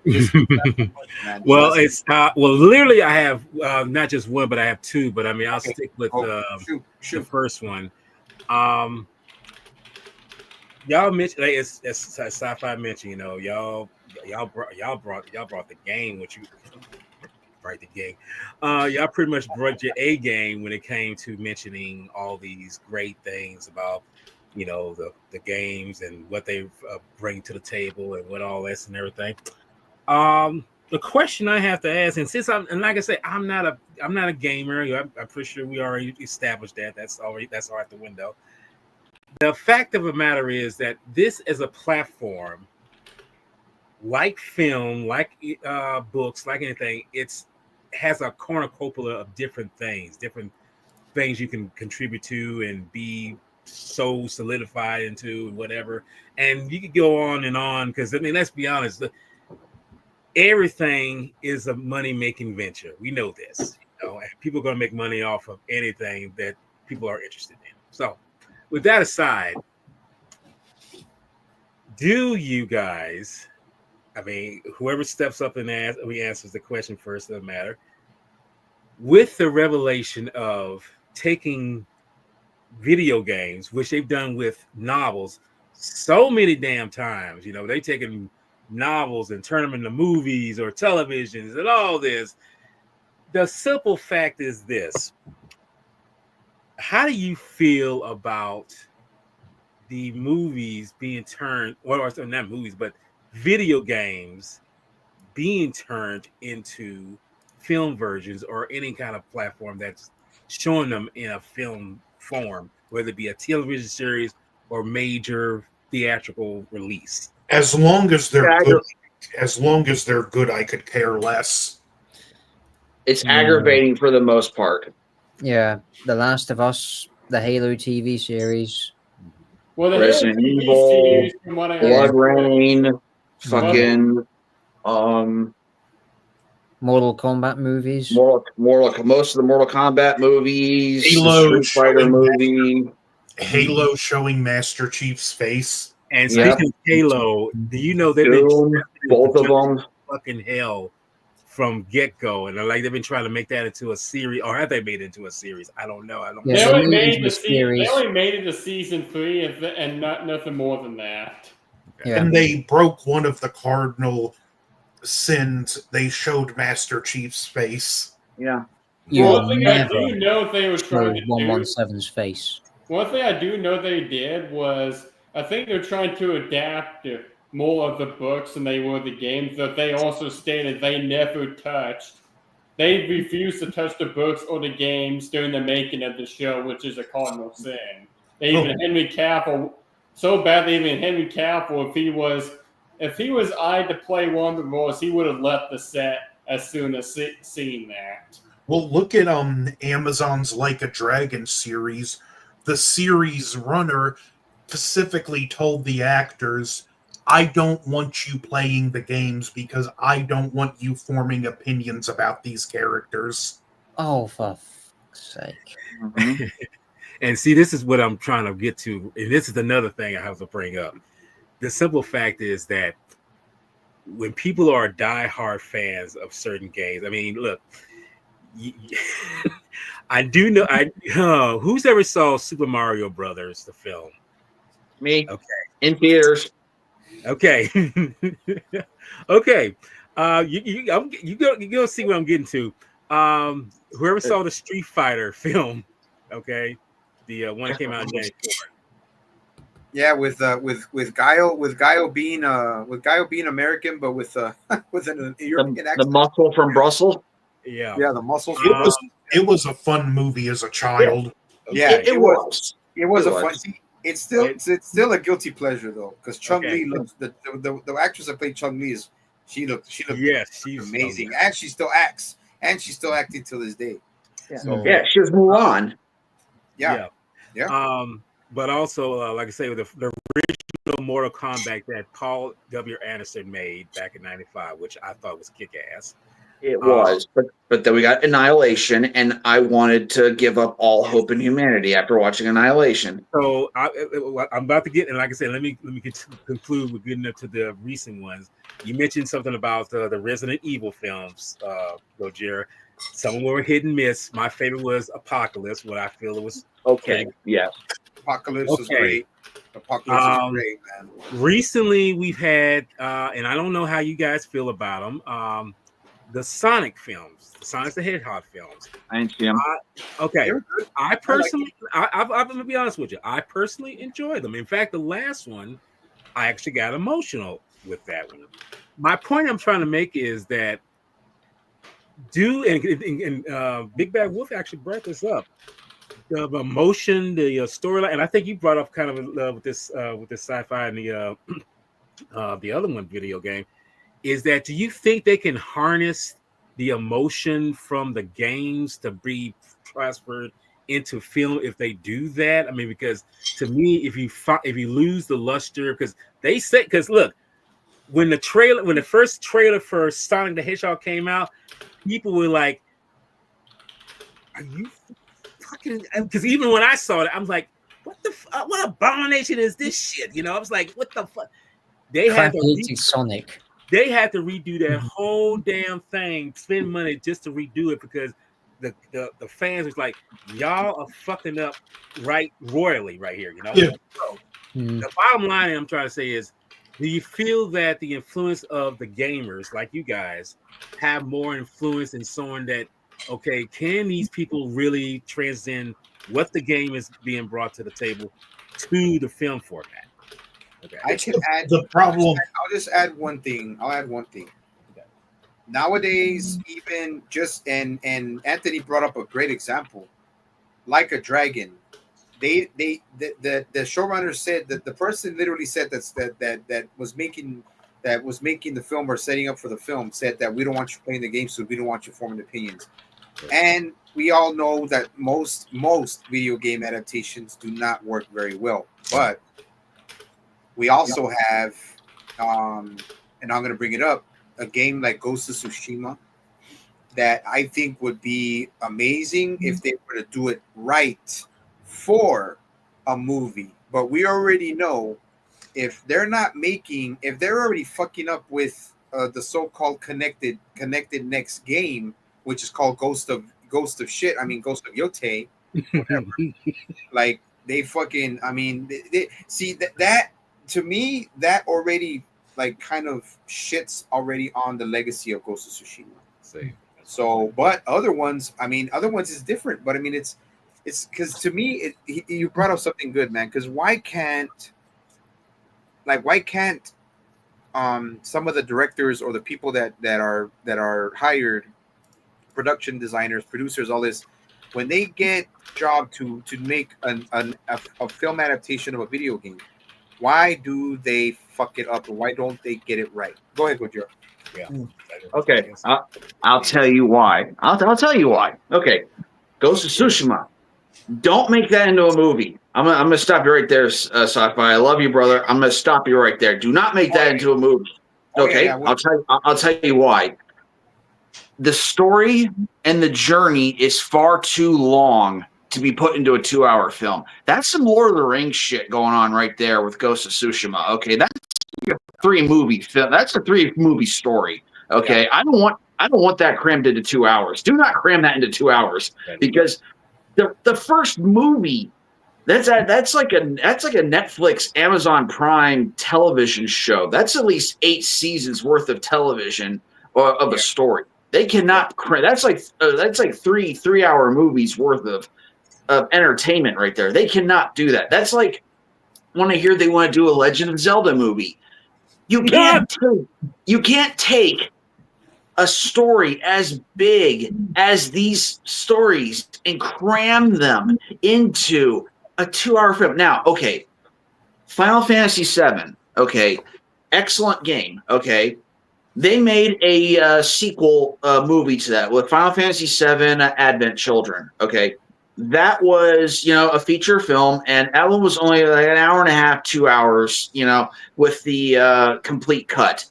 this question, man. Well, it's well, literally, I have not just one, but I have two. But I mean, I'll Okay. stick with Shoot. the first one. Y'all mentioned like, it's sci-fi mention. You know, y'all brought the game, which you right the game. Y'all pretty much brought your A game when it came to mentioning all these great things about the games and what they bring to the table and what all this and everything. The question I have to ask, and since and like I said, I'm not a gamer. I'm pretty sure we already established that. That's all out the window. The fact of the matter is that this is a platform, like film, like books, like anything. It's has a cornucopia of different things you can contribute to and be so solidified into and whatever. And you could go on because I mean, let's be honest. Everything is a money-making venture. We know this. And people are going to make money off of anything that people are interested in. So, with that aside, do you guys? I mean, whoever steps up and answers the question first, doesn't matter. With the revelation of taking video games, which they've done with novels so many damn times, they've taken novels and turn them into movies or televisions and all this. The simple fact is this: how do you feel about the movies being turned, or not movies, but video games being turned into film versions or any kind of platform that's showing them in a film form, whether it be a television series or major theatrical release? As long as they're Yeah, good, I could care less. It's aggravating for the most part. Yeah, The Last of Us, the Halo TV series. Well, the Resident Halo TV Evil, series, from what I Blood understand, Rain, fucking Mortal Kombat movies. most of the Mortal Kombat movies, the Street Fighter movie. Halo showing Master Chief's face. And speaking of Halo, do you know they've been both of them fucking hell from get-go, and they've been trying to make that into a series, or have they made it into a series? I don't know. Yeah, They so only movies made were series. they only made it to season 3 and nothing more than that. Okay. Yeah. And they broke one of the cardinal sins. They showed Master Chief's face. Yeah. You One thing I never do know they were show trying to do. 117's face. One thing I do know they did was I think they're trying to adapt more of the books than they were the games. That they also stated they never touched. They refused to touch the books or the games during the making of the show, which is a cardinal sin. Even Henry Cavill, so badly, even Henry Cavill, if he was eyed to play one of the roles, he would have left the set as soon as seeing that. Well, look at Amazon's Like a Dragon series. The series runner specifically told the actors, I don't want you playing the games because I don't want you forming opinions about these characters. Oh, for fuck's sake. Mm-hmm. And see, this is what I'm trying to get to. And this is another thing I have to bring up. The simple fact is that when people are diehard fans of certain games, I mean, look, I do know. Who's ever saw Super Mario Brothers, the film? Me. Okay. In theaters. Okay. Okay. You go see what I'm getting to. Whoever saw the Street Fighter film, okay, the one that came out in '94. Yeah, with Guile being American, but with an European accent. The muscle from Brussels. Yeah. Yeah, the muscles. It was a fun movie as a child. Yeah, It was. It was It a was. fun. See, it's still a guilty pleasure though, because Chung Li looks the actress that played Chung Li she looked yes, she's amazing, and she still acts, and she's still acting till this day. Yeah, So, she was Mulan. Yeah. But also, like I say, the original Mortal Kombat that Paul W. Anderson made back in '95, which I thought was kick ass. It was, but then we got Annihilation, and I wanted to give up all hope in humanity after watching Annihilation. So I'm about to get, and like I said, let me conclude with getting up to the recent ones. You mentioned something about the Resident Evil films, Gojira. Some were hit and miss. My favorite was Apocalypse, what I feel it was Okay, yeah. Apocalypse was Okay. great. Apocalypse was great, man. Recently, we've had, and I don't know how you guys feel about them, the Sonic films, the Sonic the Hedgehog films. I didn't see him. Okay, They were good. I personally, I'm gonna be honest with you. I personally enjoy them. In fact, the last one, I actually got emotional with that one. My point I'm trying to make is that Big Bad Wolf actually brought this up. The emotion, the storyline, and I think you brought up kind of with this sci-fi and the other one video game. Is that, do you think they can harness the emotion from the games to be transferred into film if they do that? I mean, because to me, if you lose the luster, because they say, because look, when the first trailer for Sonic the Hedgehog came out, people were like, "Are you fucking?" Because even when I saw it, I'm like, what abomination is this shit? You know, I was like, what the fuck? They had to Sonic. They had to redo that whole damn thing, spend money just to redo it, because the fans was like, y'all are fucking up royally right here, you know. Yeah. So, the bottom line I'm trying to say is, do you feel that the influence of the gamers like you guys have more influence in showing that, okay, can these people really transcend what the game is being brought to the table to the film format? Okay. I can add the problem. I'll just add one thing. I'll add one thing. Okay. Nowadays, even just and Anthony brought up a great example, Like a Dragon. The showrunner said that the person literally said that was making the film or setting up for the film said that we don't want you playing the game, so we don't want you forming opinions. And we all know that most video game adaptations do not work very well, but we also have, and I'm going to bring it up, a game like Ghost of Tsushima that I think would be amazing if they were to do it right for a movie. But we already know if they're already fucking up with the so-called connected next game, which is called Ghost of Yote, whatever. Like they fucking, I mean, they see that to me, that already like kind of shits already on the legacy of Ghost of Tsushima. Same. So, but other ones is different. But I mean, it's because to me, you brought up something good, man. Because why can't some of the directors or the people that are hired, production designers, producers, all this, when they get job to make a film adaptation of a video game, why do they fuck it up, or why don't they get it right? Go ahead, Gojira. Yeah. Okay, I'll tell you why. I'll tell you why. Okay, Ghost of Tsushima. Don't make that into a movie. I'm gonna stop you right there, Sci-Fi. I love you, brother. I'm gonna stop you right there. Do not make that into a movie. Okay, I'll tell you why. The story and the journey is far too long to be put into a 2-hour film. That's some Lord of the Rings shit going on right there with Ghost of Tsushima. Okay, that's a 3-movie film. That's a 3-movie story. Okay, yeah. I don't want that crammed into 2 hours. Do not cram that into 2 hours, because the first movie, that's like a Netflix, Amazon Prime television show. That's at least 8 seasons worth of television of a story. They cannot. That's like 3-hour movies worth of entertainment right there. They cannot do that. That's like when I hear they want to do a Legend of Zelda movie. You can't take a story as big as these stories and cram them into a 2-hour film. Now, okay, Final Fantasy VII. Okay, excellent game. Okay. They made a sequel movie to that with Final Fantasy VII Advent Children. Okay, that was, a feature film, and that one was only like an hour and a half, 2 hours, with the complete cut.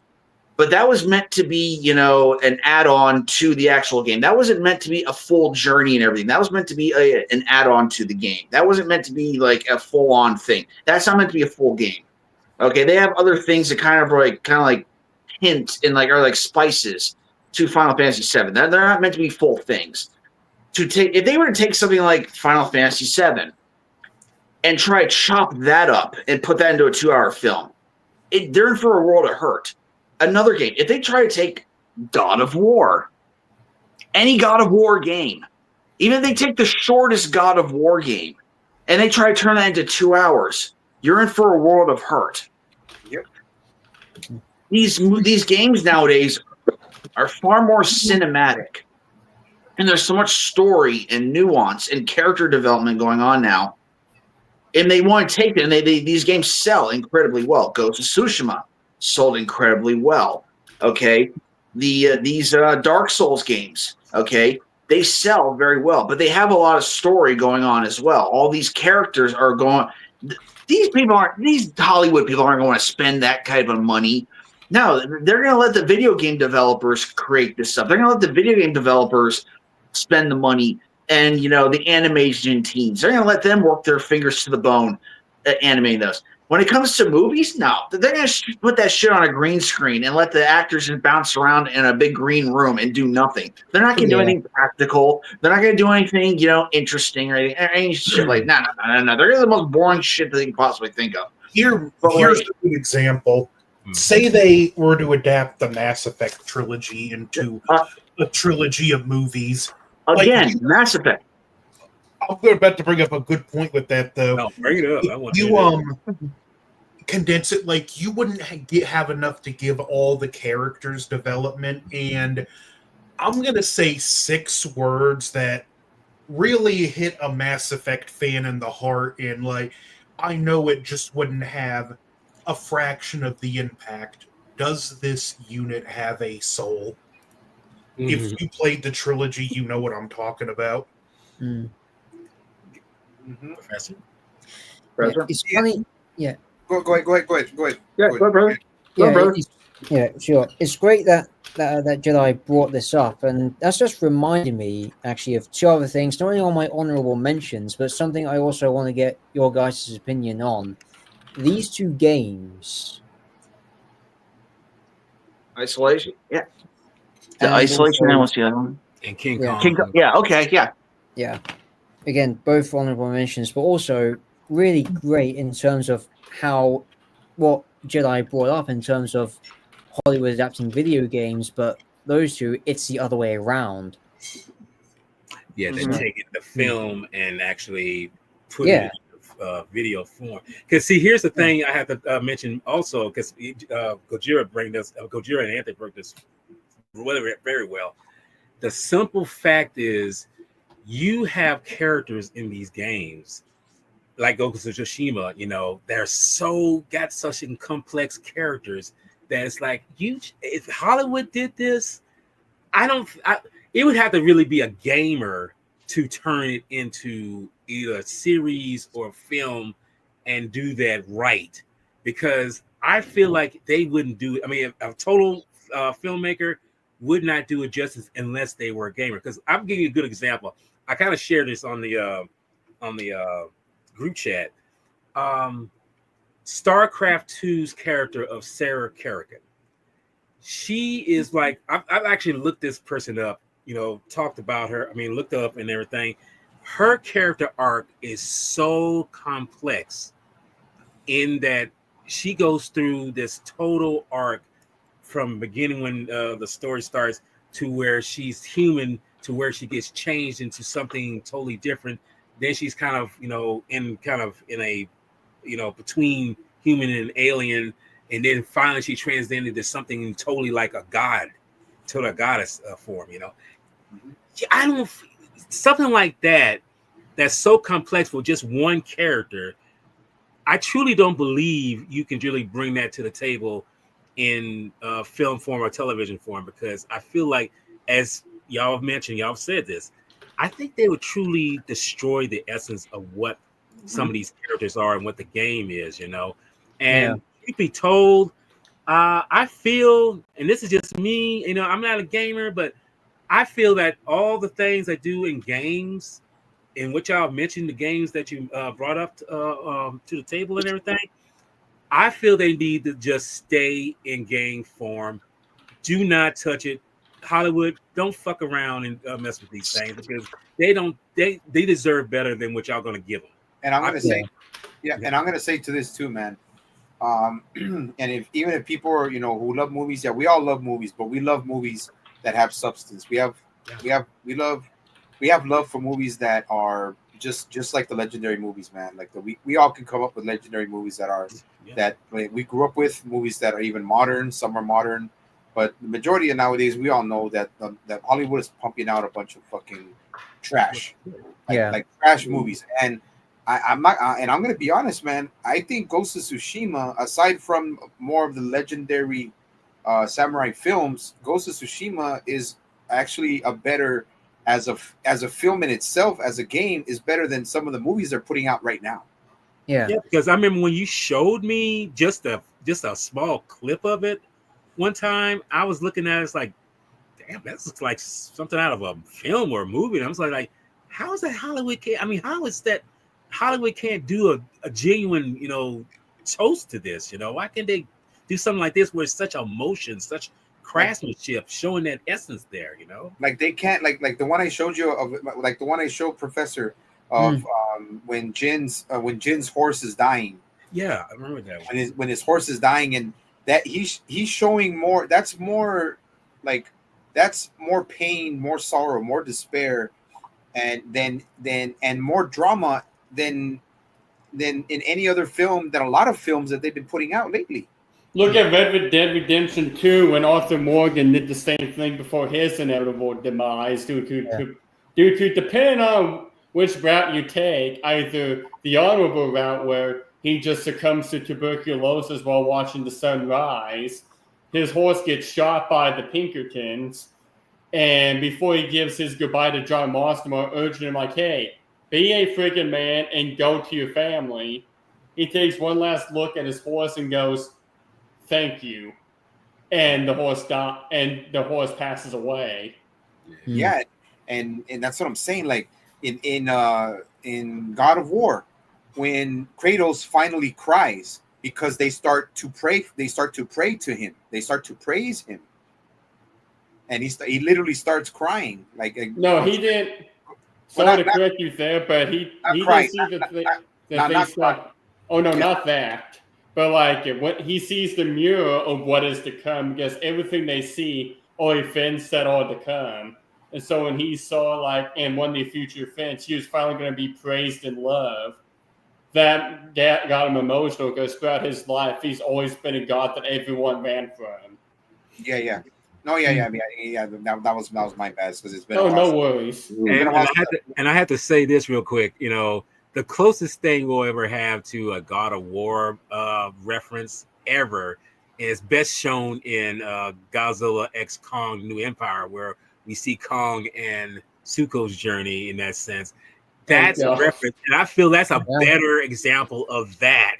but that was meant to be, you know, an add-on to the actual game. That wasn't meant to be a full journey and everything. That was meant to be an add-on to the game. That wasn't meant to be like a full-on thing. That's not meant to be a full game. Okay, they have other things that kind of like hint and like are like spices to Final Fantasy VII. They're not meant to be full things. If they were to take something like Final Fantasy VII and try to chop that up and put that into a 2-hour film, they're in for a world of hurt. Another game, if they try to take God of War, any God of War game, even if they take the shortest God of War game and they try to turn that into 2 hours, you're in for a world of hurt. Yep. These games nowadays are far more cinematic, and there's so much story and nuance and character development going on now. And they want to take it, and these games sell incredibly well. Ghost of Tsushima sold incredibly well. Okay, these Dark Souls games, okay, they sell very well, but they have a lot of story going on as well. All these characters are going. These Hollywood people aren't going to spend that kind of money. No, they're going to let the video game developers create this stuff. They're going to let the video game developers spend the money, and, you know, the animation teams. They're going to let them work their fingers to the bone animating those. When it comes to movies, no. They're going to put that shit on a green screen and let the actors just bounce around in a big green room and do nothing. They're not going to do anything practical. They're not going to do anything, you know, interesting or any shit like no. They're going to do the most boring shit that they can possibly think of. Here's a good example. Say they were to adapt the Mass Effect trilogy into a trilogy of movies. Again, Mass Effect. I'm about to bring up a good point with that, though. No, bring it up. I want you condense it, like, you wouldn't have enough to give all the characters development, and I'm gonna say 6 words that really hit a Mass Effect fan in the heart, and like, I know it just wouldn't have a fraction of the impact. Does this unit have a soul? If you played the trilogy, you know what I'm talking about. Professor. It's funny. Yeah. Go ahead. Yeah, go ahead, brother. Yeah, sure. It's great that Jedi brought this up, and that's just reminding me actually of 2 other things, not only on my honorable mentions, but something I also want to get your guys' opinion on. These 2 games. Isolation. Yeah. The Isolation, and what's the other one? And King Yeah. Kong. Yeah, okay, yeah. Yeah. Again, both honorable mentions, but also really great in terms of what Jedi brought up in terms of Hollywood adapting video games, but those 2, it's the other way around. Yeah, they're taking the film and actually putting it in video form. Because see, here's the thing I have to mention also, because Gojira and Anthony broke this very well. The simple fact is, you have characters in these games like Ghost of Tsushima, you know, they're got such complex characters that it's like, if Hollywood did this, it would have to really be a gamer to turn it into either a series or film and do that right, because I feel like they wouldn't do it. I mean, a total filmmaker would not do it justice unless they were a gamer. Because I'm giving you a good example. I kind of shared this on the group chat. StarCraft 2's character of Sarah Kerrigan. She is like, I've actually looked this person up, you know, talked about her. I mean, looked up and everything. Her character arc is so complex in that she goes through this total arc from beginning when the story starts to where she's human, to where she gets changed into something totally different. Then she's kind of, in a, between human and alien. And then finally she transcended into something totally like a god, to a goddess form, something like that, that's so complex for just one character. I truly don't believe you can really bring that to the table in film form or television form, because I feel like, as y'all have mentioned, y'all have said this, I think they would truly destroy the essence of what some of these characters are and what the game is, And you'd be told, I feel, and this is just me, I'm not a gamer, but I feel that all the things I do in games, in which y'all mentioned the games that you brought up to the table and everything, I feel they need to just stay in game form. Do not touch it. Hollywood, don't fuck around and mess with these things because they deserve better than what y'all gonna give them. And I'm gonna say, and I'm gonna say to this too, man. And even if people are, who love movies, we all love movies, but we love movies that have substance. We have love for movies that are just like the legendary movies, man. Like we all can come up with legendary movies that are that we grew up with, movies that are even modern. Some are modern, but the majority of nowadays, we all know that that Hollywood is pumping out a bunch of fucking trash, like trash movies. And I'm not, and I'm gonna be honest, man. I think Ghost of Tsushima, aside from more of the legendary samurai films, Ghost of Tsushima is actually a better as a film in itself, as a game, is better than some of the movies they're putting out right now. Yeah, because I remember when you showed me just a small clip of it one time, I was looking at it, it's like, damn, that looks like something out of a film or a movie. And I was like, how is that Hollywood? How is that Hollywood can't do a genuine, toast to this? Why can't they do something like this with such emotion, such craftsmanship, showing that essence there? Like they can't, like the one I showed you of, like the one I showed Professor of when Jin's horse is dying. Yeah, I remember that one. When his horse is dying, and that he's showing more. That's more pain, more sorrow, more despair, and more drama than in any other film, than a lot of films that they've been putting out lately. Look at Red Dead Redemption 2 when Arthur Morgan did the same thing before his inevitable demise due to depending on which route you take, either the honorable route where he just succumbs to tuberculosis while watching the sun rise, his horse gets shot by the Pinkertons, and before he gives his goodbye to John Mostimore, urging him like, hey, be a friggin' man and go to your family, he takes one last look at his horse and goes, thank you. And the horse passes away. Yeah, and that's what I'm saying. Like in God of War, when Kratos finally cries because they start to pray to him. They start to praise him. And he literally starts crying. No, he didn't. Sorry to correct you there, but he didn't see not that. But when he sees the mirror of what is to come, because everything they see are events that are to come. And so when he saw in one of the future events, he was finally going to be praised and loved. That got him emotional because throughout his life, he's always been a god that everyone ran from. Yeah. No, yeah. I mean, that was my bad because it's been. No worries. And I have to say this real quick. The closest thing we'll ever have to a God of War reference ever is best shown in Godzilla X Kong New Empire, where we see Kong and Zuko's journey in that sense. That's a reference, and I feel that's a better example of that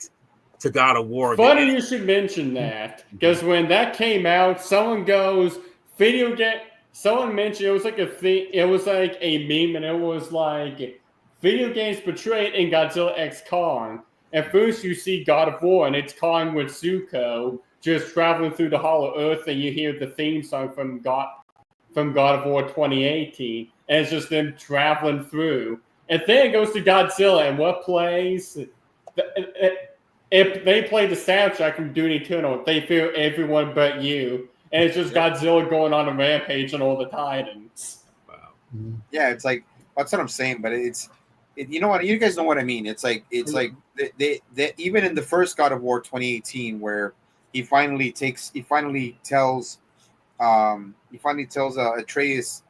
to God of War. Funny you should mention that, because when that came out, someone goes, video game. Someone mentioned it was like a thing. It was like a meme, and it was like video games portrayed in Godzilla X Kong. At first, you see God of War, and it's Kong with Zuko just traveling through the Hollow Earth, and you hear the theme song from God of War 2018, and it's just them traveling through. And then it goes to Godzilla, and what plays? If they play the soundtrack from Doom Eternal, they fear everyone but you. And it's just Godzilla going on a rampage on all the Titans. Wow. Yeah, it's like, that's what I'm saying, but you know what? You guys know what I mean. It's like they even in the first God of War 2018, where he finally tells Atreus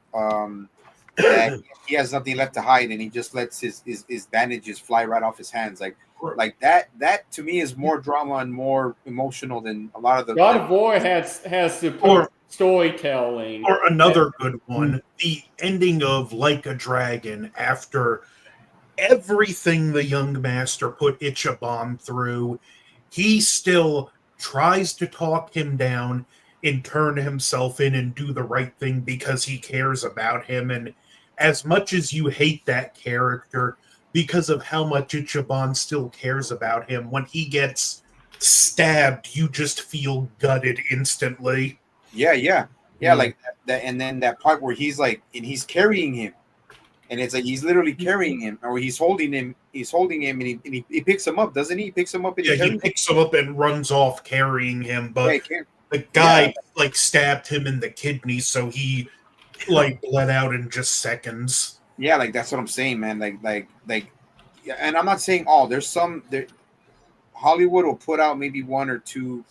that he has nothing left to hide, and he just lets his bandages fly right off his hands. Like that to me is more drama and more emotional than a lot of the God of War has superb storytelling. Or another good one, the ending of Like a Dragon, after everything the young master put Ichiban through, he still tries to talk him down and turn himself in and do the right thing because he cares about him. And as much as you hate that character, because of how much Ichiban still cares about him, when he gets stabbed, you just feel gutted instantly. Yeah, like that, and then that part where he's like, and he's carrying him, and it's like he's literally carrying him, or he's holding him, and he picks him up, doesn't he? He picks him up and Yeah, he carries him. picks him up and runs off carrying him, but the Yeah. guy like stabbed him in the kidney, so he like bled out in just seconds. Yeah, like that's what I'm saying, man. Like, yeah, and I'm not saying all. There's some there. Hollywood will put out maybe one or two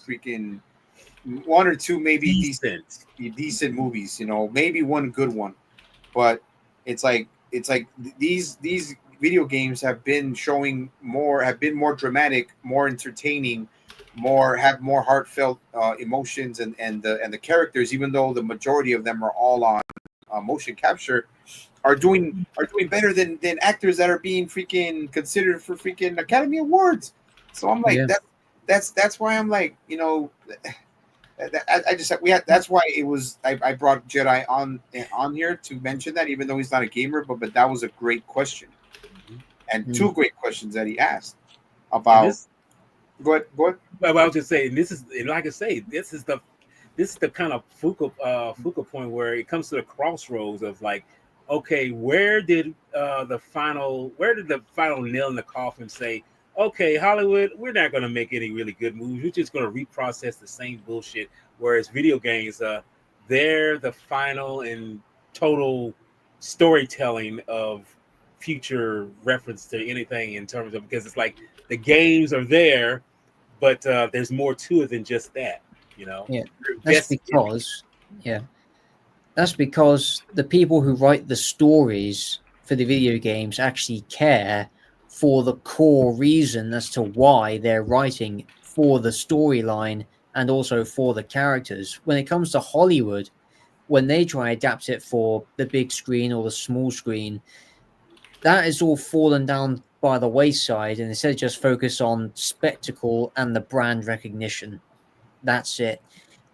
maybe decent movies. You know, maybe one good one, but it's like these video games have been more dramatic, more entertaining, have more heartfelt emotions, and the characters, even though the majority of them are all on motion capture, are doing better than actors that are being freaking considered for freaking Academy Awards. So I'm like, that's why I'm like, you know, that's why it was I brought Jedi on here to mention that, even though he's not a gamer, but that was a great question, and two great questions that he asked about. Go ahead. Well, I was just saying, like I say, this is the kind of focal point where it comes to the crossroads of like, okay, where did the final nail in the coffin say, okay, Hollywood, we're not going to make any really good movies. We're just going to reprocess the same bullshit. Whereas video games, they're the final and total storytelling of future reference to anything in terms of, because it's like the games are there, but there's more to it than just that, you know? Yeah, that's because the people who write the stories for the video games actually care for the core reason as to why they're writing for the storyline and also for the characters. When it comes to Hollywood, when they try to adapt it for the big screen or the small screen, that is all fallen down by the wayside, and instead just focus on spectacle and the brand recognition. That's it.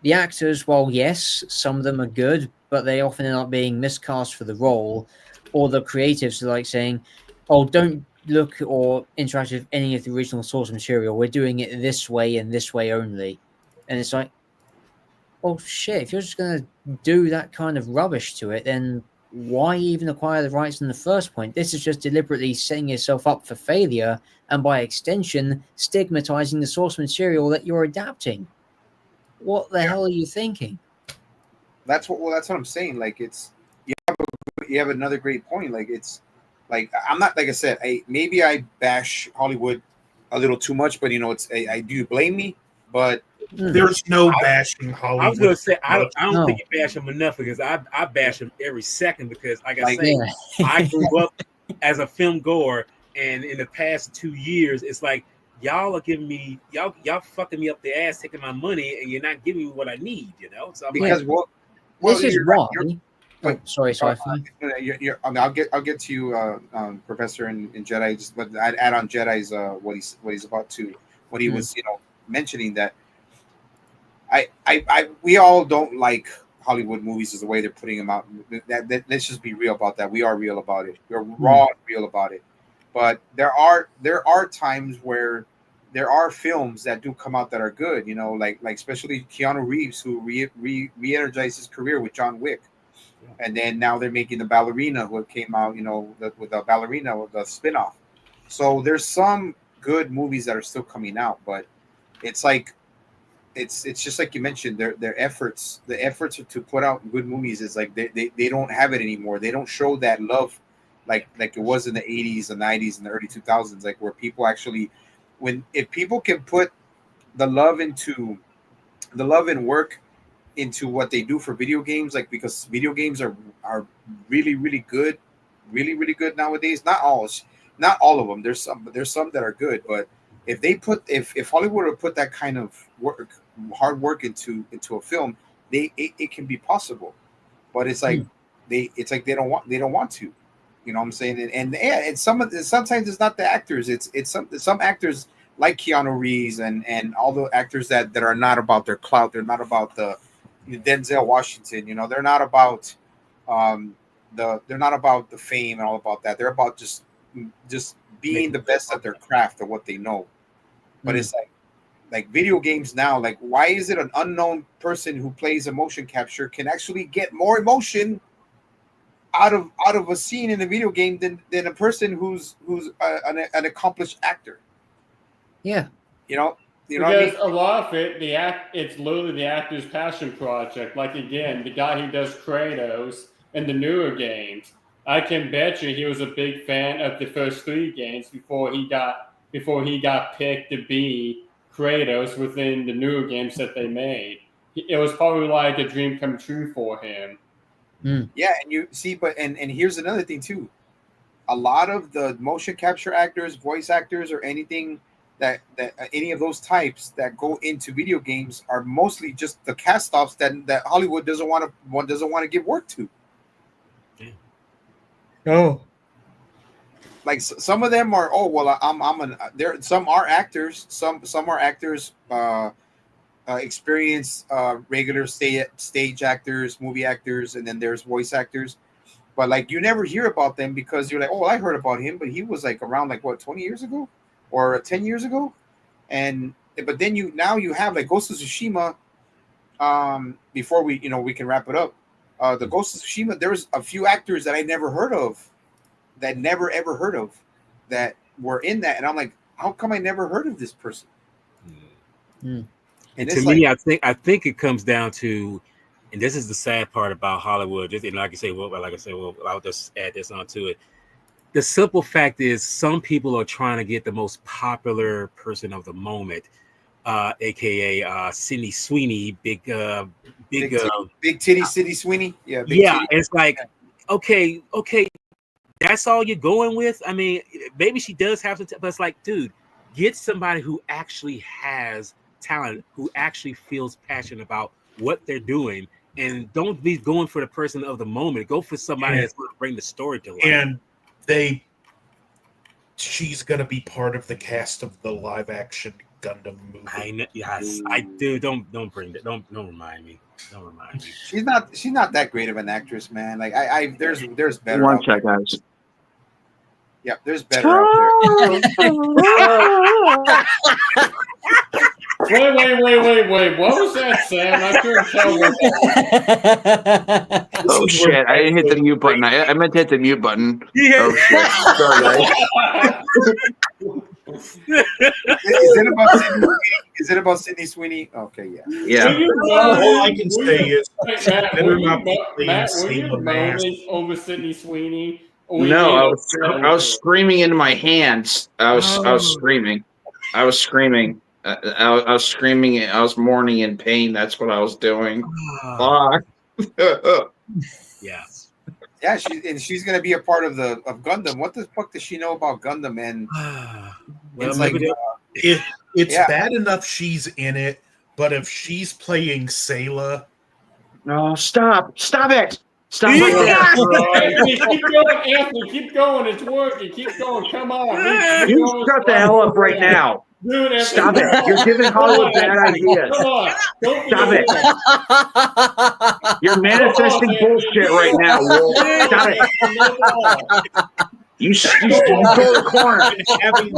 The actors, well, yes, some of them are good, but they often end up being miscast for the role, or the creatives are like saying, oh, don't look or interact with any of the original source material. We're doing it this way and this way only. And it's like, well, shit, if you're just going to do that kind of rubbish to it, then why even acquire the rights in the first point? This is just deliberately setting yourself up for failure, and by extension, stigmatizing the source material that you're adapting. What the hell are you thinking? That's what I'm saying. Like, it's you have another great point. Like, it's like, I'm not, like I said, maybe I bash Hollywood a little too much, but you know, I do blame me, but there's no bashing Hollywood. I was gonna say I don't think you bash him enough, because I bash him every second, because like I say, I grew up as a film goer, and in the past 2 years, it's like y'all are giving me y'all fucking me up the ass, taking my money, and you're not giving me what I need, you know. So I'm because like, this is why. Sorry. I mean, I'll get to you, Professor and Jedi. Just but I'd add on Jedi's what he's about to, what he was, you know, mentioning that we all don't like Hollywood movies as the way they're putting them out. Let's just be real about that. We are real about it. We're raw and real about it. But there are times where there are films that do come out that are good. You know, like especially Keanu Reeves, who re-energized his career with John Wick. And then now they're making the Ballerina, what came out, you know, with the Ballerina, with the spinoff. So there's some good movies that are still coming out, but it's like it's just like you mentioned, their efforts, the efforts to put out good movies is like they don't have it anymore. They don't show that love like it was in the 80s, the 90s, and the early 2000s, like where people actually, if people can put the love and work into what they do for video games, like, because video games are really good, really good nowadays. Not all of them. There's some that are good, but if Hollywood would put that kind of hard work into a film, it can be possible. But it's like they don't want to. You know what I'm saying? And sometimes it's not the actors. It's some actors like Keanu Reeves and all the actors that are not about their clout. They're not about the Denzel Washington. They're not about they're not about the fame and all about that. They're about just being the best at their craft or what they know. But it's like video games now. Like, why is it an unknown person who plays a motion capture can actually get more emotion out of a scene in a video game than a person who's an accomplished actor? Yeah. Because what I mean? A lot of it, it's literally the actor's passion project. Like, again, the guy who does Kratos in the newer games, I can bet you he was a big fan of the first 3 games before he got picked to be Kratos within the newer games that they made. It was probably like a dream come true for him. Yeah, and you see, and here's another thing too. A lot of the motion capture actors, voice actors, or anything that any of those types that go into video games are mostly just the cast-offs that Hollywood doesn't want to give work to. Oh, like some of them are. Oh well, there. Some are actors. Some are actors. Experienced regular stage actors, movie actors, and then there's voice actors. But like you never hear about them because you're like, oh, I heard about him, but he was like around like what 20 years ago or 10 years ago, but then you have like Ghost of Tsushima. Before we can wrap it up, the Ghost of Tsushima, there's a few actors that I never heard of, that were in that, and I'm like, how come I never heard of this person? And to me, I think it comes down to, and this is the sad part about Hollywood. Just like I say, I'll just add this onto it. The simple fact is, some people are trying to get the most popular person of the moment, aka Sydney Sweeney, big titty City Sweeney. Yeah, titty. It's like, okay, that's all you're going with. I mean, maybe she does have some, but it's like, dude, get somebody who actually has talent, who actually feels passionate about what they're doing, and don't be going for the person of the moment. Go for somebody that's going to bring the story to life. And she's going to be part of the cast of the live action Gundam movie. I do. Don't bring that. Don't remind me. Don't remind me. She's not that great of an actress, man. Like there's better. One check, guys. Yeah, there's better out there. Wait. What was that, Sam? I couldn't tell what that was. Oh, shit. I didn't hit the mute button. I meant to hit the mute button. Yeah. Oh, shit. Sorry, Is it about Sydney Sweeney? Okay, yeah. Yeah. All I can say is, Matt, were you moaning over Sydney Sweeney? No, I was screaming into my hands. I was screaming. I was screaming. I was mourning in pain. That's what I was doing. Fuck. Yes. Yeah, she's gonna be a part of Gundam. What the fuck does she know about Gundam? And well, it's bad enough she's in it, but if she's playing Sayla, no, stop it. Stop Anthony, keep going, Anthony. Keep going. It's working. Keep going. Come on. You shut the hell up right now. Stop it. You're giving Hollywood bad ideas. Come on. Stop it. You're manifesting bullshit right now, Wolf. Stop it. You go to the corner.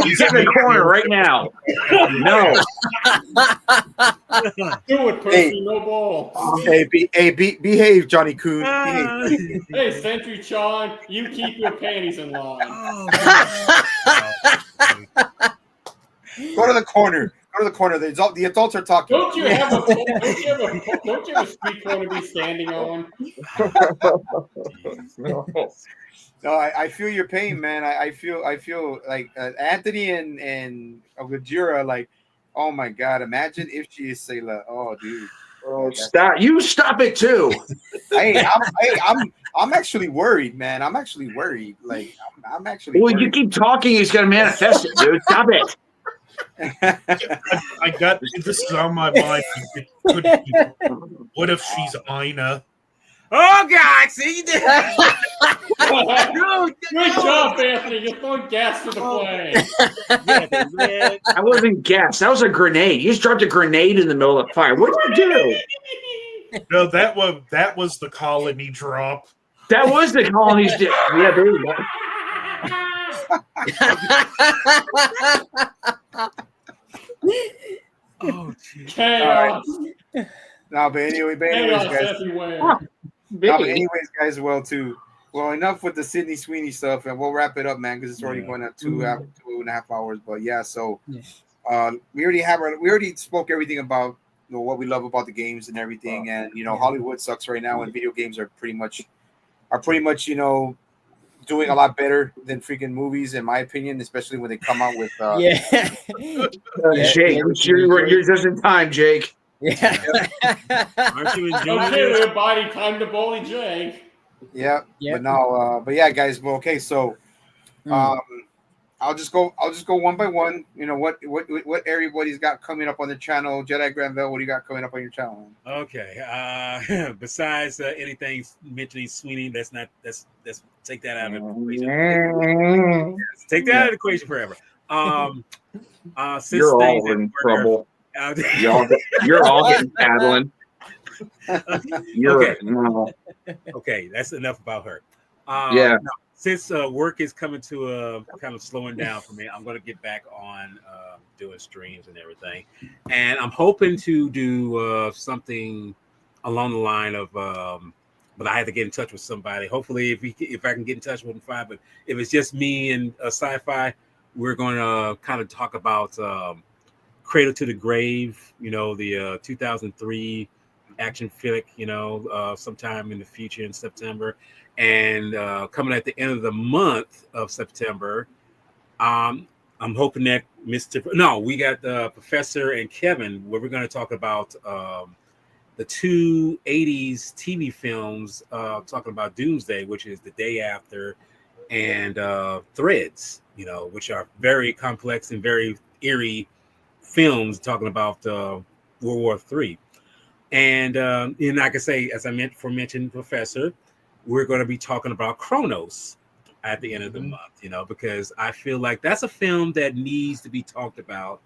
You get in the corner right now. No. Do it, Percy. No ball. Behave, Johnny Coon. Hey, Sentry Chon, you keep your panties in line. Go to the corner. The adults are talking. Don't you have a street corner to be standing on? No, I feel your pain, man. I feel like Anthony and Gajira, like, oh my god, imagine if she is Sayla. Oh, dude. Oh, stop! You stop it too. I'm actually worried, man. I'm actually worried. Like, I'm actually. Well, worried. you keep talking, he's gonna manifest it, dude. Stop it. I got this is on my mind. What if she's Ina? Oh God! See you did. Good job, Anthony. You're throwing gas to the flame. Yeah, man. I wasn't gas. That was a grenade. You just dropped a grenade in the middle of the fire. What did you do? No, that was the colony drop. That was the colony's. Yeah, there you go. Oh, geez. Chaos. No, but anyways, Chaos guys. everywhere. No, but anyways, guys. Well, enough with the Sydney Sweeney stuff, and we'll wrap it up, man, because it's already going up 2.5 hours. But yeah, so we already spoke everything about what we love about the games and everything, and Hollywood sucks right now, and video games are pretty much doing a lot better than freaking movies, in my opinion, especially when they come out with Jake, you're just in time, Jake. Yeah. Aren't you enjoying Okay, this? everybody, time to bully Jake. Yeah. Yep. But yeah, guys. Well, okay, so I'll just go one by one. What everybody's got coming up on the channel. Jedi Granville, what do you got coming up on your channel? Okay. Besides anything mentioning Sweeney, let's take that out of the equation. Take that out of the equation forever. Since You're all things in that were- trouble. You're all getting paddling. Okay, that's enough about her. Yeah. Since work is coming to a kind of slowing down for me, I'm going to get back on doing streams and everything, and I'm hoping to do something along the line of. But I have to get in touch with somebody. Hopefully, if I can get in touch with them, fine. But if it's just me and sci-fi, we're going to kind of talk about Cradle to the Grave. The 2003 action flick. Sometime in the future in September. And coming at the end of the month of September, I'm hoping that we got Professor and Kevin, where we're going to talk about the two 80s TV films, talking about Doomsday, which is The Day After, and Threads, which are very complex and very eerie films talking about World War III. And like I say, as I mentioned, Professor, we're going to be talking about Chronos at the end of the month, because I feel like that's a film that needs to be talked about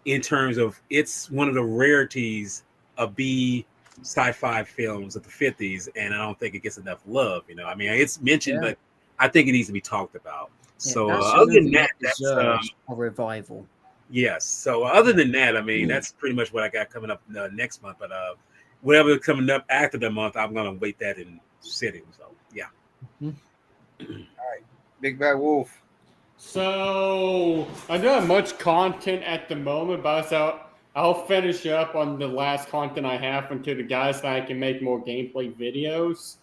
in terms of it's one of the rarities of B sci-fi films of the 50s, and I don't think it gets enough love. I mean, it's mentioned, but I think it needs to be talked about. So other than that, that's a revival. Yes. So other than that, I mean, that's pretty much what I got coming up next month. But whatever coming up after the month, I'm going to wait that in sitting. So yeah. All right, Big Bad Wolf. So I don't have much content at the moment, but I'll finish up on the last content I have until the guys that I can make more gameplay videos.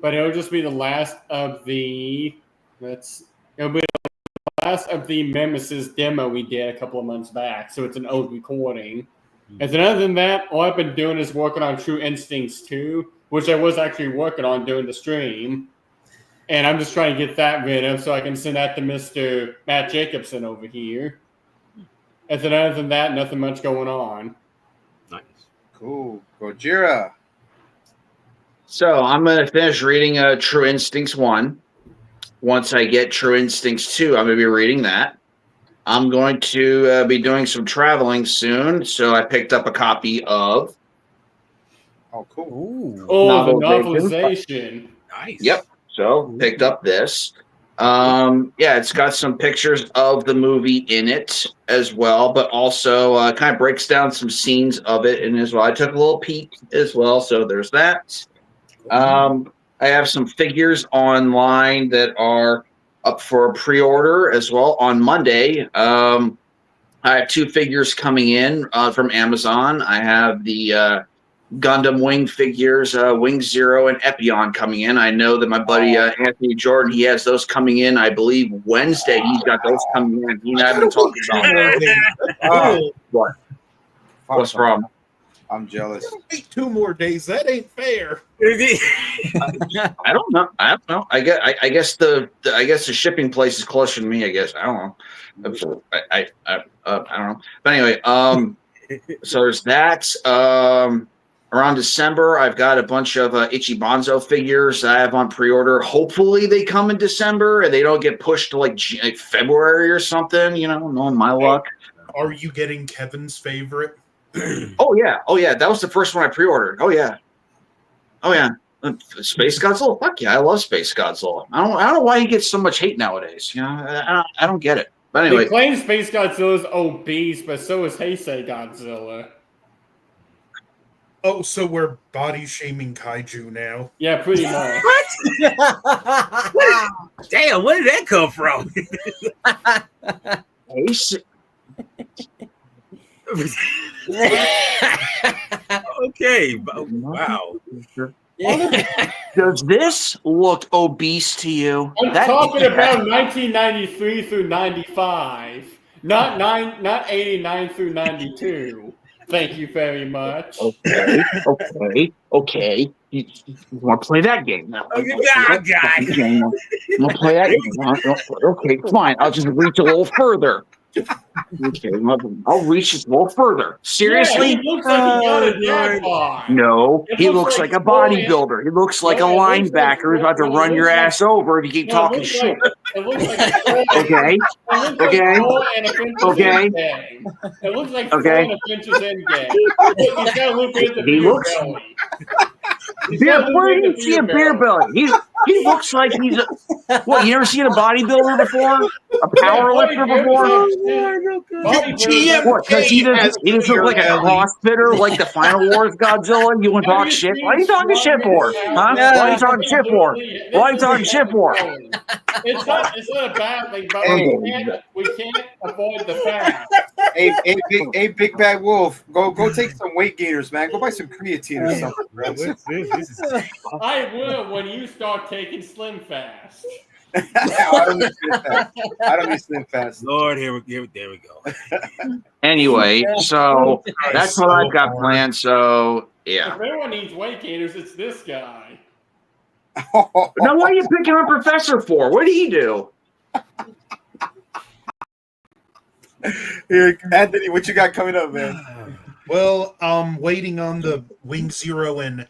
But it'll just be the last of the Nemesis demo we did a couple of months back. So it's an old recording. And then other than that, all I've been doing is working on True Instincts 2, which I was actually working on during the stream. And I'm just trying to get that video so I can send that to Mr. Matt Jacobson over here. And then other than that, nothing much going on. Nice. Cool. Gojira. So I'm going to finish reading True Instincts 1. Once I get True Instincts 2, I'm going to be reading that. I'm going to be doing some traveling soon, so I picked up a copy of... Oh, cool. Ooh. Oh, the novelization. Nice. Yep. So picked up this. It's got some pictures of the movie in it as well, but also kind of breaks down some scenes of it in as well. I took a little peek as well, so there's that. I have some figures online that are up for a pre-order as well on Monday. I have two figures coming in from Amazon. I have the Gundam Wing figures, Wing Zero and Epion coming in. I know that my buddy Anthony Jordan, he has those coming in. I believe Wednesday he's got those coming in. He and I have been talking about those. What? What's wrong? I'm jealous. Wait 2 more days. That ain't fair. I don't know. I guess the shipping place is closer to me. I guess I don't know. I don't know. But anyway, so there's that. around December, I've got a bunch of Ichibanzo figures that I have on pre-order. Hopefully they come in December and they don't get pushed to like February or something, knowing my luck. Are you getting Kevin's favorite? Oh yeah. That was the first one I pre-ordered. Oh yeah. Space Godzilla. Fuck yeah, I love Space Godzilla. I don't know why he gets so much hate nowadays. I don't get it. But anyway, They claim Space Godzilla's obese, but so is Heisei Godzilla. Oh, so we're body shaming kaiju now. Yeah, pretty much. Damn, where did that come from? Okay. Wow. Does this look obese to you? I'm talking about 1993 through 95, not 89 through 92. Thank you very much. Okay. You want to play that game now? Oh, you got guy. I'm gonna play that game. Okay, fine. I'll just reach a little further. Okay, I'll reach a little further. Seriously? Yeah, he looks like he got a dad bod. No, It he looks looks like like a Florian- bodybuilder. He looks like a No, it looks like linebacker who's about to Florian- run your ass over if you keep talking shit. It looks like Florian- Okay. It looks like Okay. Florian and Avengers Okay. Endgame. It looks like Okay. Florian and Avengers Endgame. Look, he's got a little bit of the He beer looks- belly. He's got a little Where bit do of you see a beer belly? He looks like he's a what? You never seen a bodybuilder before? A power lifter before? What? Because he doesn't look like a CrossFitter like the Final Wars Godzilla. You want to talk shit? Why are you talking shit for? Huh? Why are you talking shit for? Why are you talking shit for? It's not a bad thing, but we can't avoid the fact. Hey, Big Bad Wolf, go take some weight gainers, man. Go buy some creatine or something. Bro, what's this? This is I will when you start taking Slim Fast. I don't need Slim Fast. Lord, there we go. Anyway, so that's what I've got planned. So yeah. If anyone needs weight gainers, it's this guy. Now, why are you picking on Professor for? What did he do? Here, Anthony, what you got coming up, man? Well, waiting on the Wing Zero and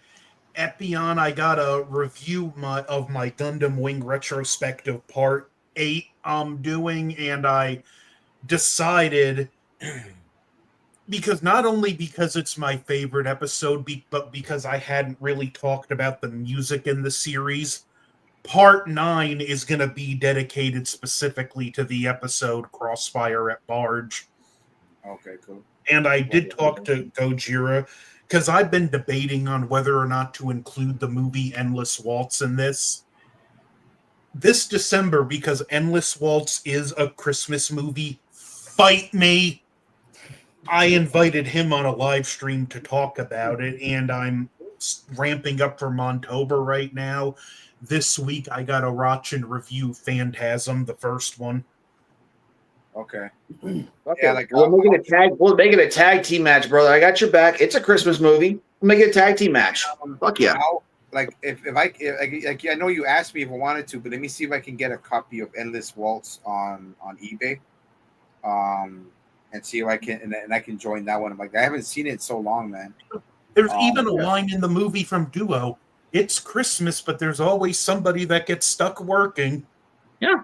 Epion. I got a review of my Gundam Wing Retrospective Part 8 I'm doing, and I decided, because not only because it's my favorite episode, but because I hadn't really talked about the music in the series, Part 9 is going to be dedicated specifically to the episode Crossfire at Barge. Okay, cool. And I did talk to Gojira, because I've been debating on whether or not to include the movie Endless Waltz in this December, because Endless Waltz is a Christmas movie. Fight me! I invited him on a live stream to talk about it, and I'm ramping up for Montober right now. This week I got to watch and review Phantasm, the first one. Okay. Yeah, like we'll make it a tag team match, brother. I got your back. It's a Christmas movie. We'll make it a tag team match. Fuck yeah. I know you asked me if I wanted to, but let me see if I can get a copy of Endless Waltz on eBay. And see if I can and I can join that one. I'm like, I haven't seen it in so long, man. There's even a line in the movie from Duo. It's Christmas, but there's always somebody that gets stuck working. Yeah.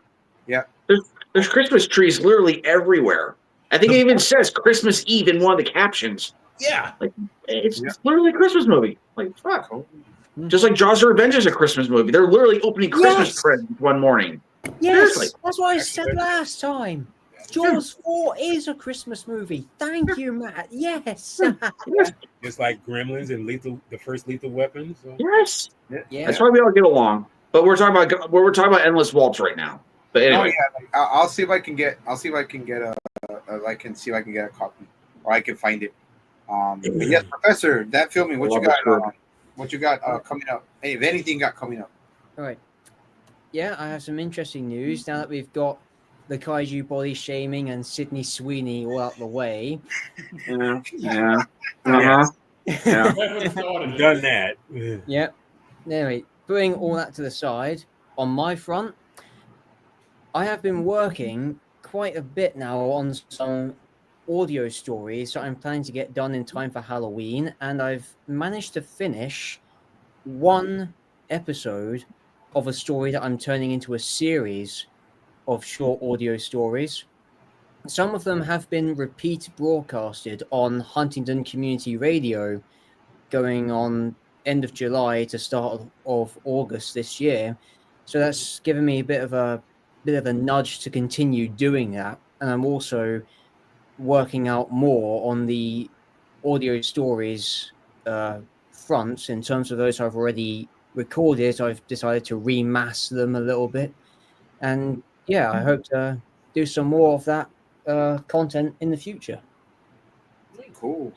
Yeah. There's Christmas trees literally everywhere. I think it even says Christmas Eve in one of the captions. Yeah. Like it's literally a Christmas movie. Like fuck. Just like Jaws the Revenge is a Christmas movie. They're literally opening Christmas presents one morning. Yes, Seriously. that's what I said last time. Jaws 4 is a Christmas movie. Thank you, Matt. Yes. Just like Gremlins and the first Lethal Weapon. So. Yes. Yeah. That's why we all get along. But we're talking about Endless Waltz right now. But anyway, I'll see if I can get. I can see if I can get a copy, or I can find it. But yes, Professor, that filming. What you got? What you got coming up? Hey, if anything got coming up. All right. Yeah, I have some interesting news now that we've got the kaiju body shaming and Sydney Sweeney all out the way. yeah. We've done that. Yeah. Anyway, putting all that to the side, on my front, I have been working quite a bit now on some audio stories that I'm planning to get done in time for Halloween, and I've managed to finish one episode of a story that I'm turning into a series of short audio stories. Some of them have been repeat broadcasted on Huntingdon Community Radio going on end of July to start of August this year. So that's given me a bit of a nudge to continue doing that. And I'm also working out more on the audio stories front in terms of those I've already recorded. I've decided to remass them a little bit. And yeah, I hope to do some more of that content in the future. Cool.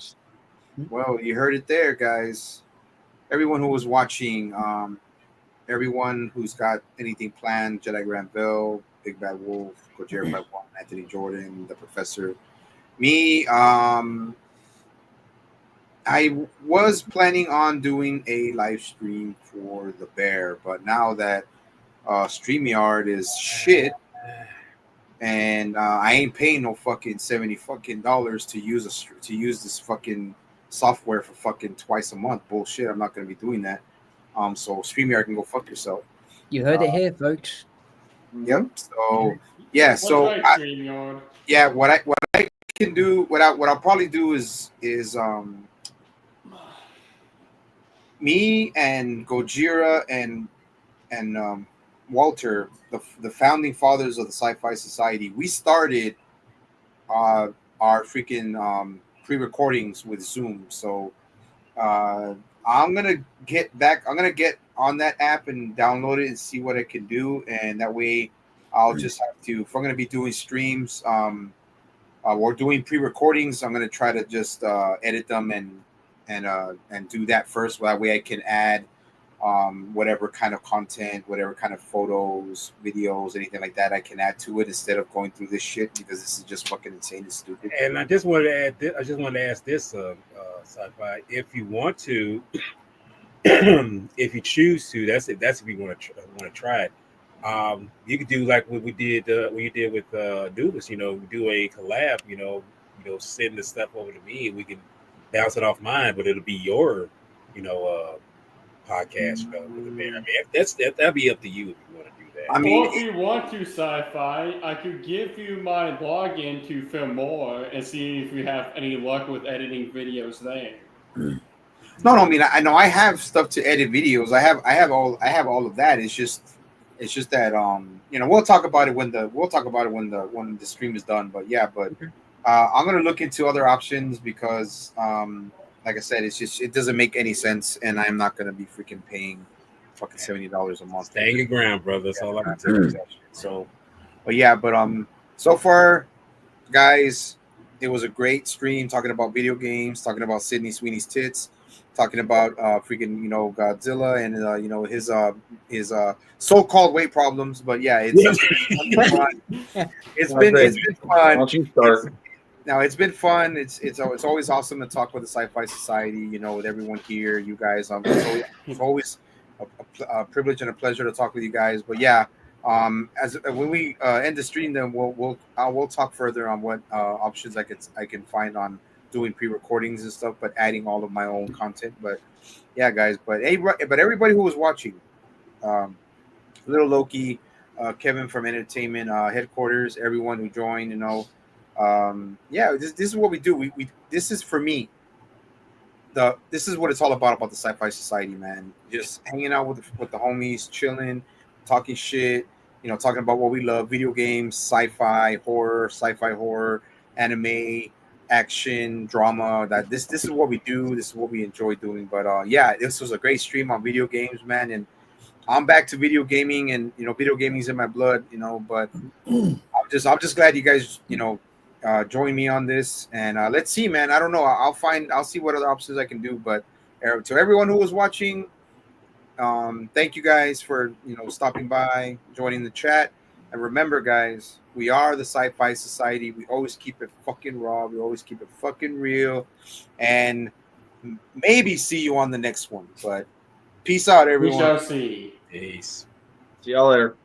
Well, you heard it there, guys. Everyone who was watching, everyone who's got anything planned, Jedi Granville, Big Bad Wolf, Gojira 51, Anthony Jordan, the Professor, me, I was planning on doing a live stream for the Bear, but now that StreamYard is shit, and I ain't paying no fucking $70 to use this fucking software for fucking twice a month. Bullshit. I'm not gonna be doing that. So StreamYard can go fuck yourself. You heard it here, folks. Yep. So yeah. So What's right, StreamYard? yeah. What I can do, what I'll probably do is me and Gojira and Walter, the founding fathers of the Sci-Fi Society, we started our freaking pre-recordings with Zoom. So I'm gonna get back. I'm gonna get on that app and download it and see what it can do. And that way, I'll just have to. If I'm gonna be doing streams, or doing pre-recordings, I'm gonna try to just edit them and do that first. That way, I can add whatever kind of content, whatever kind of photos, videos, anything like that I can add to it instead of going through this shit, because this is just fucking insane and stupid. And I just wanted to add this, I just wanted to ask this, Sci-Fi, if you want to, if you choose to, that's if you want to try it. You could do like what you did with Dubas, do a collab, send the stuff over to me and we can bounce it off mine, but it'll be your, podcast with the Bear. I mean, that'd be up to you if you want to do that. I mean, Or if you want to, Sci-Fi, I could give you my login to film more and see if you have any luck with editing videos there. No, I mean, I know I have stuff to edit videos. I have all of that. It's just that we'll talk about it when the stream is done. But yeah, I'm gonna look into other options because like I said, it doesn't make any sense, and I'm not gonna be freaking paying fucking $70 a month. Stand your ground, brother. That's all I can tell you. So, but so far, guys, it was a great stream talking about video games, talking about Sydney Sweeney's tits, talking about freaking Godzilla and his so-called weight problems. But yeah, it's been fun. Don't you start. Now it's been fun. It's always awesome to talk with the Sci-Fi Society. With everyone here, you guys. It's always a privilege and a pleasure to talk with you guys. But yeah, as when we end the stream, then we'll talk further on what options I can find on doing pre-recordings and stuff, but adding all of my own content. But yeah, guys. But everybody who was watching, Little Loki, Kevin from Entertainment Headquarters, everyone who joined, this is what we do. We this is for me. This is what it's all about the Sci-Fi Society, man. Just hanging out with the homies, chilling, talking shit, talking about what we love: video games, sci-fi horror, anime, action, drama. This is what we do. This is what we enjoy doing. But this was a great stream on video games, man. And I'm back to video gaming, and video gaming is in my blood, But I'm just glad you guys, join me on this, and let's see, man. I don't know. I'll see what other options I can do. But to everyone who was watching, thank you guys for stopping by, joining the chat, and remember, guys, we are the Sci-Fi Society. We always keep it fucking raw. We always keep it fucking real, and maybe see you on the next one. But peace out, everyone. We shall see. Peace. See y'all later.